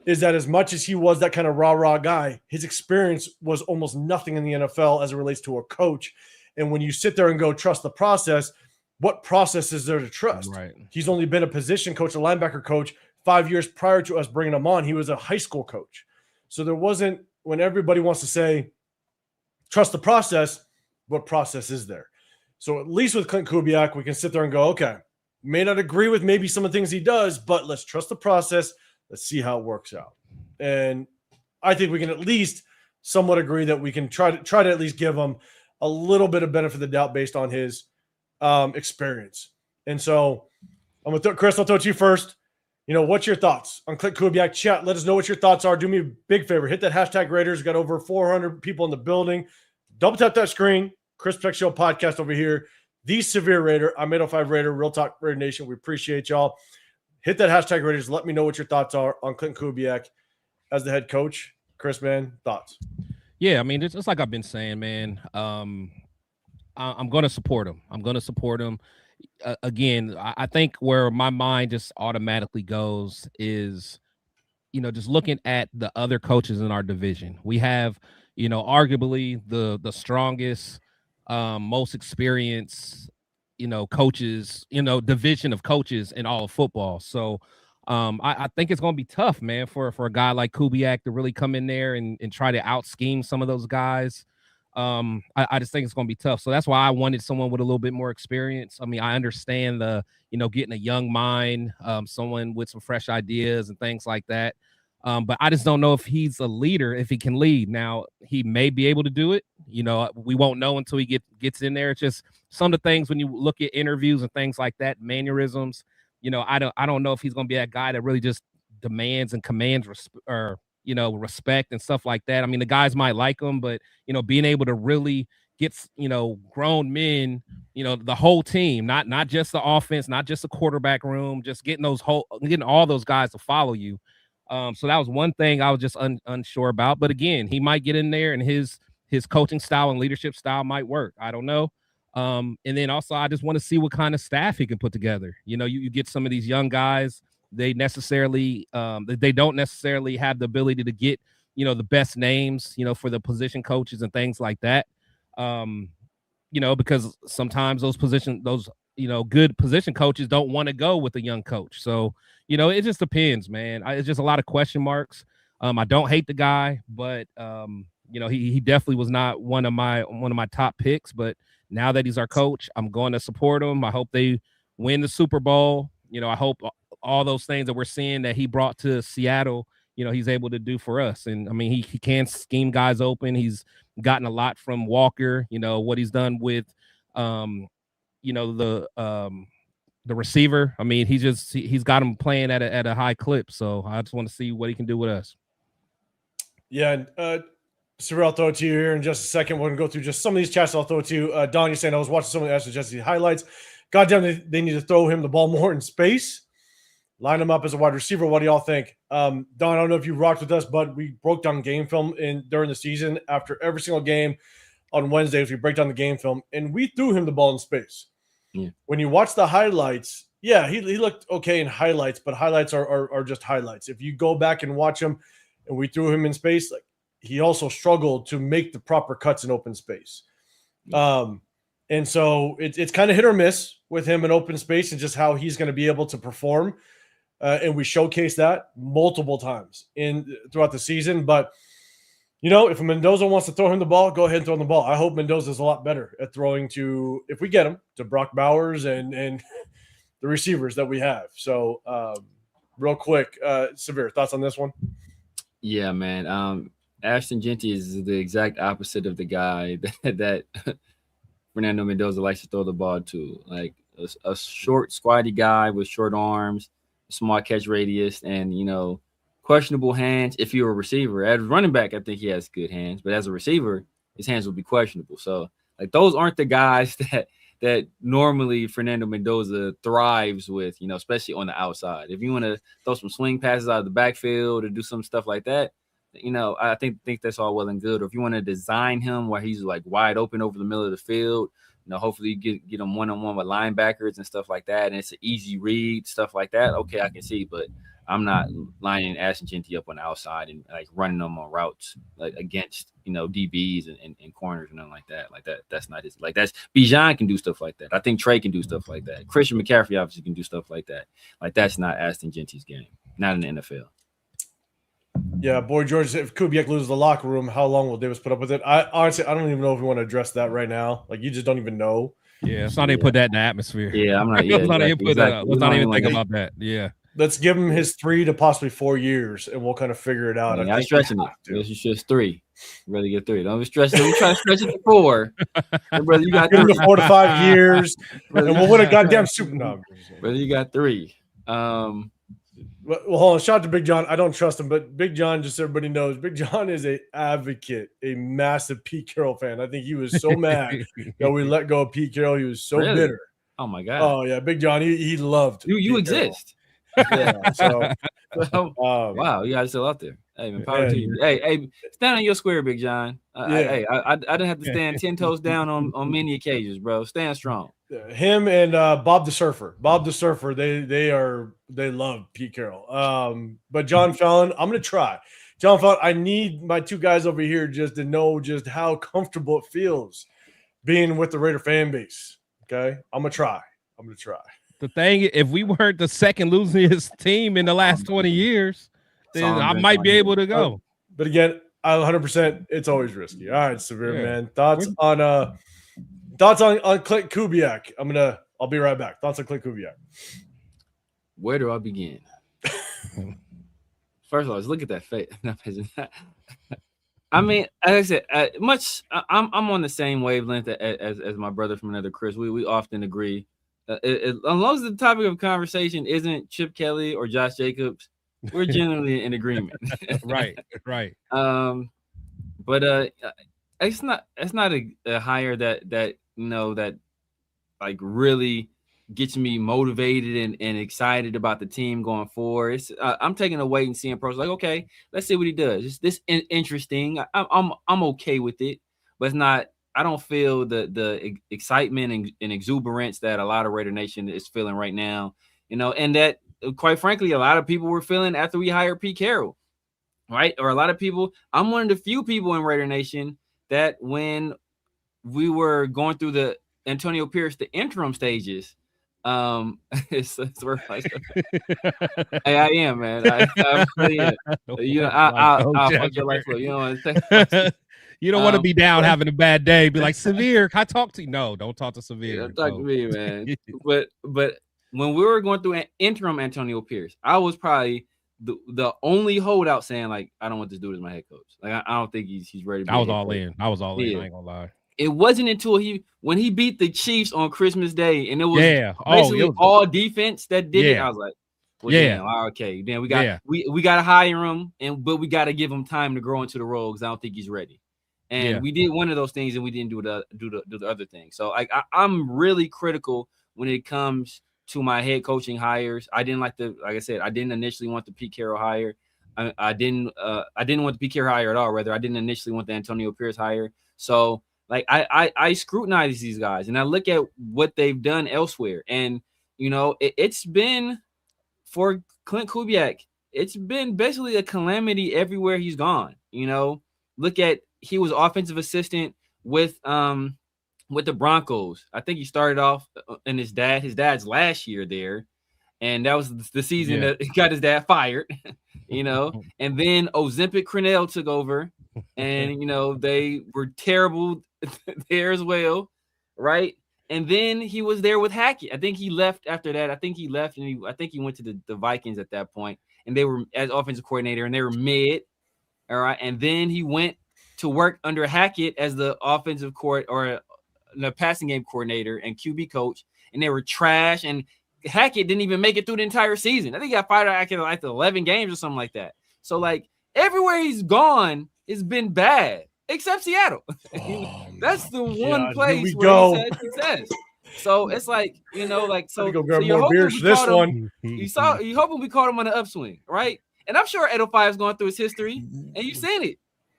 is that as much as he was that kind of rah-rah guy, his experience was almost nothing in the NFL as it relates to a coach. And when you sit there and go, trust the process, what process is there to trust?
Right.
He's only been a position coach, a linebacker coach, 5 years prior to us bringing him on. He was a high school coach. So there wasn't, when everybody wants to say, trust the process, what process is there? So at least with Clint Kubiak, we can sit there and go, okay, may not agree with maybe some of the things he does, but let's trust the process. Let's see how it works out. And I think we can at least somewhat agree that we can try to at least give him a little bit of benefit of the doubt based on his experience. And so I'm going to Chris, I'll throw it to you first. What's your thoughts on Clint Kubiak? Chat, let us know what your thoughts are. Do me a big favor. Hit that hashtag Raiders. We've got over 400 people in the building. Double tap that screen. Chris Peck Show podcast over here. The Severe Raider. I'm 805 Raider. Real Talk Raider Nation. We appreciate y'all. Hit that hashtag Raiders. Let me know what your thoughts are on Clint Kubiak as the head coach. Chris, man, thoughts?
Yeah, I mean, it's like I've been saying, man. I'm going to support him. Again, I think where my mind just automatically goes is, just looking at the other coaches in our division. We have, arguably the strongest, most experienced, coaches, division of coaches in all of football. So I think it's going to be tough, man, for a guy like Kubiak to really come in there and try to out scheme some of those guys. I just think it's going to be tough. So that's why I wanted someone with a little bit more experience. I mean, I understand getting a young mind, someone with some fresh ideas and things like that. But I just don't know if he's a leader, if he can lead. Now, he may be able to do it. You know, we won't know until he gets in there. It's just some of the things when you look at interviews and things like that, mannerisms. You know, I don't know if he's going to be that guy that really just demands and commands respect and stuff like that. I mean, the guys might like him, but you know, being able to really get grown men, the whole team, not just the offense, not just the quarterback room, just getting all those guys to follow you. So that was one thing I was just unsure about. But again, he might get in there and his coaching style and leadership style might work. I don't know. And then also I just want to see what kind of staff he can put together. You know, you get some of these young guys, they don't necessarily have the ability to get, the best names, for the position coaches and things like that. Because sometimes those good position coaches don't want to go with a young coach. So, it just depends, man. It's just a lot of question marks. I don't hate the guy, but he definitely was not one of my top picks. But now that he's our coach, I'm going to support him. I hope they win the Super Bowl. I hope all those things that we're seeing that he brought to Seattle, he's able to do for us. And I mean, he can scheme guys open. He's gotten a lot from Walker, what he's done with, the receiver. I mean, he's got him playing at a high clip. So I just want to see what he can do with us.
Yeah. Cyril, I'll throw it to you here in just a second. We're going to go through just some of these chats. I'll throw it to you. Don, you're saying I was watching some of the Astros Jesse highlights. Goddamn, they need to throw him the ball more in space. Line him up as a wide receiver. What do y'all think? Don, I don't know if you rocked with us, but we broke down game film during the season. After every single game on Wednesdays, we break down the game film, and we threw him the ball in space. Yeah. When you watch the highlights, yeah, he looked okay in highlights, but highlights are just highlights. If you go back and watch him, and we threw him in space, like he also struggled to make the proper cuts in open space. Yeah. And so it's kind of hit or miss with him in open space and just how he's going to be able to perform. And we showcased that multiple times throughout the season. But, if Mendoza wants to throw him the ball, go ahead and throw him the ball. I hope Mendoza's a lot better at throwing if we get him, to Brock Bowers and the receivers that we have. So real quick, Severe, thoughts on this one?
Yeah, man. Ashton Jeanty is the exact opposite of the guy that Fernando Mendoza likes to throw the ball to. Like a short, squatty guy with short arms, small catch radius, and questionable hands. If you're a receiver, as a running back, I think he has good hands, but as a receiver, his hands will be questionable. So like those aren't the guys that normally Fernando Mendoza thrives with, especially on the outside. If you want to throw some swing passes out of the backfield or do some stuff like that, I think that's all well and good. Or if you want to design him where he's like wide open over the middle of the field, hopefully you get him one-on-one with linebackers and stuff like that, and it's an easy read, stuff like that. Okay, I can see, but I'm not lining Ashton Jeanty up on the outside and like running them on routes like against DBs and corners and nothing like that. Like that's not his. Like that's Bijan can do stuff like that. I think Trey can do stuff like that. Christian McCaffrey obviously can do stuff like that. Like that's not Ashton Jeanty's game. Not in the NFL.
Yeah, boy, George, if Kubiak loses the locker room, how long will Davis put up with it? I honestly don't even know if we want to address that right now. Like, you just don't even know.
Yeah, let's not even put that in the atmosphere.
Yeah, I'm not. Yeah,
let's not even put that up. Let's not even think about that. Yeah.
Let's give him his 3 to possibly 4 years, and we'll kind of figure it out.
I'm stretching it. It's just 3. Rather get 3. Don't be stressing. Don't try to stretch it to 4. Brother, you got
3 to 4 to 5 years, and we'll win a goddamn Super Bowl.
Brother, you got 3.
Well, hold on. Shout out to Big John. I don't trust him, but Big John, just so everybody knows, Big John is an advocate, a massive Pete Carroll fan. I think he was so mad that we let go of Pete Carroll. He was so bitter.
Oh my God.
Oh yeah, Big John. He loved
you exist.
Yeah. So
wow, you guys still out there. Hey man, power to you. Hey, stand on your square, Big John. I didn't have to stand 10 toes down on many occasions, bro. Stand strong.
Him and Bob the Surfer. Bob the Surfer, they love Pete Carroll. But John Fallon, I'm gonna try. John Fallon, I need my 2 guys over here just to know just how comfortable it feels being with the Raider fan base. Okay, I'm gonna try.
The thing, if we weren't the second losingest team in the last 20 years, then I might be able to go.
But again, 100%. It's always risky. All right, Severe man. Thoughts on Clint Kubiak? I'll be right back. Thoughts on Clint Kubiak?
Where do I begin? First of all, let's look at that face. I mean, as I said, I'm on the same wavelength as my brother from another Chris. We often agree. As long as the topic of conversation isn't Chip Kelly or Josh Jacobs, we're generally in agreement.
Right.
But it's not a hire that that like really gets me motivated and excited about the team going forward. It's I'm taking a wait and see approach. Like, okay, let's see what he does. This interesting. I'm okay with it, but it's not. I don't feel the excitement and exuberance that a lot of Raider Nation is feeling right now. And that quite frankly, a lot of people were feeling after we hired Pete Carroll, right? Or a lot of people. I'm one of the few people in Raider Nation that when we were going through the Antonio Pierce, the interim stages. It's like, hey, I am, man. I'm playing. I'll fuck your life up.
You don't want to be down having a bad day. Be like, Severe, can I talk to you? No, don't talk to Severe.
Don't talk to me, man. but when we were going through an interim Antonio Pierce, I was probably the only holdout saying, like, I don't want this dude as my head coach. Like, I don't think he's ready.
I was all in. I ain't gonna lie.
It wasn't until when he beat the Chiefs on Christmas Day, and it was basically all defense that did it. I was like, well, okay. Then we got we got to hire him, but we got to give him time to grow into the role because I don't think he's ready. And we did one of those things, and we didn't do the other thing. So I'm really critical when it comes to my head coaching hires. I didn't like I said, I didn't initially want the Pete Carroll hire. I didn't want the Pete Carroll hire at all. Rather, I didn't initially want the Antonio Pierce hire. So. Like I scrutinize these guys and I look at what they've done elsewhere. And, it's been for Clint Kubiak, it's been basically a calamity everywhere he's gone. Look at he was offensive assistant with the Broncos. I think he started off in his dad's last year there. And that was the season that he got his dad fired, and then Ozempic Cornell took over and, they were terrible there as well, right? And then he was there with Hackett. I think he left after that. I think he left and I think he went to the Vikings at that point, and they were as offensive coordinator and they were mid. All right. And then he went to work under Hackett as the offensive or the passing game coordinator and QB coach, and they were trash. And Hackett didn't even make it through the entire season. I think he got fired after like 11 games or something like that. So like everywhere he's gone, it's been bad. Except Seattle. That's the one place where he's had success. So it's like, so you're hoping we caught him. You hoping we caught him on the upswing, right? And I'm sure 805 is going through his history, and you've seen it.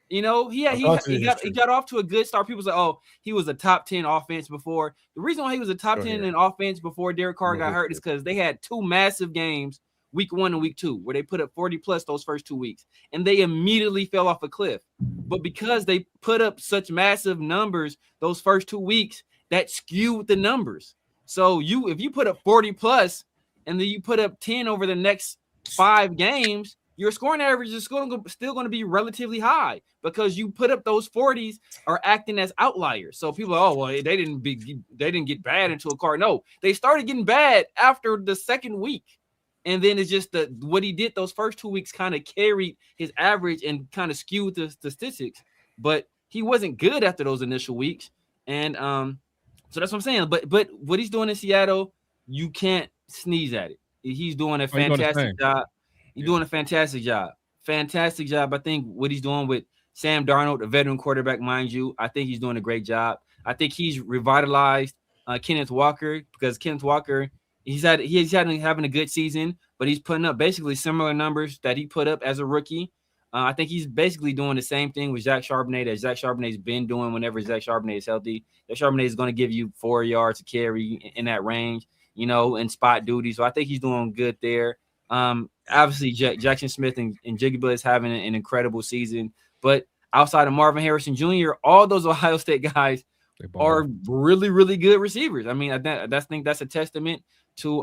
He got off to a good start. People say, oh, he was a top 10 offense before. The reason why he was a top 10 in offense before Derek Carr got hurt is because they had two massive games, week 1 and week 2, where they put up 40 plus those first 2 weeks, and they immediately fell off a cliff. But because they put up such massive numbers those first 2 weeks, that skewed the numbers. So if you put up 40 plus and then you put up 10 over the next 5 games, your scoring average is still going to be relatively high because you put up those 40s are acting as outliers. So people are, oh, well, they didn't get bad into a car. No, they started getting bad after the second week. And then it's just what he did those first 2 weeks kind of carried his average and kind of skewed the statistics. But he wasn't good after those initial weeks. And so that's what I'm saying. But what he's doing in Seattle, you can't sneeze at it. He's doing a fantastic job. He's doing a fantastic job. Fantastic job. I think what he's doing with Sam Darnold, a veteran quarterback, mind you, I think he's doing a great job. I think he's revitalized Kenneth Walker because Kenneth Walker, he's having a good season, but he's putting up basically similar numbers that he put up as a rookie. I think he's basically doing the same thing with Zach Charbonnet that Zach Charbonnet's been doing whenever Zach Charbonnet is healthy. Zach Charbonnet is going to give you 4 yards to carry in that range, in spot duty. So I think he's doing good there. Obviously, Jackson Smith and Jigba is having an incredible season. But outside of Marvin Harrison Jr., all those Ohio State guys are really, really good receivers. I mean, I think that's a testament to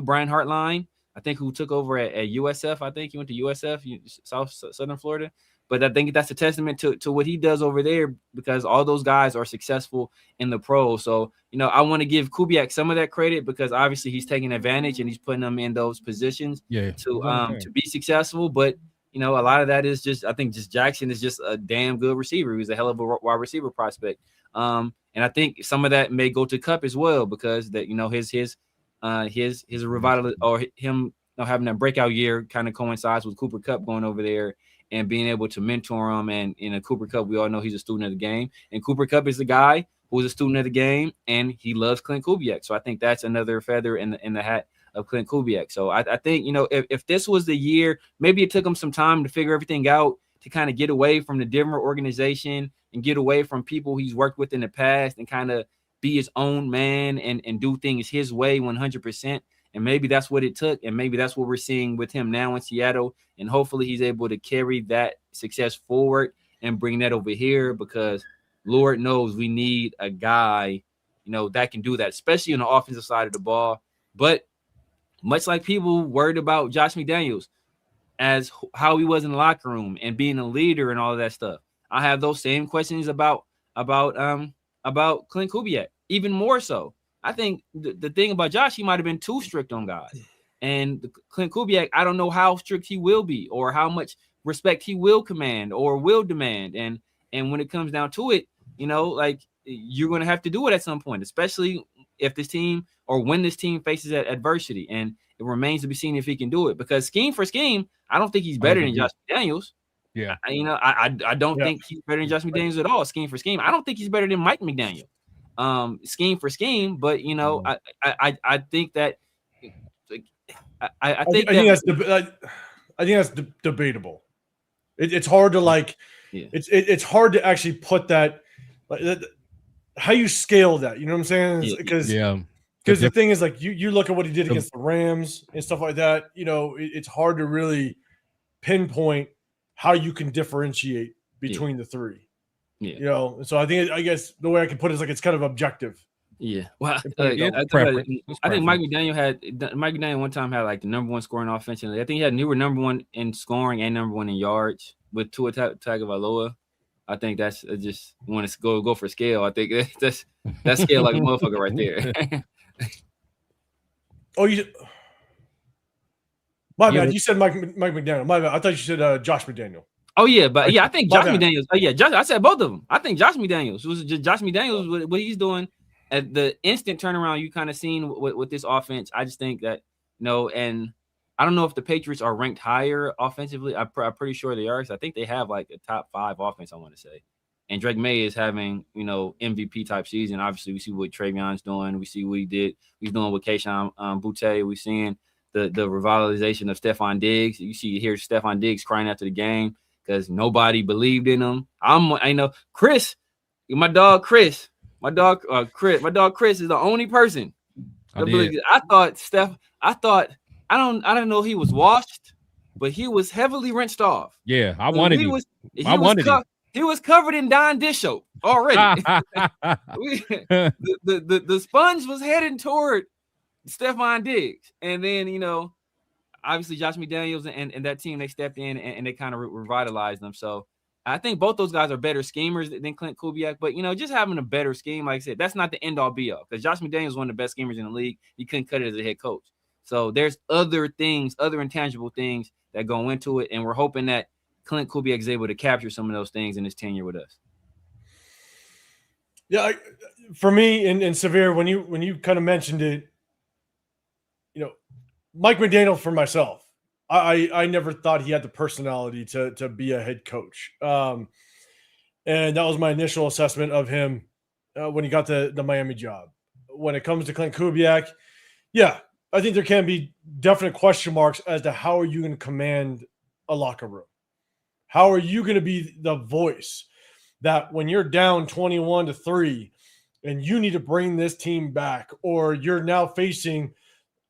Brian Hartline, I think, who took over at USF. I think he went to USF, Southern Florida. But I think that's a testament to what he does over there because all those guys are successful in the pros. So, I want to give Kubiak some of that credit because obviously he's taking advantage and he's putting them in those positions to be successful. But, you know, a lot of that is just, I think just Jackson is just a damn good receiver. He's a hell of a wide receiver prospect. And I think some of that may go to Kupp as well, because that, you know, his revival or him having that breakout year kind of coincides with Cooper Kupp going over there and being able to mentor him. And in a Cooper Kupp, we all know he's a student of the game, and Cooper Kupp is the guy who is a student of the game, and he loves Clint Kubiak. So I think that's another feather in the hat of Clint Kubiak. So I think, you know, if this was the year, maybe it took him some time to figure everything out, to kind of get away from the Denver organization and get away from people he's worked with in the past and kind of be his own man and do things his way 100%. And maybe that's what it took. And maybe that's what we're seeing with him now in Seattle. And hopefully he's able to carry that success forward and bring that over here, because Lord knows we need a guy, you know, that can do that, especially on the offensive side of the ball. But much like people worried about Josh McDaniels as how he was in the locker room and being a leader and all of that stuff, I have those same questions about Clint Kubiak, even more so. I think the thing about Josh, he might have been too strict on guys. And Clint Kubiak, I don't know how strict he will be or how much respect he will command or will demand. And when it comes down to it, you know, like, you're going to have to do it at some point, especially if this team or when this team faces adversity. And it remains to be seen if he can do it, because scheme for scheme, I don't think he's better than Josh McDaniels.
Yeah.
I don't think he's better than Josh McDaniels at all. Scheme for scheme, I don't think he's better than Mike McDaniel. Scheme for scheme, but you know, I think that I think
that's debatable. It's hard to like. Yeah. It's hard to actually put that, like, how you scale that. You know what I'm saying? Because the thing is, like, you look at what he did against the Rams and stuff like that. You know, it's hard to really pinpoint how you can differentiate between the three. Yeah. You know, so I guess the way I can put it is like it's kind of objective.
Yeah. Well, I think Mike McDaniel one time had like the number one scoring offensively. I think he were number one in scoring and number one in yards with Tua Tagovailoa. I think that's just want to go for scale. I think that's scale like a motherfucker right there.
My bad. You said Mike McDaniel. My bad. I thought you said Josh McDaniel.
Oh yeah, but yeah, I think Josh McDaniels. I said both of them. I think Josh McDaniels was just Josh McDaniels. What he's doing at the instant turnaround you kind of seen with this offense. I just think that and I don't know if the Patriots are ranked higher offensively. I'm pretty sure they are. So I think they have like a top 5 offense, I want to say. And Drake May is having MVP type season. Obviously, we see what Trayvon's doing. We see what he's doing with Kayshon Boutte. We're seeing the revitalization of Stephon Diggs. You see here Stephon Diggs crying after the game because nobody believed in him. Chris, my dog Chris is the only person. I don't know he was washed, but he was heavily rinsed off.
Yeah, I wanted him.
He was covered in Don dish soap already. the sponge was heading toward Stephon Diggs, and then obviously Josh McDaniels and that team, they stepped in and they kind of revitalized them. So I think both those guys are better schemers than Clint Kubiak, but just having a better scheme, like I said, that's not the end all be all, because Josh McDaniels is one of the best schemers in the league. He couldn't cut it as a head coach. So there's other intangible things that go into it, and we're hoping that Clint Kubiak is able to capture some of those things in his tenure with us.
Yeah, for me and Severe, when you kind of mentioned it, Mike McDaniel, for myself, I never thought he had the personality to be a head coach, and that was my initial assessment of him when he got the Miami job. When it comes to Clint Kubiak, yeah, I think there can be definite question marks as to how are you going to command a locker room. How are you going to be the voice that when you're down 21-3 and you need to bring this team back, or you're now facing,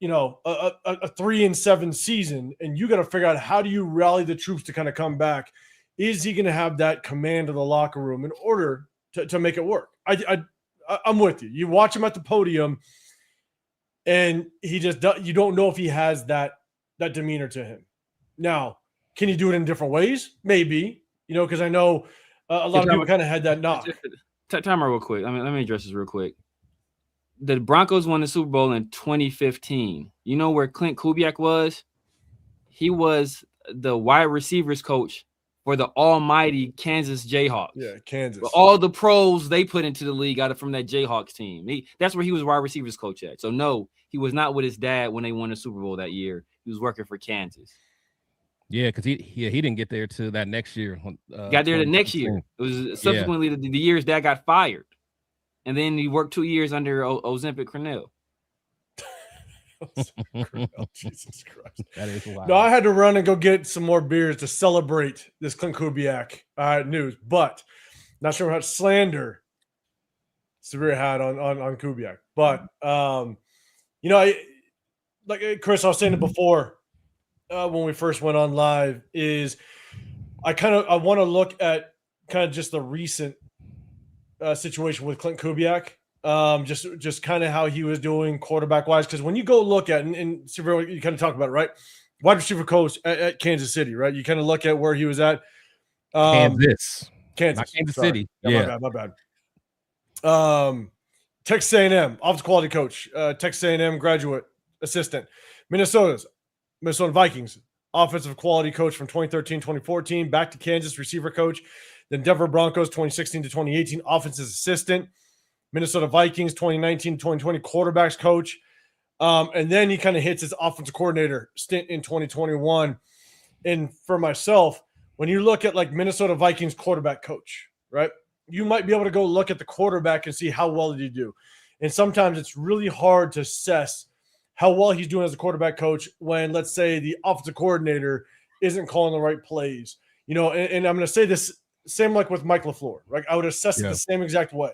a 3-7 season, and you got to figure out how do you rally the troops to kind of come back? Is he going to have that command of the locker room in order to make it work? I'm with you. You watch him at the podium, and he just you don't know if he has that demeanor to him. Now, can he do it in different ways? Maybe, because I know a lot of people kind of had that knock.
Time out real quick. Let me address this real quick. The Broncos won the Super Bowl in 2015. You know where Clint Kubiak was? He was the wide receivers coach for the almighty Kansas Jayhawks.
Yeah, Kansas.
But all the pros they put into the league got it from that Jayhawks team. That's where he was wide receivers coach at. So no, he was not with his dad when they won the Super Bowl that year. He was working for Kansas.
Yeah, because he didn't get there till that next year.
Got there the next year. It was subsequently the years dad got fired, and then he worked 2 years under Ozempic Cornell.
Jesus Christ.
That is wild.
No, I had to run and go get some more beers to celebrate this Clint Kubiak news, but not sure how much slander Severe had on Kubiak. But like Chris, I was saying it before when we first went on live, is I want to look at kind of just the recent situation with Clint Kubiak. Just kind of how he was doing quarterback wise, because when you go look at and Severe, you kind of talk about it, right? Wide receiver coach at Kansas City, right? You kind of look at where he was at.
Kansas,
not
Kansas
Sorry.
City.
Yeah, my bad. Texas A&M, offensive quality coach. Texas A&M graduate assistant. Minnesota Vikings, offensive quality coach from 2013-2014. Back to Kansas, receiver coach. Then Denver Broncos, 2016 to 2018, offensive assistant. Minnesota Vikings, 2019-2020, quarterbacks coach. And then he kind of hits his offensive coordinator stint in 2021. And for myself, when you look at like Minnesota Vikings quarterback coach, right, you might be able to go look at the quarterback and see how well did he do. And sometimes it's really hard to assess how well he's doing as a quarterback coach when, let's say, the offensive coordinator isn't calling the right plays. And I'm going to say this same like with Mike LaFleur. Right? I would assess it the same exact way,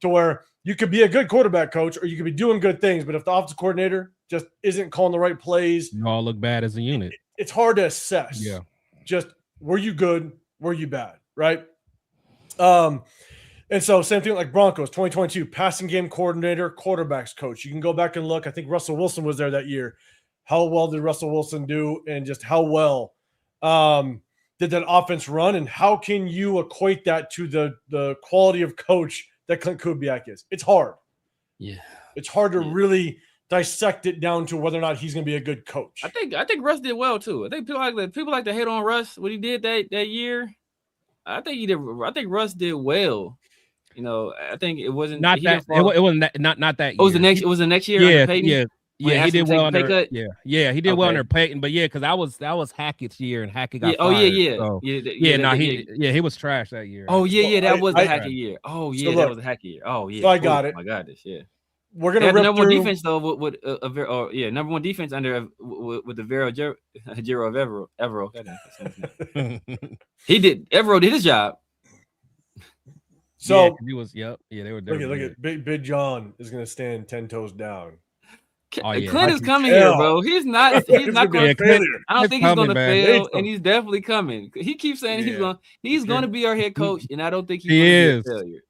to where you could be a good quarterback coach or you could be doing good things, but if the offensive coordinator just isn't calling the right plays,
you all look bad as a unit.
It's hard to assess.
Yeah.
Just were you good? Were you bad? Right. And so same thing like Broncos, 2022, passing game coordinator, quarterbacks coach. You can go back and look. I think Russell Wilson was there that year. How well did Russell Wilson do? And just how well did that offense run? And how can you equate that to the quality of coach that Clint Kubiak is? It's hard.
Yeah.
It's hard to really dissect it down to whether or not he's going to be a good coach.
I think Russ did well too. I think people like to hate on Russ what he did that year. I think he did. I think Russ did well. I think it wasn't
not that. It wasn't not that. Year.
It was the next. It was the next year.
Yeah. He did well under. Yeah, he did well under Peyton. But because that was Hackett's year, and Hackett got fired. He was trash that year.
That was the Hackett year. That was the Hackett year.
So I got it.
My goodness, yeah.
We're gonna rip
number
through...
one defense though with number one defense under with the Jero Evero. He did. Evero did his job.
So
he was. They were.
Look at Big John is gonna stand 10 toes down.
Clint is coming here, bro. He's not going to fail. I don't think he's going to fail, and he's definitely coming. He keeps saying he's going to be our head coach, and I don't think he's going to be a failure.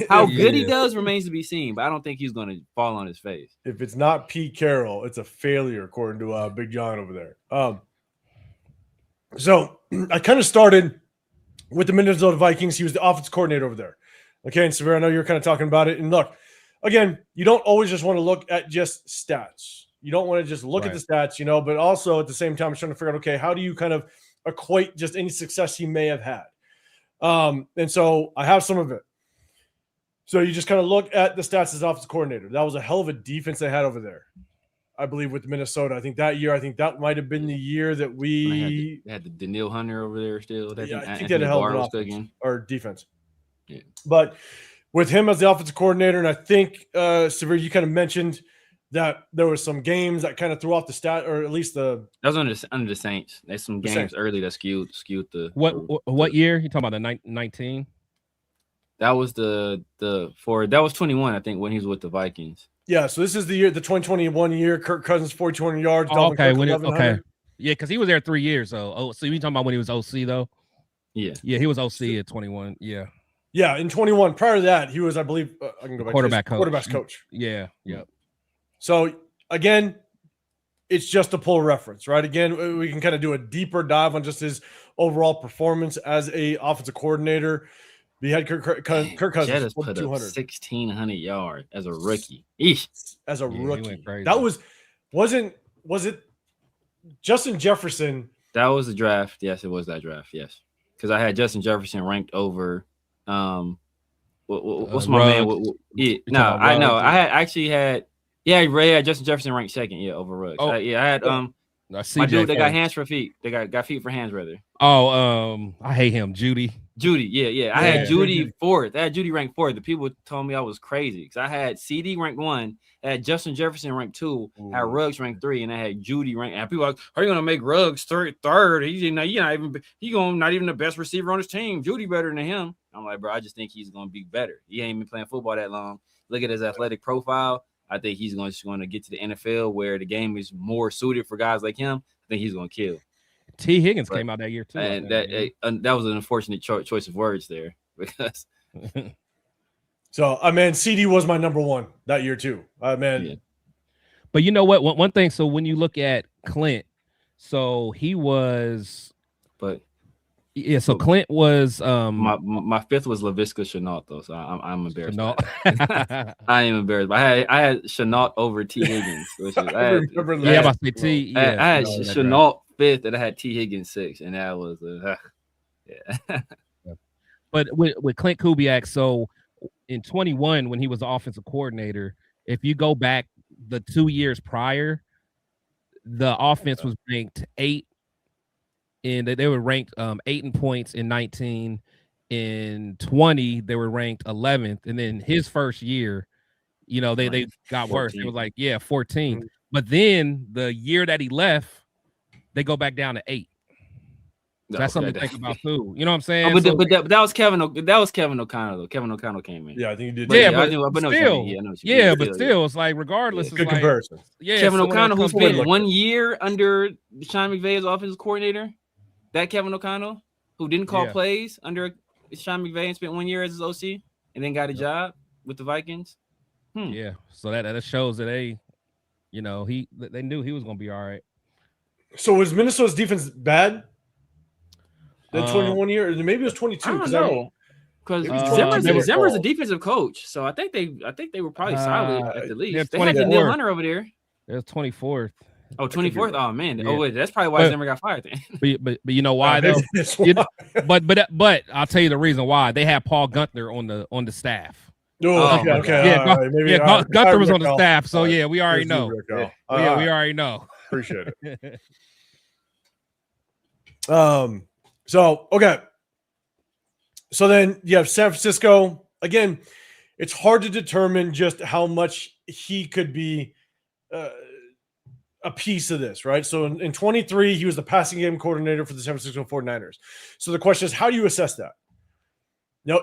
How good he does remains to be seen, but I don't think he's going to fall on his face.
If it's not Pete Carroll, it's a failure, according to Big John over there. So I kind of started with the Minnesota Vikings. He was the offensive coordinator over there. Okay, and Severe, I know you're kind of talking about it. And look, again, you don't always just want to look at just stats. You don't want to just look at the stats, but also at the same time, I'm trying to figure out, okay, how do you kind of equate just any success he may have had? And so I have some of it. So you just kind of look at the stats as offensive coordinator. That was a hell of a defense they had over there, I believe, with Minnesota. I think that might have been the year that
they had the Daniil Hunter over there still.
I think they had a hell of an offense or defense.
Yeah.
But with him as the offensive coordinator, and I think, Severe, you kind of mentioned that there was some games that kind of threw off the stat, or at least
that was under the Saints. There's some games early that skewed the.
What year? You talking about the 19?
That was that was 21, I think, when he was with the Vikings.
Yeah, so this is the year, the 2021 year. Kirk Cousins 4,200 yards.
Okay, yeah, because he was there 3 years. So you talking about when he was OC though?
Yeah,
he was OC at 21. Yeah.
Yeah, in 21. Prior to that, he was, I believe, I can go back. Quarterback's coach.
Yeah.
So again, it's just a pull reference, right? Again, we can kind of do a deeper dive on just his overall performance as a offensive coordinator. We had Kirk Cousins
Jettis put up 1,600 yards as a rookie. Eesh.
As a rookie, that was it Justin Jefferson
That was the draft. Yes, it was that draft. Yes, because I had Justin Jefferson ranked over. What's my man? I know. I had actually had. Yeah, Ray had Justin Jefferson ranked second. Yeah, over Ruggs. I had my dude. They got hands for feet. They got feet for hands rather.
Oh, I hate him, Judy.
Yeah. I had Judy fourth. I had Judy ranked fourth. The people told me I was crazy because I had CD ranked 1, I had Justin Jefferson ranked 2, I had Ruggs ranked 3, and I had Judy ranked. And people were like, "Are you gonna make Ruggs third? He's not even the best receiver on his team. Judy better than him." I'm like, bro, I just think he's gonna be better. He ain't been playing football that long. Look at his athletic profile. I think he's going to get to the NFL where the game is more suited for guys like him. I think he's going to kill.
T. Higgins came out that year too,
and that was an unfortunate choice of words there because.
So CD was my number 1 that year too. Yeah.
But you know what? One thing. So when you look at Clint, so he was, So Clint was
my 5th was Laviska Shenault though, so I'm embarrassed. I am embarrassed. But I had Shenault over T. Higgins, which is I had Shenault 5th and I had T. Higgins 6th, and that was
But with Clint Kubiak, so in 21 when he was the offensive coordinator, if you go back the 2 years prior, the offense was ranked 8. And they were ranked 8 in points in 19. In 20, they were ranked 11th. And then his first year, they got 14. Worse. It was like, 14th. But then the year that he left, they go back down to 8. So that's something to think about too. You know what I'm saying?
But that was Kevin. That was Kevin O'Connell though. Kevin O'Connell came in.
Yeah, I think he did.
But still, it's like regardless.
Good comparison.
Yeah,
Kevin O'Connell, who's been 1 year under Sean McVay as offensive coordinator. That Kevin O'Connell, who didn't call plays under Sean McVay and spent 1 year as his OC, and then got a job with the Vikings.
Yeah, so that shows that they knew he was going to be all right.
So was Minnesota's defense bad? That 21 year, or maybe it was 22.
I don't know. Because Zimmer's a defensive coach, so I think they were probably solid at the least. They had Daniel Hunter over there.
It was 24th.
Oh, 24th. Oh man. Yeah. Oh wait, that's probably why Zimmer got fired then.
But you know why though? But I'll tell you the reason why. They had Paul Gunther on the staff.
Okay.
Gunther was on the staff, so we already know. We already know.
Appreciate it. So okay. So then you have San Francisco. Again, it's hard to determine just how much he could be a piece of this, right? So in 23, he was the passing game coordinator for the San Francisco 49ers. So the question is, how do you assess that?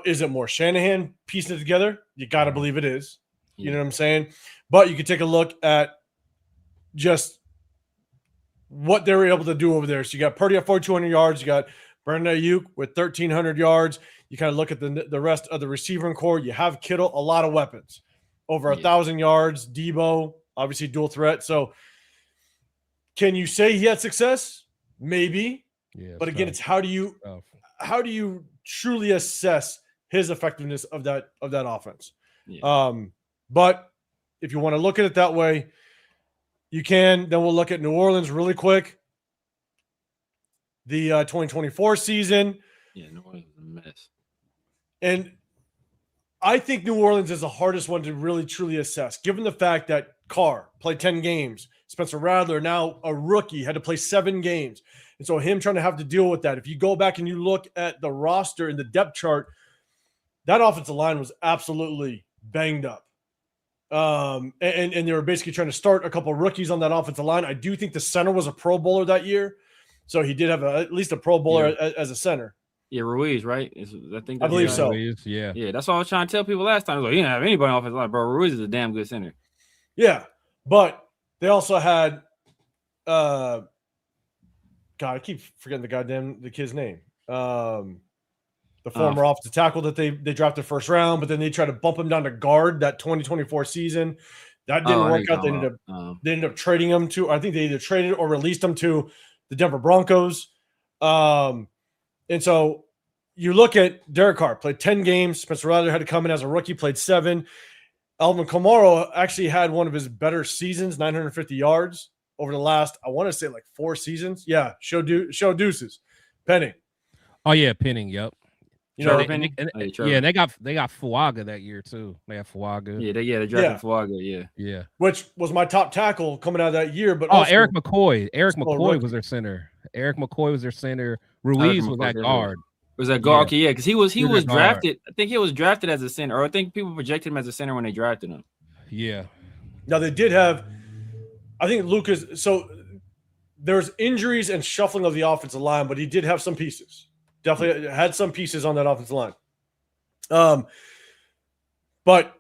Is it more Shanahan piecing it together? You got to believe it is. You know what I'm saying? But you can take a look at just what they were able to do over there. So you got Purdy at 4,200 yards. You got Brandon Ayuk with 1,300 yards. You kind of look at the rest of the receiving core. You have Kittle, a lot of weapons. Over 1,000 yards. Debo, obviously dual threat. So can you say he had success? Maybe. Yeah, but again, it's how do you truly assess his effectiveness of that offense? Yeah. But if you want to look at it that way, you can. Then we'll look at New Orleans really quick. The 2024 season.
Yeah, New Orleans is a mess.
And I think New Orleans is the hardest one to really truly assess, given the fact that Carr played 10 games. Spencer Rattler, now a rookie, had to play 7 games. And so him trying to have to deal with that. If you go back and you look at the roster and the depth chart, that offensive line was absolutely banged up. And they were basically trying to start a couple of rookies on that offensive line. I do think the center was a Pro Bowler that year. So he did have at least a Pro Bowler as a center.
Yeah, Ruiz, right?
I believe so.
Ruiz, yeah.
That's what I was trying to tell people last time. I was like, you don't have anybody on offensive line, bro. Ruiz is a damn good center.
Yeah, but they also had God, I keep forgetting the kid's name. The former offensive tackle that they drafted first round, but then they tried to bump him down to guard that 2024 season. That didn't work out. They ended up trading him to, I think they either traded or released him to the Denver Broncos. And so you look at Derek Carr, played 10 games. Spencer Rattler had to come in as a rookie, played 7. Alvin Kamara actually had one of his better seasons, 950 yards. over the last, I want to say like 4 seasons. Yeah, show deuces, Penning.
Oh yeah, Penning. Yep.
You know,
And they got Fuaga that year too. They have Fuaga.
Yeah, they drafted Fuaga.
Yeah.
Which was my top tackle coming out of that year. But
Eric McCoy. Eric McCoy was their center. Ruiz was that guard.
Was that guard? Okay, yeah, because he was drafted. I think he was drafted as a center, or I think people projected him as a center when they drafted him.
Yeah.
Now they did have, I think Lucas. So there's injuries and shuffling of the offensive line, but he did have some pieces. Definitely had some pieces on that offensive line. But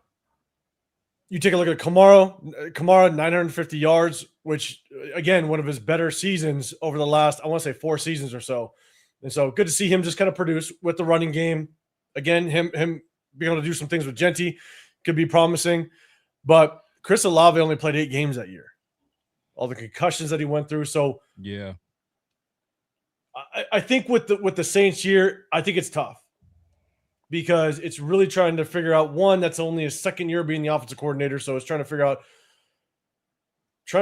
you take a look at Kamara 950 yards, which again, one of his better seasons over the last, I want to say 4 seasons or so. And so good to see him just kind of produce with the running game. Again, him being able to do some things with Genty could be promising. But Chris Olave only played 8 games that year. All the concussions that he went through. So
yeah.
I think with the Saints here, I think it's tough because it's really trying to figure out, one, that's only his second year being the offensive coordinator. So it's trying to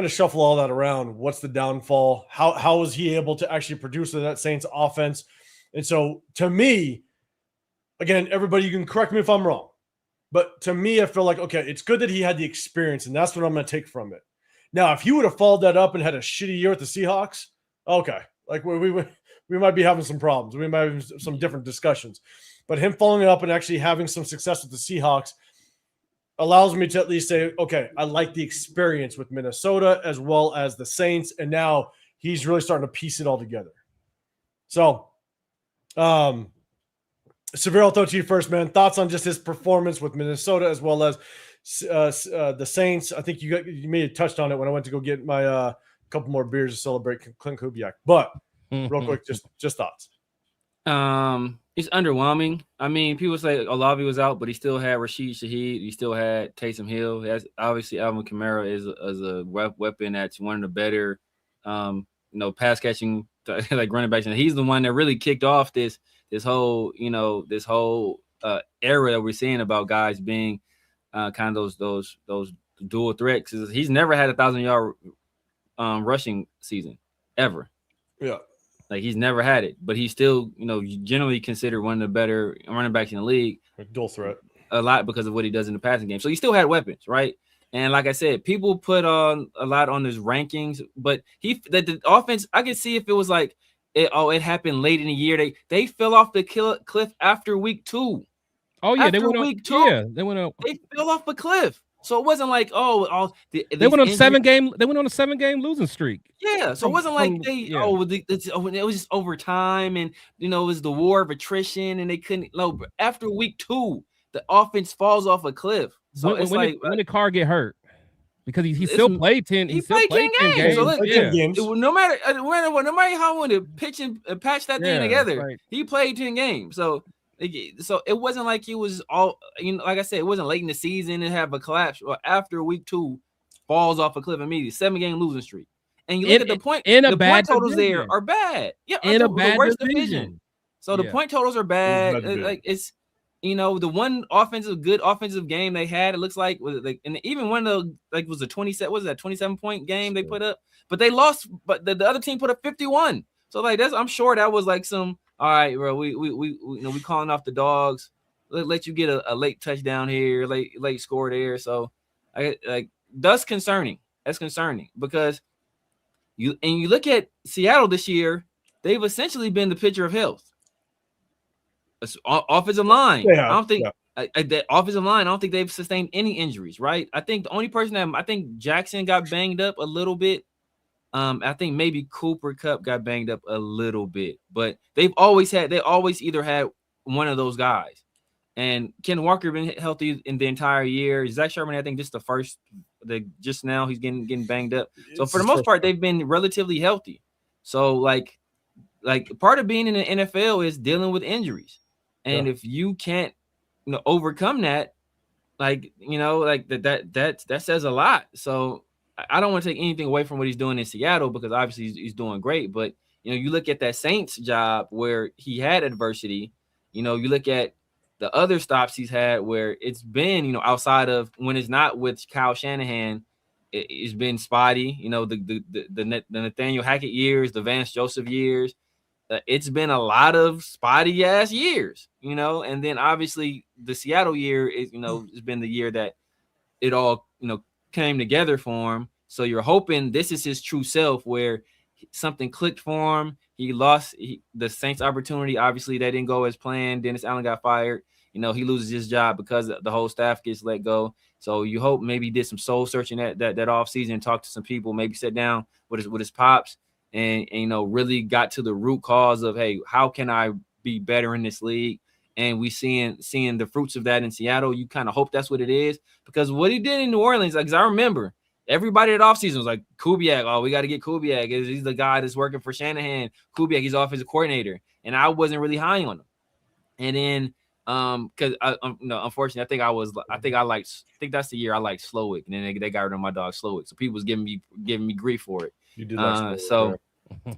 shuffle all that around. What's the downfall? How is he able to actually produce that Saints offense? And so to me, again, everybody, you can correct me if I'm wrong, but to me, I feel like, okay, it's good that he had the experience and that's what I'm going to take from it. Now, if he would have followed that up and had a shitty year with the Seahawks, okay, like we might be having some problems. We might have some different discussions. But him following it up and actually having some success with the Seahawks allows me to at least say, okay, I like the experience with Minnesota as well as the Saints. And now he's really starting to piece it all together. So, Severe, I'll throw to you first, man. Thoughts on just his performance with Minnesota as well as the Saints? I think you may have touched on it when I went to go get my couple more beers to celebrate Clint Kubiak. But real quick, just thoughts.
It's underwhelming. I mean, people say Olave was out, but he still had Rashid Shaheed. He still had Taysom Hill. That's obviously Alvin Kamara is a weapon that's one of the better, pass catching like running backs. And he's the one that really kicked off this whole era that we're seeing about guys being kind of those dual threats. He's never had 1,000-yard rushing season ever.
Yeah.
Like he's never had it, but he's still, generally considered one of the better running backs in the league.
Dual threat.
A lot because of what he does in the passing game. So he still had weapons, right? And like I said, people put on a lot on his rankings, but the offense, I could see if it was like, it happened late in the year. They fell off the cliff after week 2.
Oh yeah,
after
they went
week 2.
Yeah, they went up.
They fell off a cliff. So it wasn't like,
they went on a 7-game. They went on a 7-game losing streak.
Yeah, so it wasn't like it was just overtime, and it was the war of attrition, and they couldn't. After week 2, the offense falls off a cliff. So
when did Carr get hurt? Because he still played 10. He still played 10 games.
So no matter how I wanted to pitch and patch that thing together, right. He played 10 games. So it wasn't like he was all, like I said, it wasn't late in the season and have a collapse. Or after week 2, falls off a cliff immediately. 7-game losing streak. And you look at the point totals there are bad. Yeah,
in a bad
worst
division.
So the point totals are bad. Like it's the one good offensive game they had, it looks like and even one of the was a 27-point game they put up, but they lost. But the other team put up 51. So I'm sure that was like some. All right, bro. We calling off the dogs. Let you get a late touchdown here, late score there. So, that's concerning. That's concerning because you look at Seattle this year. They've essentially been the picture of health. Offensive line.
Yeah,
I don't think that offensive line. I don't think they've sustained any injuries. Right. I think the only person I think Jackson got banged up a little bit. I think maybe Cooper Kupp got banged up a little bit, but they always either had one of those guys. And Ken Walker been healthy in the entire year. Zach Sherman, I think just now he's getting banged up. So for the most part, they've been relatively healthy. So like part of being in the NFL is dealing with injuries. And if you can't overcome that, that says a lot. So I don't want to take anything away from what he's doing in Seattle because obviously he's doing great. But, you look at that Saints job where he had adversity. You look at the other stops he's had where it's been, outside of when it's not with Kyle Shanahan it's been spotty. You know, the Nathaniel Hackett years, the Vance Joseph years. It's been a lot of spotty ass years, you know, and then obviously the Seattle year is, you know, has been the year that it all, you know, came together for him. So you're hoping this is his true self, where something clicked for him. He lost the Saints opportunity. Obviously, that didn't go as planned. Dennis Allen got fired. You know, he loses his job because the whole staff gets let go. So you hope maybe he did some soul searching that offseason, talked to some people, maybe sat down with his pops and, you know, really got to the root cause of, hey, how can I be better in this league? And we seeing the fruits of that in Seattle. You kind of hope that's what it is, because what he did in New Orleans, like, 'cause I remember everybody at offseason was like, Kubiak, oh, we got to get Kubiak. He's the guy that's working for Shanahan. Kubiak, he's offensive coordinator. And I wasn't really high on him. And then, because unfortunately, I think that's the year I liked Slowick, and then they got rid of my dog Slowick. So people was giving me grief for it.
You did like Slowick,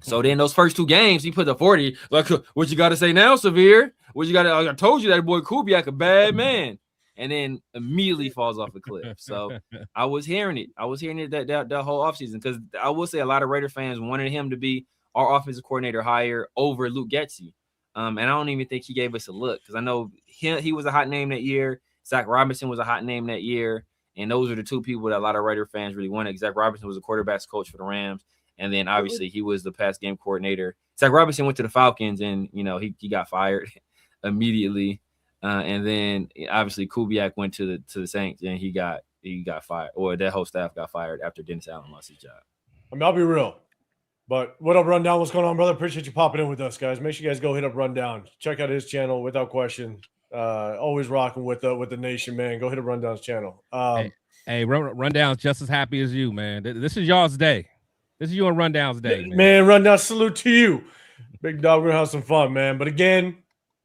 so then those first 2 games, he put the 40. Like, what you got to say now, Severe? What you got? I told you that boy Kubiak a bad man, and then immediately falls off the cliff. So I was hearing it that whole offseason, because I will say a lot of Raider fans wanted him to be our offensive coordinator hire over Luke Getsy. And I don't even think he gave us a look, because I know he was a hot name that year. Zach Robinson was a hot name that year. And those are the 2 people that a lot of Raider fans really wanted. Zach Robinson was a quarterbacks coach for the Rams. And then obviously he was the pass game coordinator. Zach Robinson went to the Falcons, and, you know, he got fired immediately. And then obviously Kubiak went to the Saints, and he got fired, or that whole staff got fired after Dennis Allen lost his job.
I mean, I'll be real. But what up, Rundown? What's going on, brother? Appreciate you popping in with us, guys. Make sure you guys go hit up Rundown. Check out his channel without question. Always rocking with the nation, man. Go hit up Rundown's channel.
Hey, Rundown's just as happy as you, man. This is y'all's day. This is you and Rundown's day,
man. Rundown, salute to you. Big dog, we're gonna have some fun, man. But again,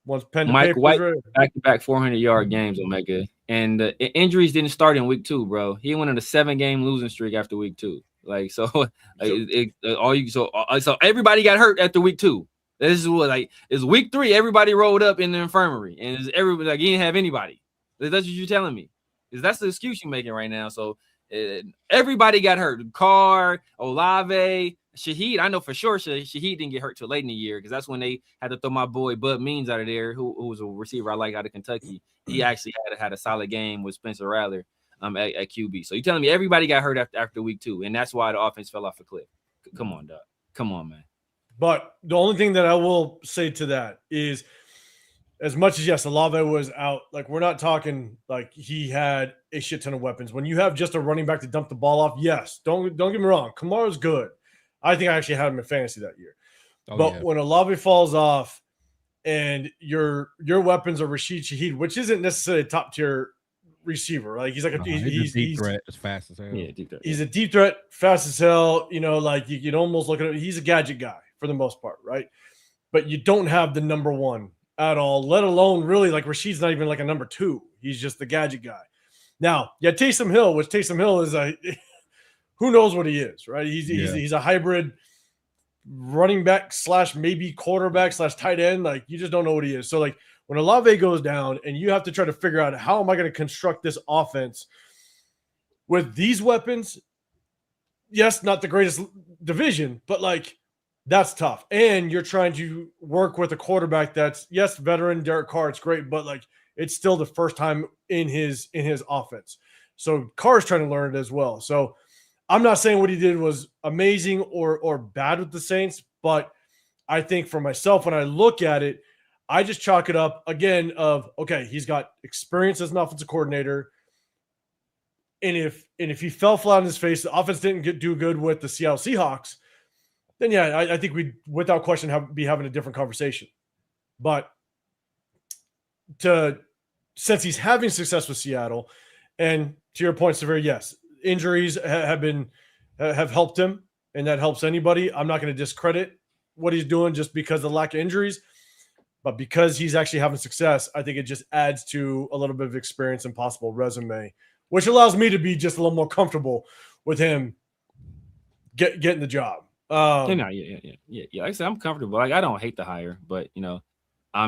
once pen to
Mike White
ready.
back-to-back 400-yard games, Omega. And injuries didn't start in week 2, bro. He went on a 7-game losing streak after week 2. Like, so everybody got hurt after week 2. This is what, like, it's week 3. Everybody rolled up in the infirmary, and everybody, like, you didn't have anybody. That's what you're telling me. Is that's the excuse you're making right now? So everybody got hurt. Carr, Olave, Shaheed. I know for sure Shaheed didn't get hurt till late in the year, because that's when they had to throw my boy Bud Means out of there, who was a receiver I like out of Kentucky. He actually had a solid game with Spencer Rattler at QB. So you're telling me everybody got hurt after week 2, and that's why the offense fell off a cliff. Come on, dog. Come on, man.
But the only thing that I will say to that is, as much as, yes, Olave was out, like, we're not talking like he had a shit ton of weapons. When you have just a running back to dump the ball off, yes, don't get me wrong, Kamara's good. I think I actually had him in fantasy that year. When Olave falls off and your weapons are Rashid Shaheed, which isn't necessarily a top tier receiver, like he's like he's a deep
threat, as fast as hell.
Yeah, deep threat.
He's a deep threat, fast as hell. You know, like you could almost look at it. He's a gadget guy for the most part, right? But you don't have the number 1 at all, let alone really, like, Rashid's not even like a number 2. He's just the gadget guy. Now, yeah, Taysom Hill, which Taysom Hill is who knows what he is, right? He's a hybrid running back / maybe quarterback / tight end. Like, you just don't know what he is. So, like, when Olave goes down and you have to try to figure out, how am I going to construct this offense with these weapons? Yes, not the greatest division, but, like, that's tough. And you're trying to work with a quarterback that's, yes, veteran Derek Carr. It's great, but, like, it's still the first time in his offense. So Carr's trying to learn it as well. So I'm not saying what he did was amazing or bad with the Saints, but I think for myself, when I look at it, I just chalk it up again of, okay, he's got experience as an offensive coordinator. And if he fell flat on his face, the offense didn't do good with the Seattle Seahawks, then yeah, I think we'd without question be having a different conversation. But since he's having success with Seattle, and to your point, Severe, yes, injuries have helped him, and that helps anybody. I'm not going to discredit what he's doing just because of the lack of injuries, but because he's actually having success, I think it just adds to a little bit of experience and possible resume, which allows me to be just a little more comfortable with him getting the job.
Yeah. Like I said, I'm comfortable. Like, I don't hate the hire, but, you know, I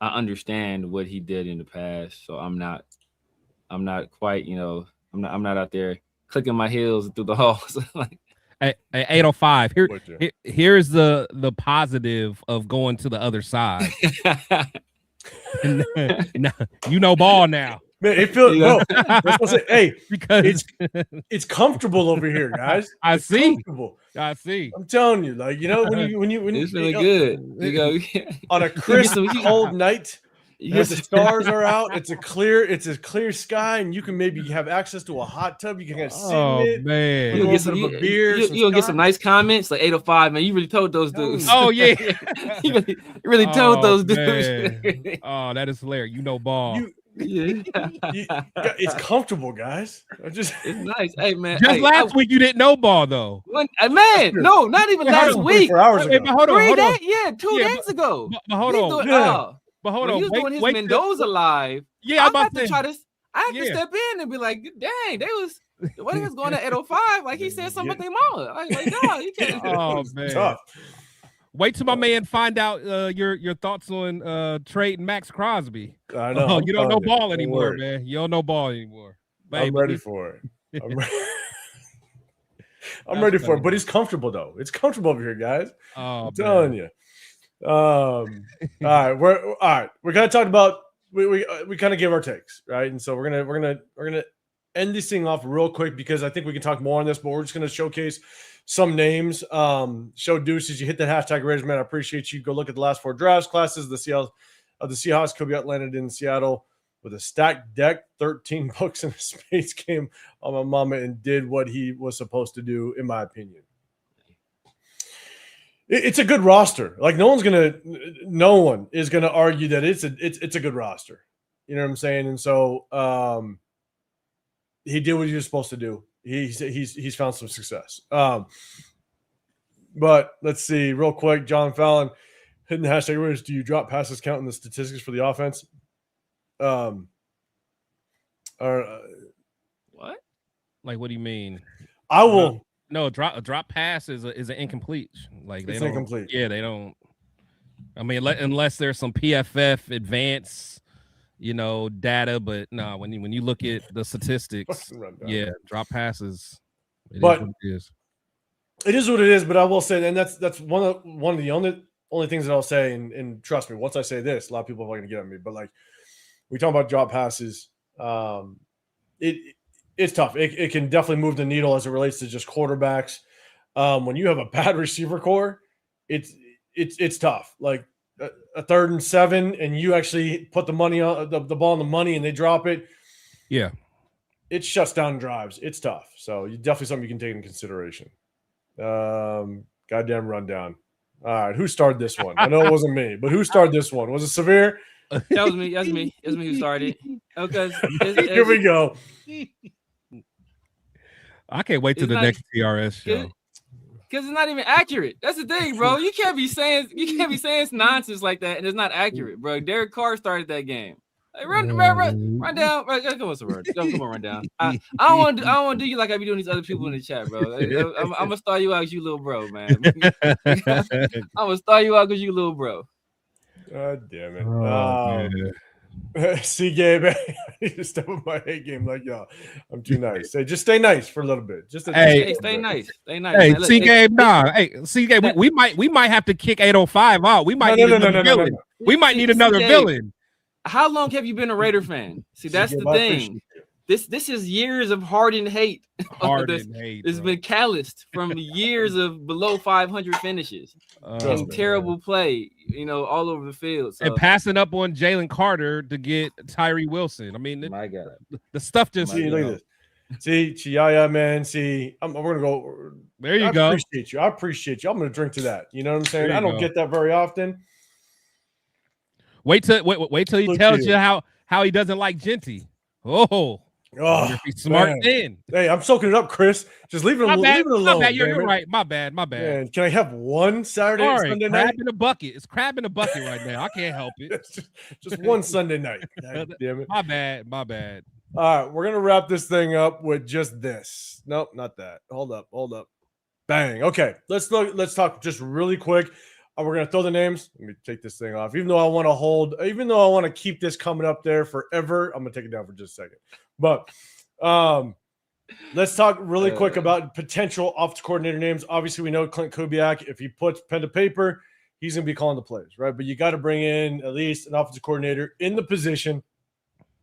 understand what he did in the past, so I'm not quite, you know, I'm not out there clicking my heels through the halls. Like,
805. Here's the positive of going to the other side. You know ball now.
Man, it feels bro. That's what I say. Hey,
because
it's comfortable over here, guys.
I see.
I'm telling you, like, you know, when
it's feeling good. You go
on a crisp, cold night. Yes, the stars are out. It's a clear sky, and you can maybe have access to a hot tub. You can kind of sit in it.
Man,
you'll get some beer.
You'll get some nice comments like 805. Man, you really told those dudes.
Oh yeah,
you really told those dudes.
Oh, that is hilarious. You know ball.
It's comfortable, guys.
It's nice. Hey man,
just last week you didn't know ball though.
Man, no, not even last week.
4 hours ago.
Hold on.
2 days ago.
But hold on.
But hold on. He was doing his Mendoza live.
Yeah,
I'm about to try this. I have to step in and be like, dang, they was going to 805. Like he said something about their mama. Like, no, you can't.
Oh man.
Tough.
Wait till my man find out your thoughts on trading Max Crosby.
I know.
You don't know ball anymore, man. You don't know ball anymore.
I'm ready for it. I'm ready for it. But it's comfortable though. It's comfortable over here, guys. I'm telling you. All right. We're gonna talk about we kind of give our takes, right? And so we're gonna end this thing off real quick because I think we can talk more on this, but we're just gonna showcase some names. Show deuces. You hit that hashtag Raiders, man. I appreciate you. Go look at the last 4 drafts classes. The Seahawks. Kubiak landed in Seattle with a stacked deck, 13 books and a space game on my mama, and did what he was supposed to do, in my opinion. It's a good roster. Like no one is gonna argue that it's a good roster. You know what I'm saying? And so he did what he was supposed to do. He's found some success. But let's see real quick. John Fallon hitting the hashtag Raiders. Do you drop passes count in the statistics for the offense?
What?
Like, what do you mean?
I will.
No, drop pass is an incomplete. Like
it's incomplete.
Yeah, they don't. I mean, unless there's some PFF advanced, data. But no, when you look at the statistics, drop passes. It is what it is. But I will say, and that's one of the only things that I'll say. And trust me, once I say this, a lot of people are going to get at me. But like we talk about drop passes, it's tough. It can definitely move the needle as it relates to just quarterbacks. When you have a bad receiver core, it's tough. Like a 3rd and 7, and you actually put the money on the ball on the money, and they drop it. Yeah,
it shuts down drives. It's tough. So definitely something you can take into consideration. Goddamn rundown. All right, who started this one? I know it wasn't me, but who started this one? Was it Severe?
That was me. That's me who started. Okay,
here we go.
I can't wait till the next TRS show.
Because it's not even accurate. That's the thing, bro. You can't be saying nonsense like that, and it's not accurate, bro. Derek Carr started that game. Like, run down. Come on, Severe. Come on, run down. I don't want to do you like I be doing these other people in the chat, bro. I'm gonna start you out because you little bro, man. I'm gonna start you out because you little bro.
God damn it. See, Gabe, I need to step up my hate game like y'all. I'm too nice. Hey, just stay nice for a little bit.
Stay nice. Stay nice.
Hey, see, Gabe, see, Gabe, we might have to kick 805 out. We might need another villain. We might need another villain.
How long have you been a Raider fan? See, that's the thing. This is years of hardened hate. It's been calloused from years of below 500 finishes and terrible play, all over the field. So.
And passing up on Jalen Carter to get Tyree Wilson. I mean,
my God,
the stuff just.
See, look at this. See, Chiaya, man. See, we're gonna go.
There you go.
I appreciate you. I'm gonna drink to that. You know what I'm saying? I don't get that very often.
Wait till he tells you how he doesn't like Genty. Oh, he's smart then.
Hey, I'm soaking it up, Chris. Just leave it alone.
My bad. You're right. My bad.
Man, can I have one Saturday and Sunday night?
Crab in a bucket. It's crab in a bucket right now. I can't help it.
just one Sunday night. God damn it.
My bad.
All right, we're gonna wrap this thing up with just this. Nope, not that. Hold up. Bang. Okay, let's talk just really quick. We're gonna throw the names. Let me take this thing off. Even though I want to keep this coming up there forever, I'm gonna take it down for just a second. But Let's talk really quick about potential offensive coordinator names. Obviously, we know Clint Kubiak. If he puts pen to paper, he's going to be calling the plays, right? But you got to bring in at least an offensive coordinator in the position.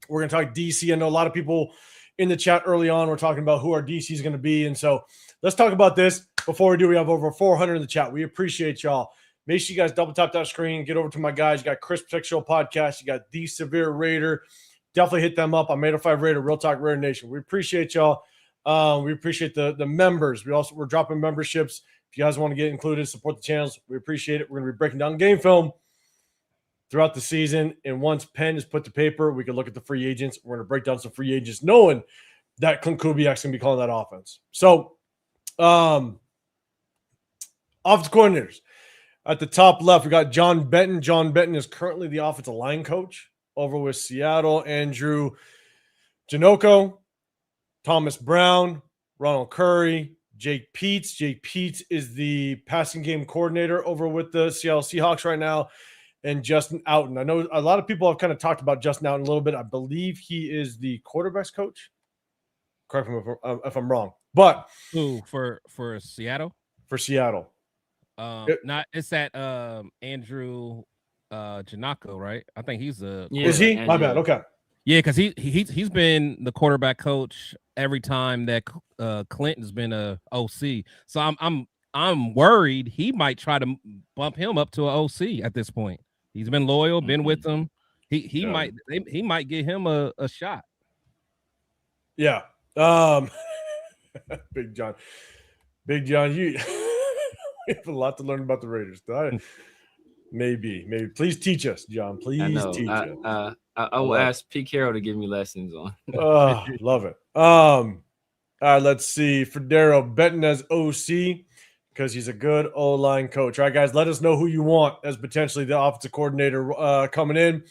We're going to talk DC. I know a lot of people in the chat early on were talking about who our DC is going to be. And so let's talk about this. Before we do, we have over 400 in the chat. We appreciate y'all. Make sure you guys double tap that screen. Get over to my guys. You got Chris Pick Show Podcast. You got The Severe Raider. Definitely hit them up. I'm 805 Raider, Real Talk Raider Nation. We appreciate y'all. We appreciate the members. We're dropping memberships. If you guys want to get included, support the channels, we appreciate it. We're going to be breaking down game film throughout the season. And once pen is put to paper, we can look at the free agents. We're going to break down some free agents, knowing that Clint Kubiak's going to be calling that offense. So, offensive coordinators. At the top left, we got John Benton. John Benton is currently the offensive line coach over with Seattle. Andrew Janoko, Thomas Brown, Ronald Curry, Jake Peets. Jake Peets is the passing game coordinator over with the Seattle Seahawks right now. And Justin Outen. I know a lot of people have kind of talked about Justin Outen a little bit. I believe he is the quarterbacks coach. Correct me if I'm wrong. But
for Seattle?
For Seattle.
It's at Andrew Janako, right? I think he's the
is he?
Andrew.
My bad. Okay.
Yeah, because he's been the quarterback coach every time that Clinton's been a OC. So I'm worried he might try to bump him up to an OC at this point. He's been loyal, been with them. He might get him a shot.
Yeah. Big John, you we have a lot to learn about the Raiders. Maybe. Please teach us, John. Please teach us.
I will ask Pete Carroll to give me lessons on.
Love it. All right, let's see. Federo Benton as OC because he's a good O-line coach. All right, guys, let us know who you want as potentially the offensive coordinator coming in.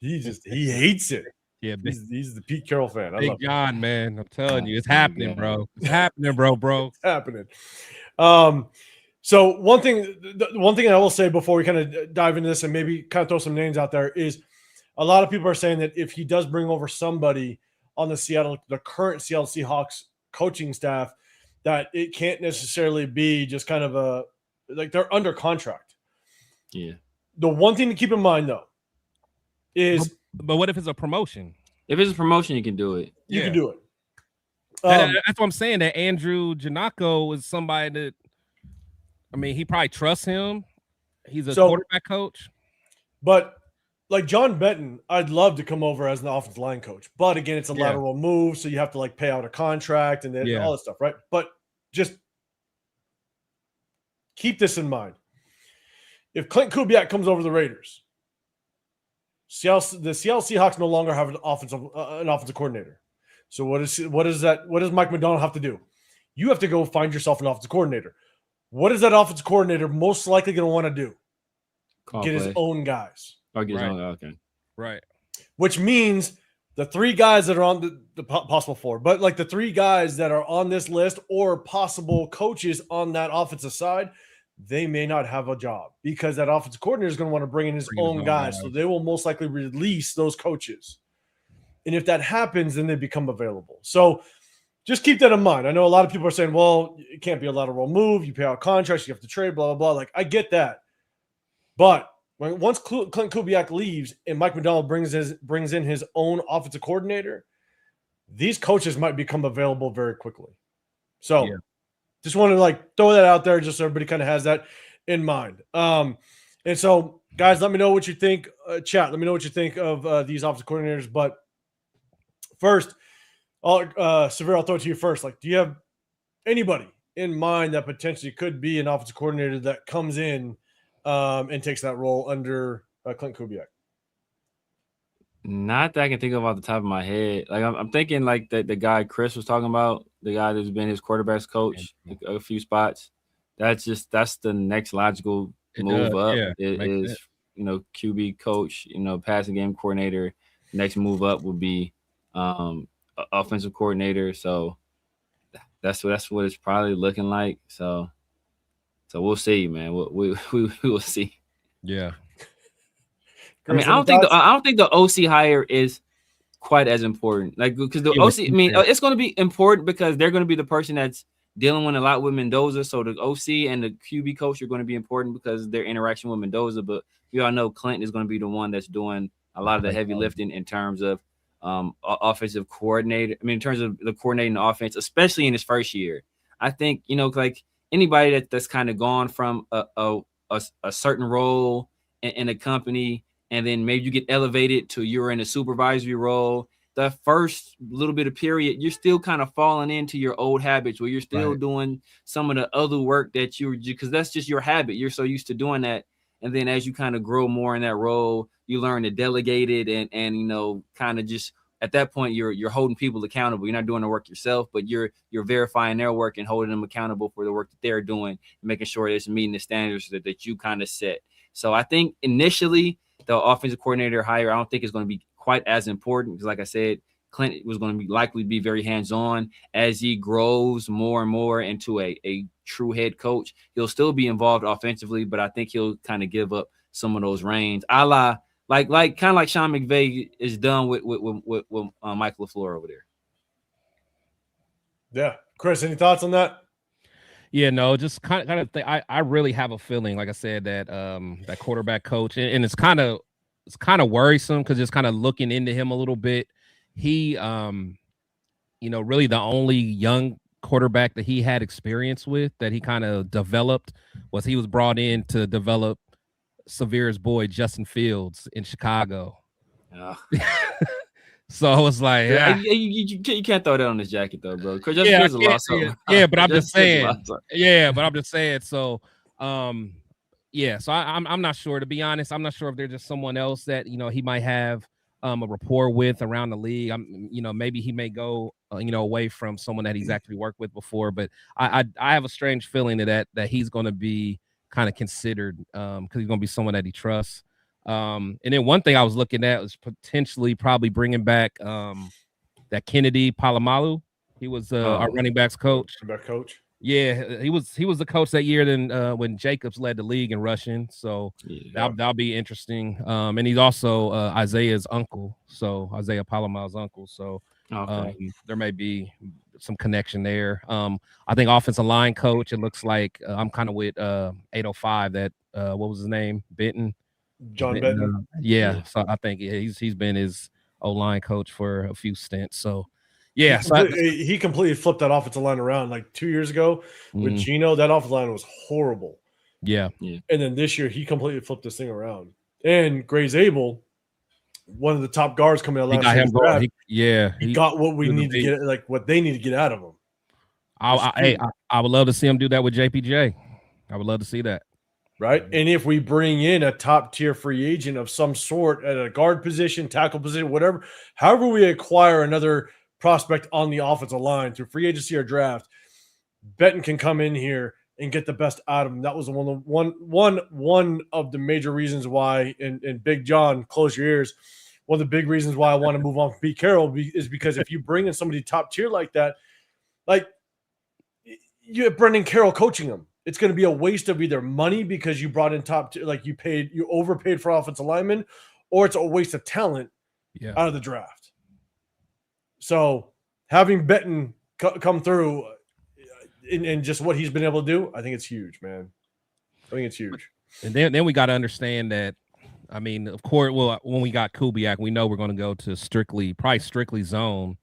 He hates it.
Yeah,
he's the Pete Carroll fan.
Big John, man. I'm telling you, it's happening, bro. It's happening, bro.
It's happening. So one thing I will say before we kind of dive into this and maybe kind of throw some names out there is a lot of people are saying that if he does bring over somebody on the current Seattle Seahawks coaching staff, that it can't necessarily be just kind of they're under contract.
Yeah. The
one thing to keep in mind though is,
but what if it's a promotion?
If it's a promotion, you can do it.
You can do it.
That's what I'm saying. That Andrew Janako is somebody that, I mean, he probably trusts him. He's a quarterback coach.
But like John Benton, I'd love to come over as an offensive line coach. But again, it's a lateral move, so you have to pay out a contract and then all that stuff, right? But just keep this in mind. If Clint Kubiak comes over the Raiders, the Seattle Seahawks no longer have an offensive coordinator. So what does Mike Macdonald have to do? You have to go find yourself an offensive coordinator. What is that offensive coordinator most likely going to want to do? Get his own guys.
Okay.
Right.
Which means the three guys that are on the possible four, but like the three guys that are on this list or possible coaches on that offensive side, they may not have a job because that offensive coordinator is going to want to bring in his own guys. So they will most likely release those coaches. And if that happens, then they become available. So just keep that in mind. I know a lot of people are saying, well, it can't be a lateral move. You pay out contracts, you have to trade, blah, blah, blah. Like, I get that. But once Clint Kubiak leaves and Mike Macdonald brings in his own offensive coordinator, these coaches might become available very quickly. So just want to throw that out there just so everybody kind of has that in mind. And so, guys, let me know what you think. Chat, let me know what you think of these offensive coordinators. But first, Severe, I'll throw it to you first. Do you have anybody in mind that potentially could be an offensive coordinator that comes in and takes that role under Clint Kubiak?
Not that I can think of off the top of my head. I'm thinking the guy Chris was talking about, the guy that's been his quarterback's coach a few spots. That's the next logical move up.
Yeah,
it is QB coach, passing game coordinator. Next move up would be offensive coordinator. So that's what it's probably looking like. So we'll see, man. We will see.
Yeah.
I don't think the OC hire is quite as important. Like, because the OC, I mean, it's going to be important because they're going to be the person that's dealing with a lot with Mendoza. So the OC and the QB coach are going to be important because their interaction with Mendoza. But we all know Clint is going to be the one that's doing a lot of the heavy lifting in terms of offensive coordinator. I mean, in terms of the coordinating the offense, especially in his first year. I think, you know, like anybody that's kind of gone from a certain role in a company, and then maybe you get elevated to you're in a supervisory role. The first little bit of period, you're still kind of falling into your old habits where you're still doing some of the other work that because that's just your habit. You're so used to doing that. And then as you kind of grow more in that role, you learn to delegate it and you know, kind of just at that point you're holding people accountable. You're not doing the work yourself, but you're verifying their work and holding them accountable for the work that they're doing, and making sure it's meeting the standards that you kind of set. So I think initially the offensive coordinator hire, I don't think is going to be quite as important because, like I said, Clint was going to likely be very hands-on. As he grows more and more into a true head coach, he'll still be involved offensively, but I think he'll kind of give up some of those reins, a la like kind of like Sean McVay is done with Mike LaFleur over there.
Yeah, Chris, any thoughts on that?
Yeah, no, just kind of thing. I really have a feeling, like I said, that that quarterback coach, and it's kind of worrisome because just kind of looking into him a little bit. He, you know, really the only young quarterback that he had experience with that he kind of developed was he was brought in to develop Severe's boy Justin Fields in Chicago. So I was like,
you can't throw that on his jacket though, bro. Because Justin Fields a lost soul.
Yeah, but I'm just saying. Yeah, but I'm just saying. So, yeah. So I'm not sure, to be honest. I'm not sure if there's just someone else that, you know, he might have a rapport with around the league. You know, maybe he may go, you know, away from someone that he's actually worked with before. But I have a strange feeling that he's going to be kind of considered because he's going to be someone that he trusts. And then one thing I was looking at was potentially probably bringing back that Kennedy Palomalu. He was our running backs coach. Yeah, he was the coach that year then when Jacobs led the league in rushing. So that'll be interesting. And he's also Isaiah's uncle, so Isaiah Palomalu's uncle. So there may be some connection there. I think offensive line coach. It looks like I'm kind of with 805. That what was his name? John Benton. Yeah. So I think he's been his O-line coach for a few stints. So yeah,
he completely flipped that offensive line around like 2 years ago with Gino. That offensive line was horrible.
Yeah.
And then this year he completely flipped this thing around. And Gray's Abel, one of the top guards coming out last year's draft. He got what we need to get, like what they need to get out of him.
I would love to see him do that with JPJ. I would love to see that.
Right. And if we bring in a top tier free agent of some sort at a guard position, tackle position, whatever, however we acquire another prospect on the offensive line through free agency or draft, Benton can come in here and get the best out of him. That was one of the major reasons why, and Big John, close your ears. One of the big reasons why I want to move on from Pete Carroll is because if you bring in somebody top tier like that, like you have Brendan Carroll coaching him, it's going to be a waste of either money because you brought in top tier, like you overpaid for offensive linemen, or it's a waste of talent out of the draft. So having Benton come through in just what he's been able to do, I think it's huge, man. I think it's huge.
And then we got to understand that, I mean, of course, well, when we got Kubiak, we know we're going to go to strictly zone.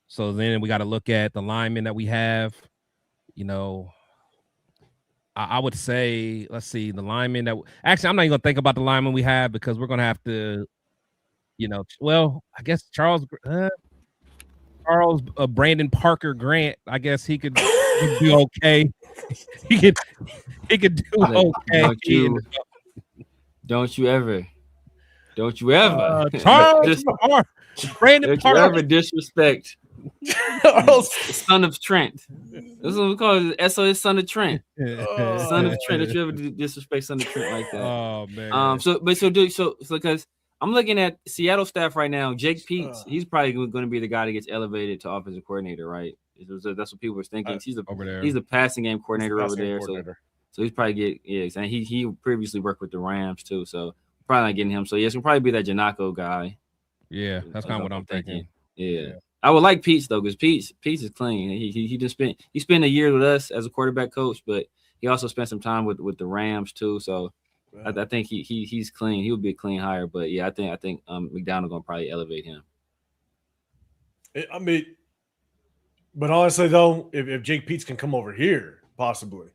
So then we got to look at the linemen that we have. You know, I would say, let's see, the linemen that actually I'm not even going to think about the linemen we have because we're going to have to, you know, well, I guess Charles Brandon Parker Grant, I guess he could do okay. He could do okay.
Don't you ever
Charles Brandon Parker
ever disrespect the son of Trent. This is what we call it. SOS son of Trent. Son of Trent. Don't you ever disrespect son of Trent like that?
Oh man.
So because I'm looking at Seattle staff right now. Jake Peets, he's probably going to be the guy that gets elevated to offensive coordinator, right? That's what people are thinking. He's the passing game coordinator over there. So he's probably and he previously worked with the Rams too. So Probably not getting him. So yeah, it's gonna probably be that Janako guy.
Yeah, that's kind of what I'm thinking.
Yeah. I would like Pete's though, because Pete's is clean. He just spent a year with us as a quarterback coach, but he also spent some time with the Rams too. So I think he's clean. He would be a clean hire. But yeah, I think McDonald gonna probably elevate him.
I mean, but honestly though, if Jake Peets can come over here, possibly.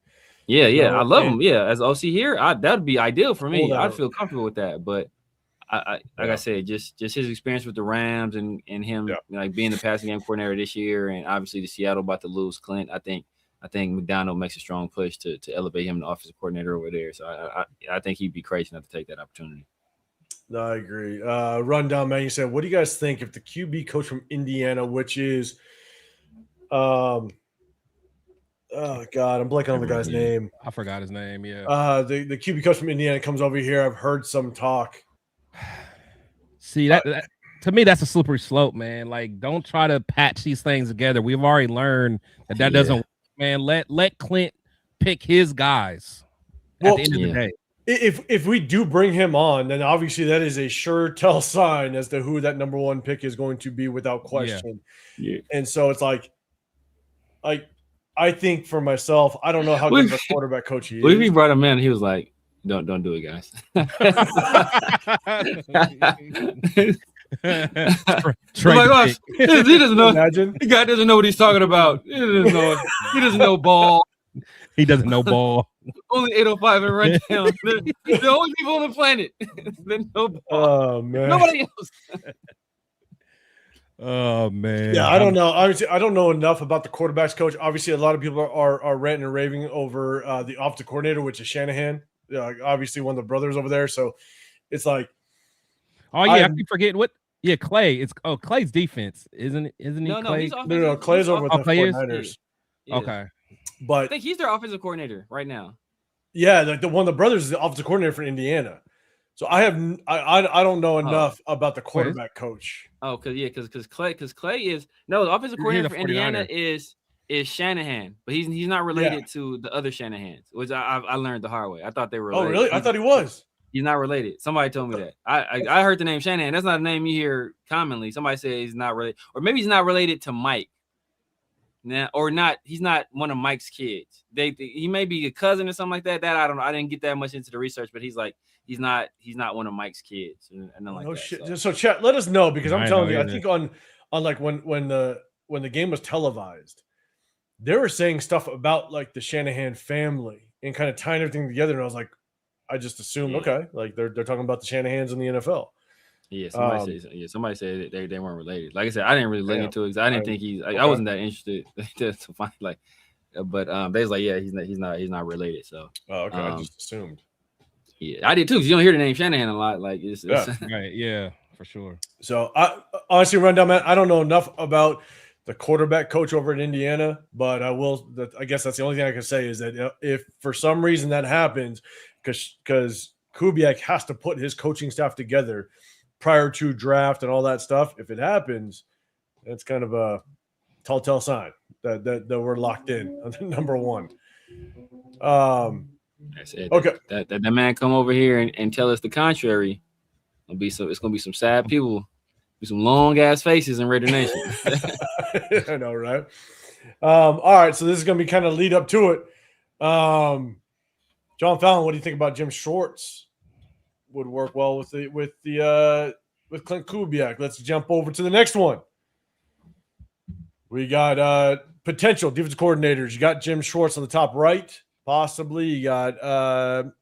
Yeah, I love him. Yeah, as OC here, that'd be ideal for me. I'd feel comfortable with that. But I said, just his experience with the Rams and him like being the passing game coordinator this year, and obviously the Seattle about to lose Clint. I think McDonald makes a strong push to elevate him to offensive coordinator over there. So I think he'd be crazy not to take that opportunity.
No, I agree. Rundown, man. You said, what do you guys think if the QB coach from Indiana, which is, oh God, I'm blanking on the guy's name.
I forgot his name. Yeah.
The QB coach from Indiana comes over here. I've heard some talk.
See that to me, that's a slippery slope, man. Like, don't try to patch these things together. We've already learned that doesn't work, man. Let Clint pick his guys at the end of the day.
If we do bring him on, then obviously that is a sure tell sign as to who that number one pick is going to be without question. Yeah. And so it's like I think for myself, I don't know how good of a quarterback coach he is.
What if he brought him in? He was like, Don't do it, guys. Like, he doesn't know. Imagine. The guy doesn't know what he's talking about. He doesn't know ball.
He doesn't know ball.
Only 805 and run down. The only people on the planet. No ball.
Oh man.
Nobody else.
Oh man.
Yeah, I don't know. Obviously, I don't know enough about the quarterbacks coach. Obviously, a lot of people are ranting and raving over the offensive coordinator, which is Shanahan. Obviously, one of the brothers over there. So it's like,
oh yeah, I keep forgetting what. Yeah, Clay. It's Clay's defense, isn't he? Clay?
No, Clay's over with the 49ers.
Yeah. Okay,
but
I think he's their offensive coordinator right now.
Yeah, the one of the brothers is the offensive coordinator for Indiana. So I don't know enough about the quarterback coach.
Oh, because Clay is the offensive coordinator for Indiana is Shanahan, but he's not related to the other Shanahans, which I learned the hard way. I thought they were related.
Oh, really? I thought he was.
He's not related. Somebody told me that. I heard the name Shanahan. That's not a name you hear commonly. Somebody said he's not related, or maybe he's not related to Mike. Now, or not. He's not one of Mike's kids. He may be a cousin or something like that. That I don't know. I didn't get that much into the research, but he's not one of Mike's kids. And like
no
that,
shit. So chat, let us know, because I'm telling you, I think on like when the game was televised, they were saying stuff about like the Shanahan family and kind of tying everything together. And I was like, I just assumed, okay, like they're talking about the Shanahans in the NFL.
Yeah, somebody said they weren't related. Like I said, I didn't really look into it because I didn't think I wasn't that interested to find but they was like, yeah, he's not related. So
okay, I just assumed.
Yeah, I did too, because you don't hear the name Shanahan a lot. Like it's
right, yeah, for sure.
So I honestly, rundown, man, I don't know enough about the quarterback coach over in Indiana, but I guess that's the only thing I can say is that if for some reason that happens, because Kubiak has to put his coaching staff together prior to draft and all that stuff. If it happens, that's kind of a telltale sign that we're locked in on number one.
Okay, that man come over here and tell us the contrary. It's gonna be some sad people, be some long ass faces in Raider Nation.
I know, right? All right, so this is gonna be kind of lead up to it. John Fallon, what do you think about Jim Schwartz? Would work well with Clint Kubiak. Let's jump over to the next one. We got potential defensive coordinators. You got Jim Schwartz on the top right, possibly. You got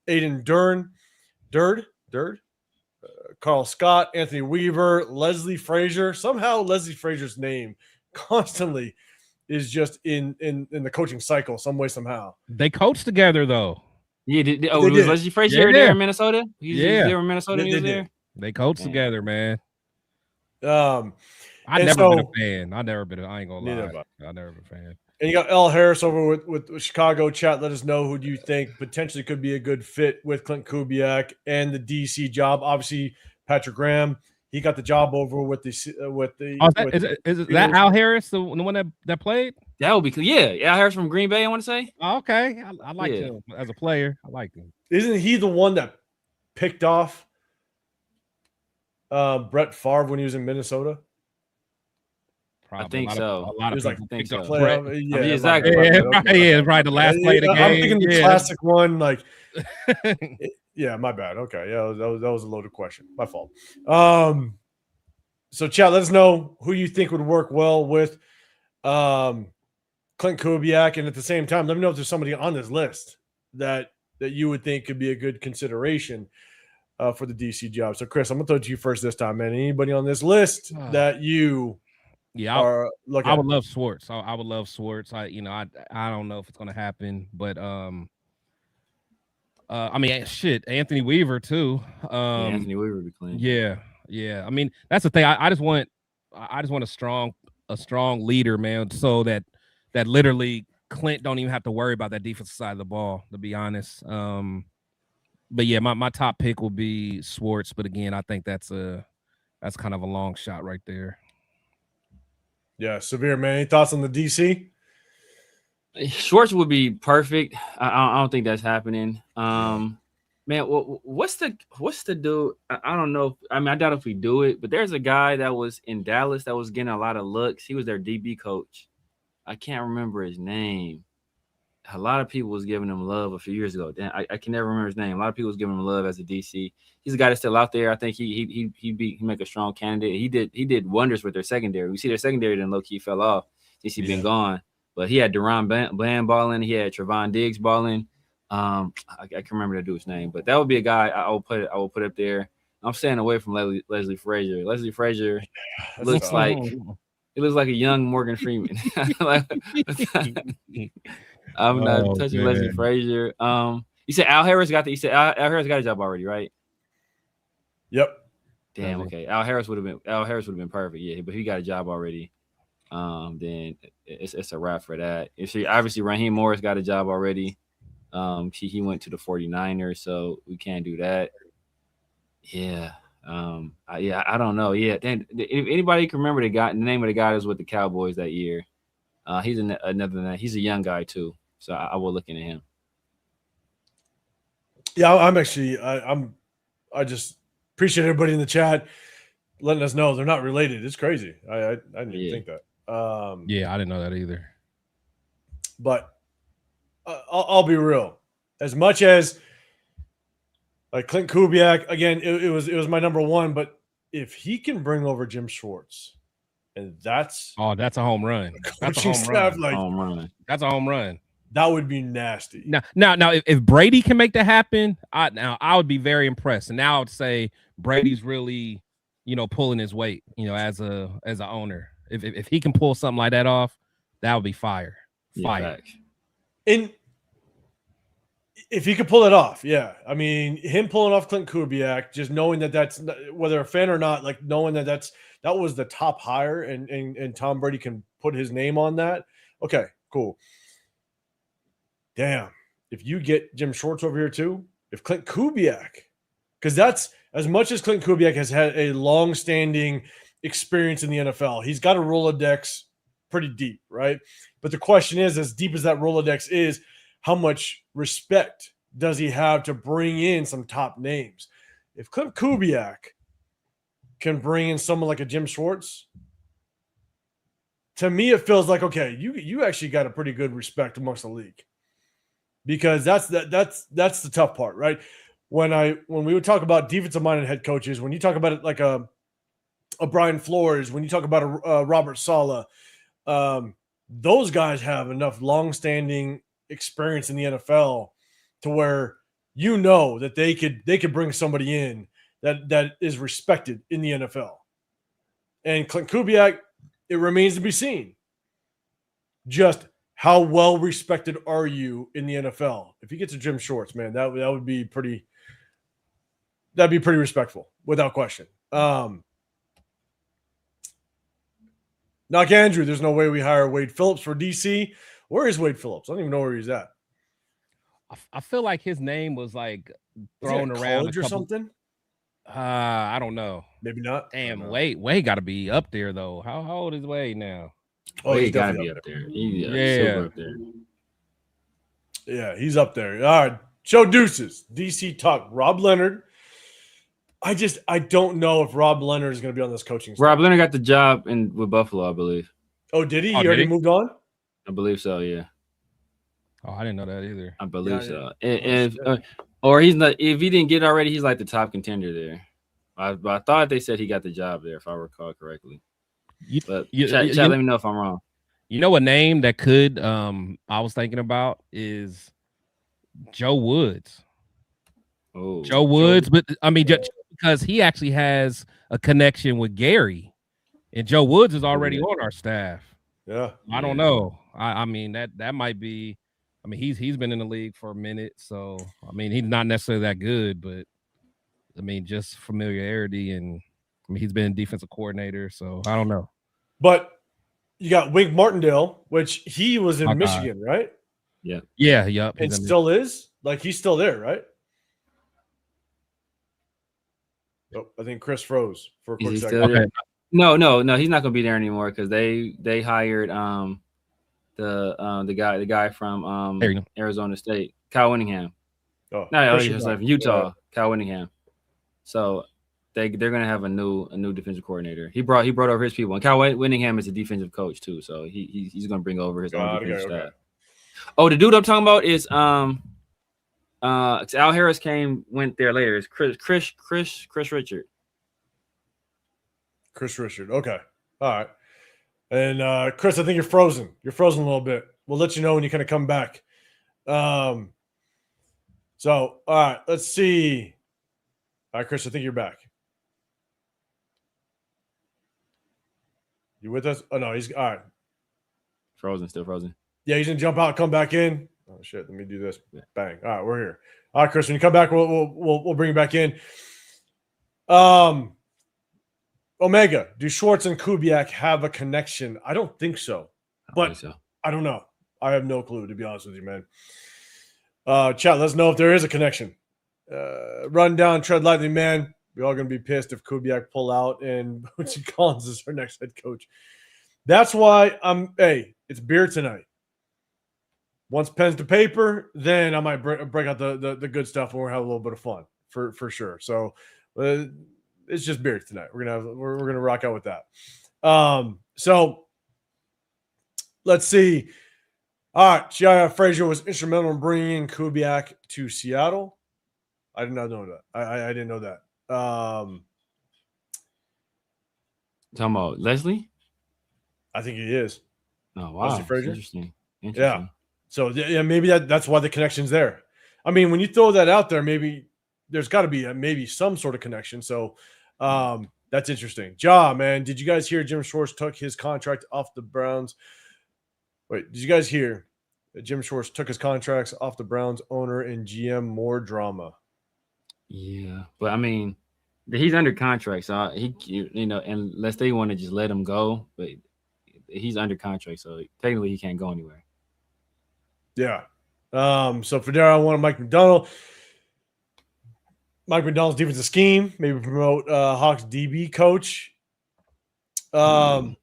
Aiden Durd, Carl Scott, Anthony Weaver, Leslie Frazier. Somehow Leslie Frazier's name constantly is just in the coaching cycle, some way, somehow.
They coach together though.
Yeah, was Leslie Frazier there in Minnesota? He was there in Minnesota. He was there.
They coach together, man.
I've
never been a fan. I ain't gonna lie. I've never been a fan.
And you got L. Harris over with Chicago. Chat, let us know who do you think potentially could be a good fit with Clint Kubiak and the DC job. Obviously, Patrick Graham, he got the job over with the.
Is that Al Harris, the one that played?
That would be cool. Yeah, Al Harris from Green Bay. I want to say.
Oh, okay, I like him as a player. I like him.
Isn't he the one that picked off Brett Favre when he was in Minnesota?
Probably.
I think so.
A lot of
It was
people
like
picked up
playoff.
Brett.
Yeah,
I mean, exactly.
Yeah, right. The last play of the game.
I'm thinking the
yeah.
classic one. Like, yeah, my bad. Okay, yeah, that was a loaded question. My fault. So chat, let us know who you think would work well with Clint Kubiak, and at the same time, let me know if there's somebody on this list that you would think could be a good consideration for the DC job. So, Chris, I'm gonna throw it to you first this time, man. Anybody on this list that you are looking?
I would love Schwartz. I would love Schwartz. I don't know if it's gonna happen, but I mean, shit, Anthony Weaver too.
Anthony Weaver would be clean.
Yeah. I mean, that's the thing. I just want a strong leader, man, so that literally Clint don't even have to worry about that defensive side of the ball, to be honest. But yeah, my top pick will be Schwartz. But again, I think that's kind of a long shot right there.
Yeah, Severe, man. Any thoughts on the DC?
Schwartz would be perfect. I don't think that's happening. Man, what's the dude? I don't know. I mean, I doubt if we do it, but there's a guy that was in Dallas that was getting a lot of looks. He was their DB coach. I can't remember his name. A lot of people was giving him love a few years ago. I can never remember his name. A lot of people was giving him love as a DC. He's a guy that's still out there. I think he make a strong candidate. He did wonders with their secondary. We see their secondary then low key fell off since he's been gone. But he had Deron Bland balling. He had Trevon Diggs balling. I can remember that dude's name, but that would be a guy I will put up there. I'm staying away from Leslie Frazier. Leslie Frazier looks like a young Morgan Freeman. I'm not touching Leslie Frazier. You said Al Harris got Al Harris got a job already, right?
Yep.
Damn. Okay. Al Harris would have been perfect. Yeah, but he got a job already. Then it's a wrap for that. Obviously Raheem Morris got a job already. He went to the 49ers, so we can't do that. Yeah. I don't know. Yeah. Then if anybody can remember the name of the guy that was with the Cowboys that year, he's another. He's a young guy too, so I will look into him.
Yeah, I'm actually. I just appreciate everybody in the chat letting us know they're not related. It's crazy. I didn't even think that.
Yeah, I didn't know that either.
But I'll be real. As much as like Clint Kubiak, again, it was my number one. But if he can bring over Jim Schwartz, and that's
a home run. That's a home run. That's a home run.
That would be nasty.
Now, if Brady can make that happen, I would be very impressed. And now I would say Brady's really, pulling his weight, as a owner. If he can pull something like that off, that would be fire. Fire.
And if he could pull it off, yeah. I mean, him pulling off Clint Kubiak, just knowing that's whether a fan or not, like knowing that was the top hire, and Tom Brady can put his name on that. Okay, cool. Damn, if you get Jim Schwartz over here too, if Clint Kubiak, because that's as much as Clint Kubiak has had a long-standing experience in the NFL, he's got a Rolodex pretty deep, right? But the question is, as deep as that Rolodex is, how much respect does he have to bring in some top names? If Clint Kubiak can bring in someone like a Jim Schwartz, to me it feels like, okay, you actually got a pretty good respect amongst the league. Because that's the tough part, right? When we would talk about defensive minded head coaches, when you talk about it like a Brian Flores, when you talk about a Robert Saleh, those guys have enough long-standing experience in the NFL to where that they could bring somebody in that is respected in the NFL. And Clint Kubiak, it remains to be seen. Just how well respected are you in the NFL? If you get to Jim Schwartz, man, that would be pretty. That'd be pretty respectful, without question. Knock Andrew, there's no way we hire Wade Phillips for DC. Where is Wade Phillips? I don't even know where he's at.
I feel like his name was like thrown around
or something.
I don't know.
Maybe not.
Damn, Wade got to be up there though. How old is Wade now?
Oh, he's got to be up there. Super up there.
Yeah, he's up there. All right. Show deuces. DC talk. Rob Leonard. I don't know if Rob Leonard is going to be on this coaching staff.
Rob Leonard got the job with Buffalo, I believe.
Oh, did he? He already moved on?
I believe so, yeah.
Oh, I didn't know that either.
I believe so. Or he's not. If he didn't get it already, he's like the top contender there. I thought they said he got the job there, if I recall correctly. But chat, let me know if I'm wrong.
You know, a name that could I was thinking about is Joe Woods.
Oh,
Joe Woods, but I mean, just because he actually has a connection with Gary, and Joe Woods is already on our staff.
Yeah,
I don't know. I mean that might be. I mean, he's been in the league for a minute, so I mean, he's not necessarily that good, but I mean, just familiarity, and I mean, he's been defensive coordinator, so I don't know.
But you got Wink Martindale, which he was in Michigan, right?
Yeah.
Yep.
And still is? Like, he's still there, right? Oh, I think Chris froze for a quick second.
Okay. No, he's not gonna be there anymore because they hired the guy from Arizona State, Kyle Whittingham.
Oh,
no, he's from Utah, Kyle Whittingham. So they're gonna have a new defensive coordinator. He brought over his people, and Kyle Whittingham is a defensive coach too, so he's gonna bring over his own defensive staff. Oh, the dude I'm talking about is Al Harris went there later. It's Chris Richard.
Chris Richard. Okay. All right. And Chris, I think you're frozen. You're frozen a little bit. We'll let you know when you kind of come back. So, all right, let's see. All right, Chris, I think you're back. You with us? Oh, no, he's all right.
Still frozen.
Yeah, he's going to jump out, come back in. Oh, shit, let me do this. Bang. All right, we're here. All right, Chris, when you come back, we'll bring you back in. Omega, do Schwartz and Kubiak have a connection? I don't think so, but I don't know. I have no clue, to be honest with you, man. Chat, let us know if there is a connection. Run down, tread lightly, man. We're all going to be pissed if Kubiak pull out and Bootsy Collins is our next head coach. That's why it's beer tonight. Once pen's to paper, then I might break out the good stuff and we'll have a little bit of fun for sure. So it's just beer tonight. We're gonna rock out with that. So let's see. All right, Jaya Frazier was instrumental in bringing Kubiak to Seattle. I did not know that. I didn't know that.
Talking about Leslie?
I think he is.
Oh wow,
Leslie Frazier?
Interesting.
Yeah. So yeah, maybe that's why the connection's there. I mean, when you throw that out there, maybe there's got to be maybe some sort of connection. So that's interesting. Man, did you guys hear Jim Schwartz took his contract off the Browns? Wait, did you guys hear that Jim Schwartz took his contracts off the Browns owner and GM? More drama.
Yeah, but I mean, he's under contract, so unless they want to just let him go, but he's under contract, so technically he can't go anywhere.
Yeah. So for there, I wanted Mike McDonald. Mike McDonald's defensive scheme, maybe promote Hawks DB coach. It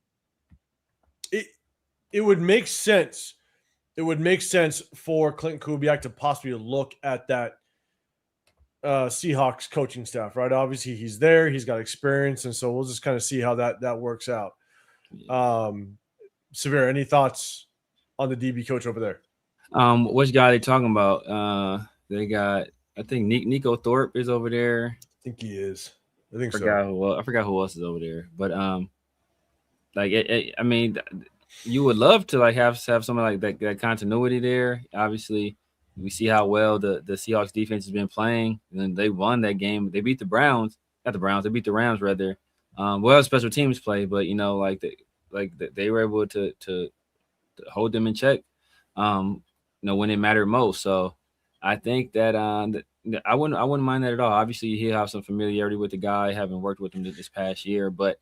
would make sense. It would make sense for Clint Kubiak to possibly look at that Seahawks coaching staff, right? Obviously, he's there. He's got experience, and so we'll just kind of see how that works out. Severe, any thoughts on the DB coach over there?
Which guy they talking about? They got, I think Nico Thorpe is over there.
I think he is. I think so.
I forgot who else is over there. But I mean, you would love to have someone like that continuity there. Obviously, we see how well the Seahawks defense has been playing, and they won that game. They beat the Browns. Not the Browns. They beat the Rams rather. Special teams play, but they were able to hold them in check. When it mattered most. So I think that I wouldn't mind that at all. Obviously, he'll have some familiarity with the guy, having worked with him this past year, but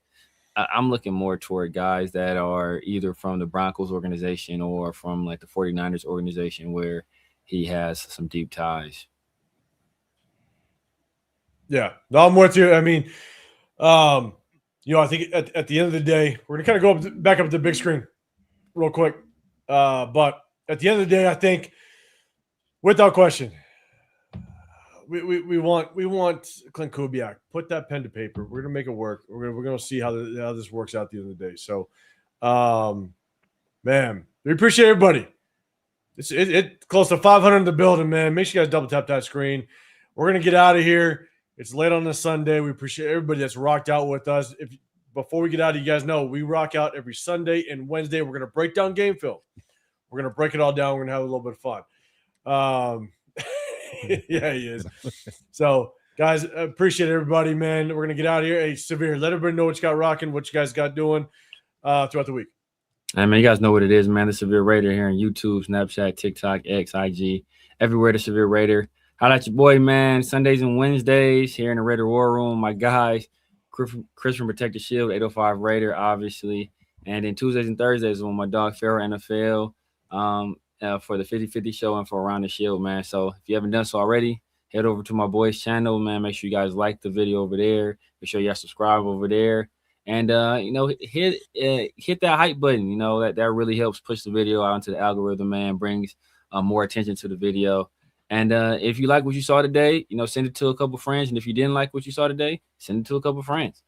I'm looking more toward guys that are either from the Broncos organization or from like the 49ers organization where he has some deep ties.
Yeah, no, I'm with you. I mean, I think at the end of the day, we're gonna kind of go back up to the big screen real quick. But at the end of the day, I think, without question, we want Clint Kubiak. Put that pen to paper. We're gonna make it work. We're gonna see how this works out at the end of the day. So, man, we appreciate everybody. It's close to 500 in the building, man. Make sure you guys double tap that screen. We're gonna get out of here. It's late on a Sunday. We appreciate everybody that's rocked out with us. Before we get out, you guys know we rock out every Sunday and Wednesday. We're gonna break down game film. We're gonna break it all down. We're gonna have a little bit of fun. Yeah, he is. So, guys, appreciate everybody, man. We're gonna get out of here. Hey, Severe, let everybody know what you got rocking, what you guys got doing throughout the week.
Hey, man, you guys know what it is, man. The Severe Raider here on YouTube, Snapchat, TikTok, X, IG, everywhere. The Severe Raider. Holla at your boy, man. Sundays and Wednesdays here in the Raider War Room. My guys, Chris from Protect the Shield, 805 Raider, obviously. And then Tuesdays and Thursdays with my dog, PharoahNFL, for the 50-50 show and for Around the Shield, man. So if you haven't done so already, head over to my boy's channel, man. Make sure you guys like the video over there. Make sure you guys subscribe over there. And, hit that hype button. That really helps push the video out into the algorithm, man, brings more attention to the video. And if you like what you saw today, send it to a couple friends. And if you didn't like what you saw today, send it to a couple friends.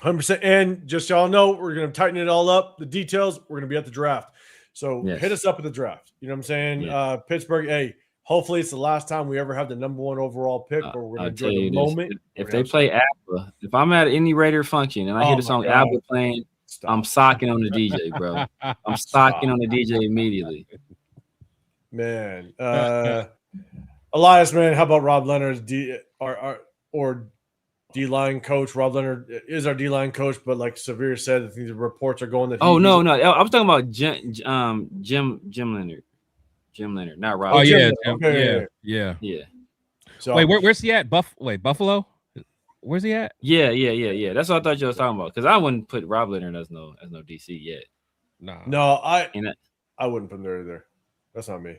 100%. And just so y'all know, we're going to tighten it all up. The details, we're going to be at the draft. So hit us up at the draft. You know what I'm saying? Yeah. Pittsburgh, hey, hopefully it's the last time we ever have the number 1 overall pick, but we're going to enjoy the moment.
If they play ABBA, if I'm at any Raider function and I hear the song ABBA playing, I'm socking on the DJ, bro. I'm socking on the DJ immediately.
Man. Elias, man, how about Rob Leonard's D-line coach? Rob Leonard is our D-line coach, but like Severe said, I think the reports are going that.
No. I was talking about Jim Leonard. Jim Leonard, not Rob.
Oh, yeah.
Yeah.
So, wait, where's he at? Buffalo? Where's he at?
Yeah. That's what I thought you was talking about. Because I wouldn't put Rob Leonard as no DC yet.
No, I wouldn't put him there either. That's not me.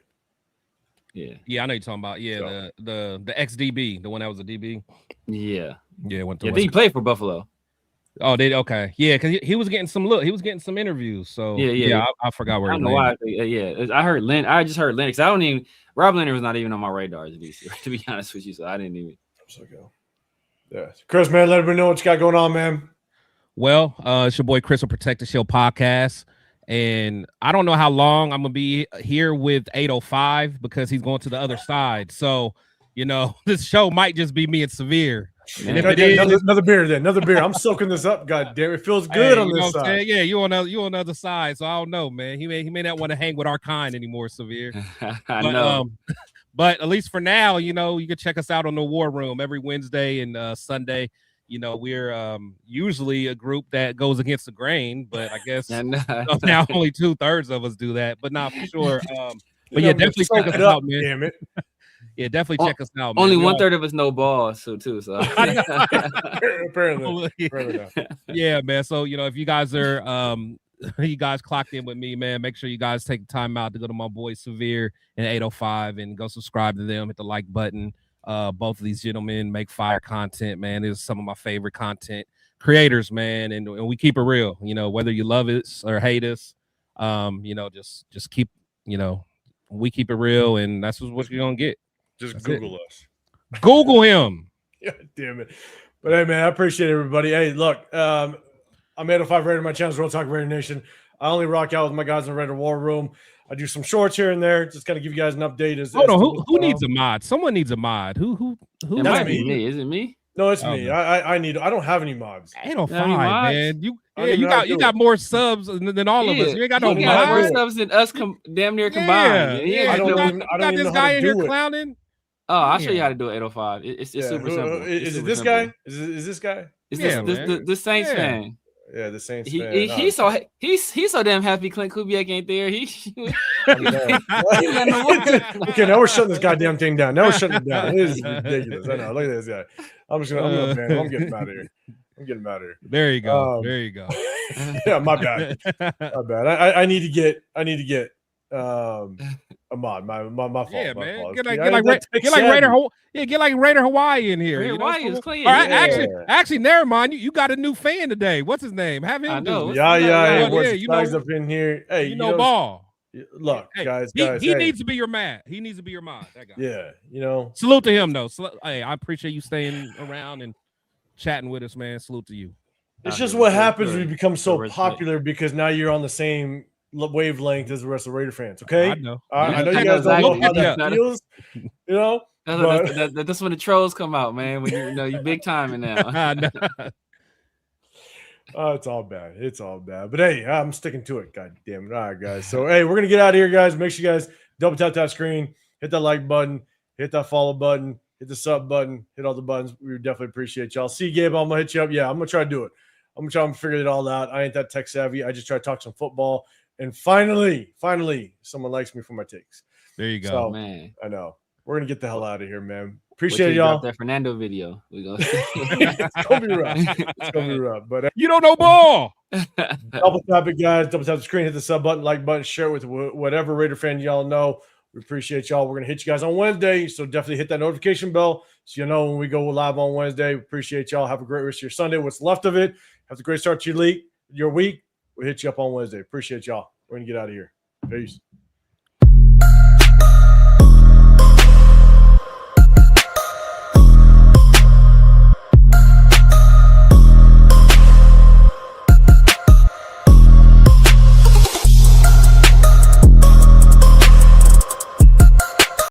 Yeah, I know you're talking about. Yeah, so. the ex-DB, the one that was a DB.
Yeah.
Went to.
I think he played for Buffalo.
Oh, okay. Yeah, because he was getting some look. He was getting some interviews. So I forgot where.
I don't know why. I heard Lynn. I just heard Lynn because I don't even. Rob Leonard was not even on my radar as a DC, to be honest with you. So I didn't even.
Yeah, Chris, man, let everybody know what you got going on, man.
Well, it's your boy Chris from Protect the Shield podcast. And I don't know how long I'm going to be here with 805 because he's going to the other side. So, this show might just be me and Severe. And if it is
another beer, I'm soaking this up. God damn, it feels good on this side.
Yeah, you on the other side. So I don't know, man. He may not want to hang with our kind anymore, Severe.
I know.
But at least for now, you can check us out on the War Room every Wednesday and Sunday. We're usually a group that goes against the grain, but I guess now only 2/3 of us do that. But not for sure. But definitely check us out, man. Damn it. Yeah, definitely check us out, man.
Only 1/3 of us know balls, too. So
apparently.
Yeah, man. So if you guys are you guys clocked in with me, man, make sure you guys take the time out to go to my boy Severe and 805 and go subscribe to them, hit the like button. Both of these gentlemen make fire content, man. It's some of my favorite content creators, man, and we keep it real. Whether you love us or hate us, just keep, we keep it real, and that's what you're gonna get.
Just Google us.
Google him.
Yeah, damn it. But hey, man, I appreciate everybody. Hey, look, I'm 805 Raider. My channel's Real Talk Raider Nation. I only rock out with my guys in the Raider War Room. I do some shorts here and there. Just kind of give you guys an update.
Who needs a mod? Someone needs a mod. Who?
That's me. Is it me?
No, it's me. I don't have any mods.
805, man. You got more subs than all of us. You ain't got no mods.
More subs than us damn near combined.
I don't even know how to do it.
Clowning.
Oh, I'll show you how to do 805. It's super simple.
Is it this guy? Is this guy?
It's the Saints fan.
Yeah, the Saints.
He's so damn happy Clint Kubiak ain't there.
Okay, now we're shutting this goddamn thing down. Now we're shutting it down. It is ridiculous. I know. Look at this guy. I'm gonna ban him. I'm getting him out of here.
There you go.
Yeah, my bad. I need to get a mod. My fault.
Yeah,
my
man.
fault.
Get like Raider Hawaii in here.
Hawaii is clean.
Actually, never mind. You got a new fan today. What's his name? Have him.
Yeah. Guys up in here. Hey,
ball.
Look,
Hey,
guys,
he needs to be your man. He needs to be your man. That guy.
Yeah, you know.
Salute to him though. Hey, I appreciate you staying around and chatting with us, man. Salute to you.
It's just what happens when you become so popular because now you're on the same wavelength as the rest of the Raider fans. Okay,
I know.
I know you guys don't know how that feels. You know,
that's when the trolls come out, man. When you big time in now.
It's all bad. It's all bad. But hey, I'm sticking to it. God damn it. All right, guys. So hey, we're gonna get out of here, guys. Make sure you guys double tap that screen, hit that like button, hit that follow button, hit the sub button, hit all the buttons. We definitely appreciate y'all. See, Gabe, I'm gonna hit you up. Yeah, I'm gonna try to do it. I'm gonna try to figure it all out. I ain't that tech savvy. I just try to talk some football. And finally, someone likes me for my takes.
There you go,
so,
man.
I know. We're gonna get the hell out of here, man. Appreciate y'all.
That Fernando video.
It's gonna be rough. It's gonna be rough. But
you don't know ball.
Double tap it, guys. Double tap the screen. Hit the sub button, like button, share it with whatever Raider fan y'all know. We appreciate y'all. We're gonna hit you guys on Wednesday, so definitely hit that notification bell so you know when we go live on Wednesday. We appreciate y'all. Have a great rest of your Sunday. What's left of it. Have a great start to your week. We'll hit you up on Wednesday. Appreciate y'all. We're gonna get out of here. Peace.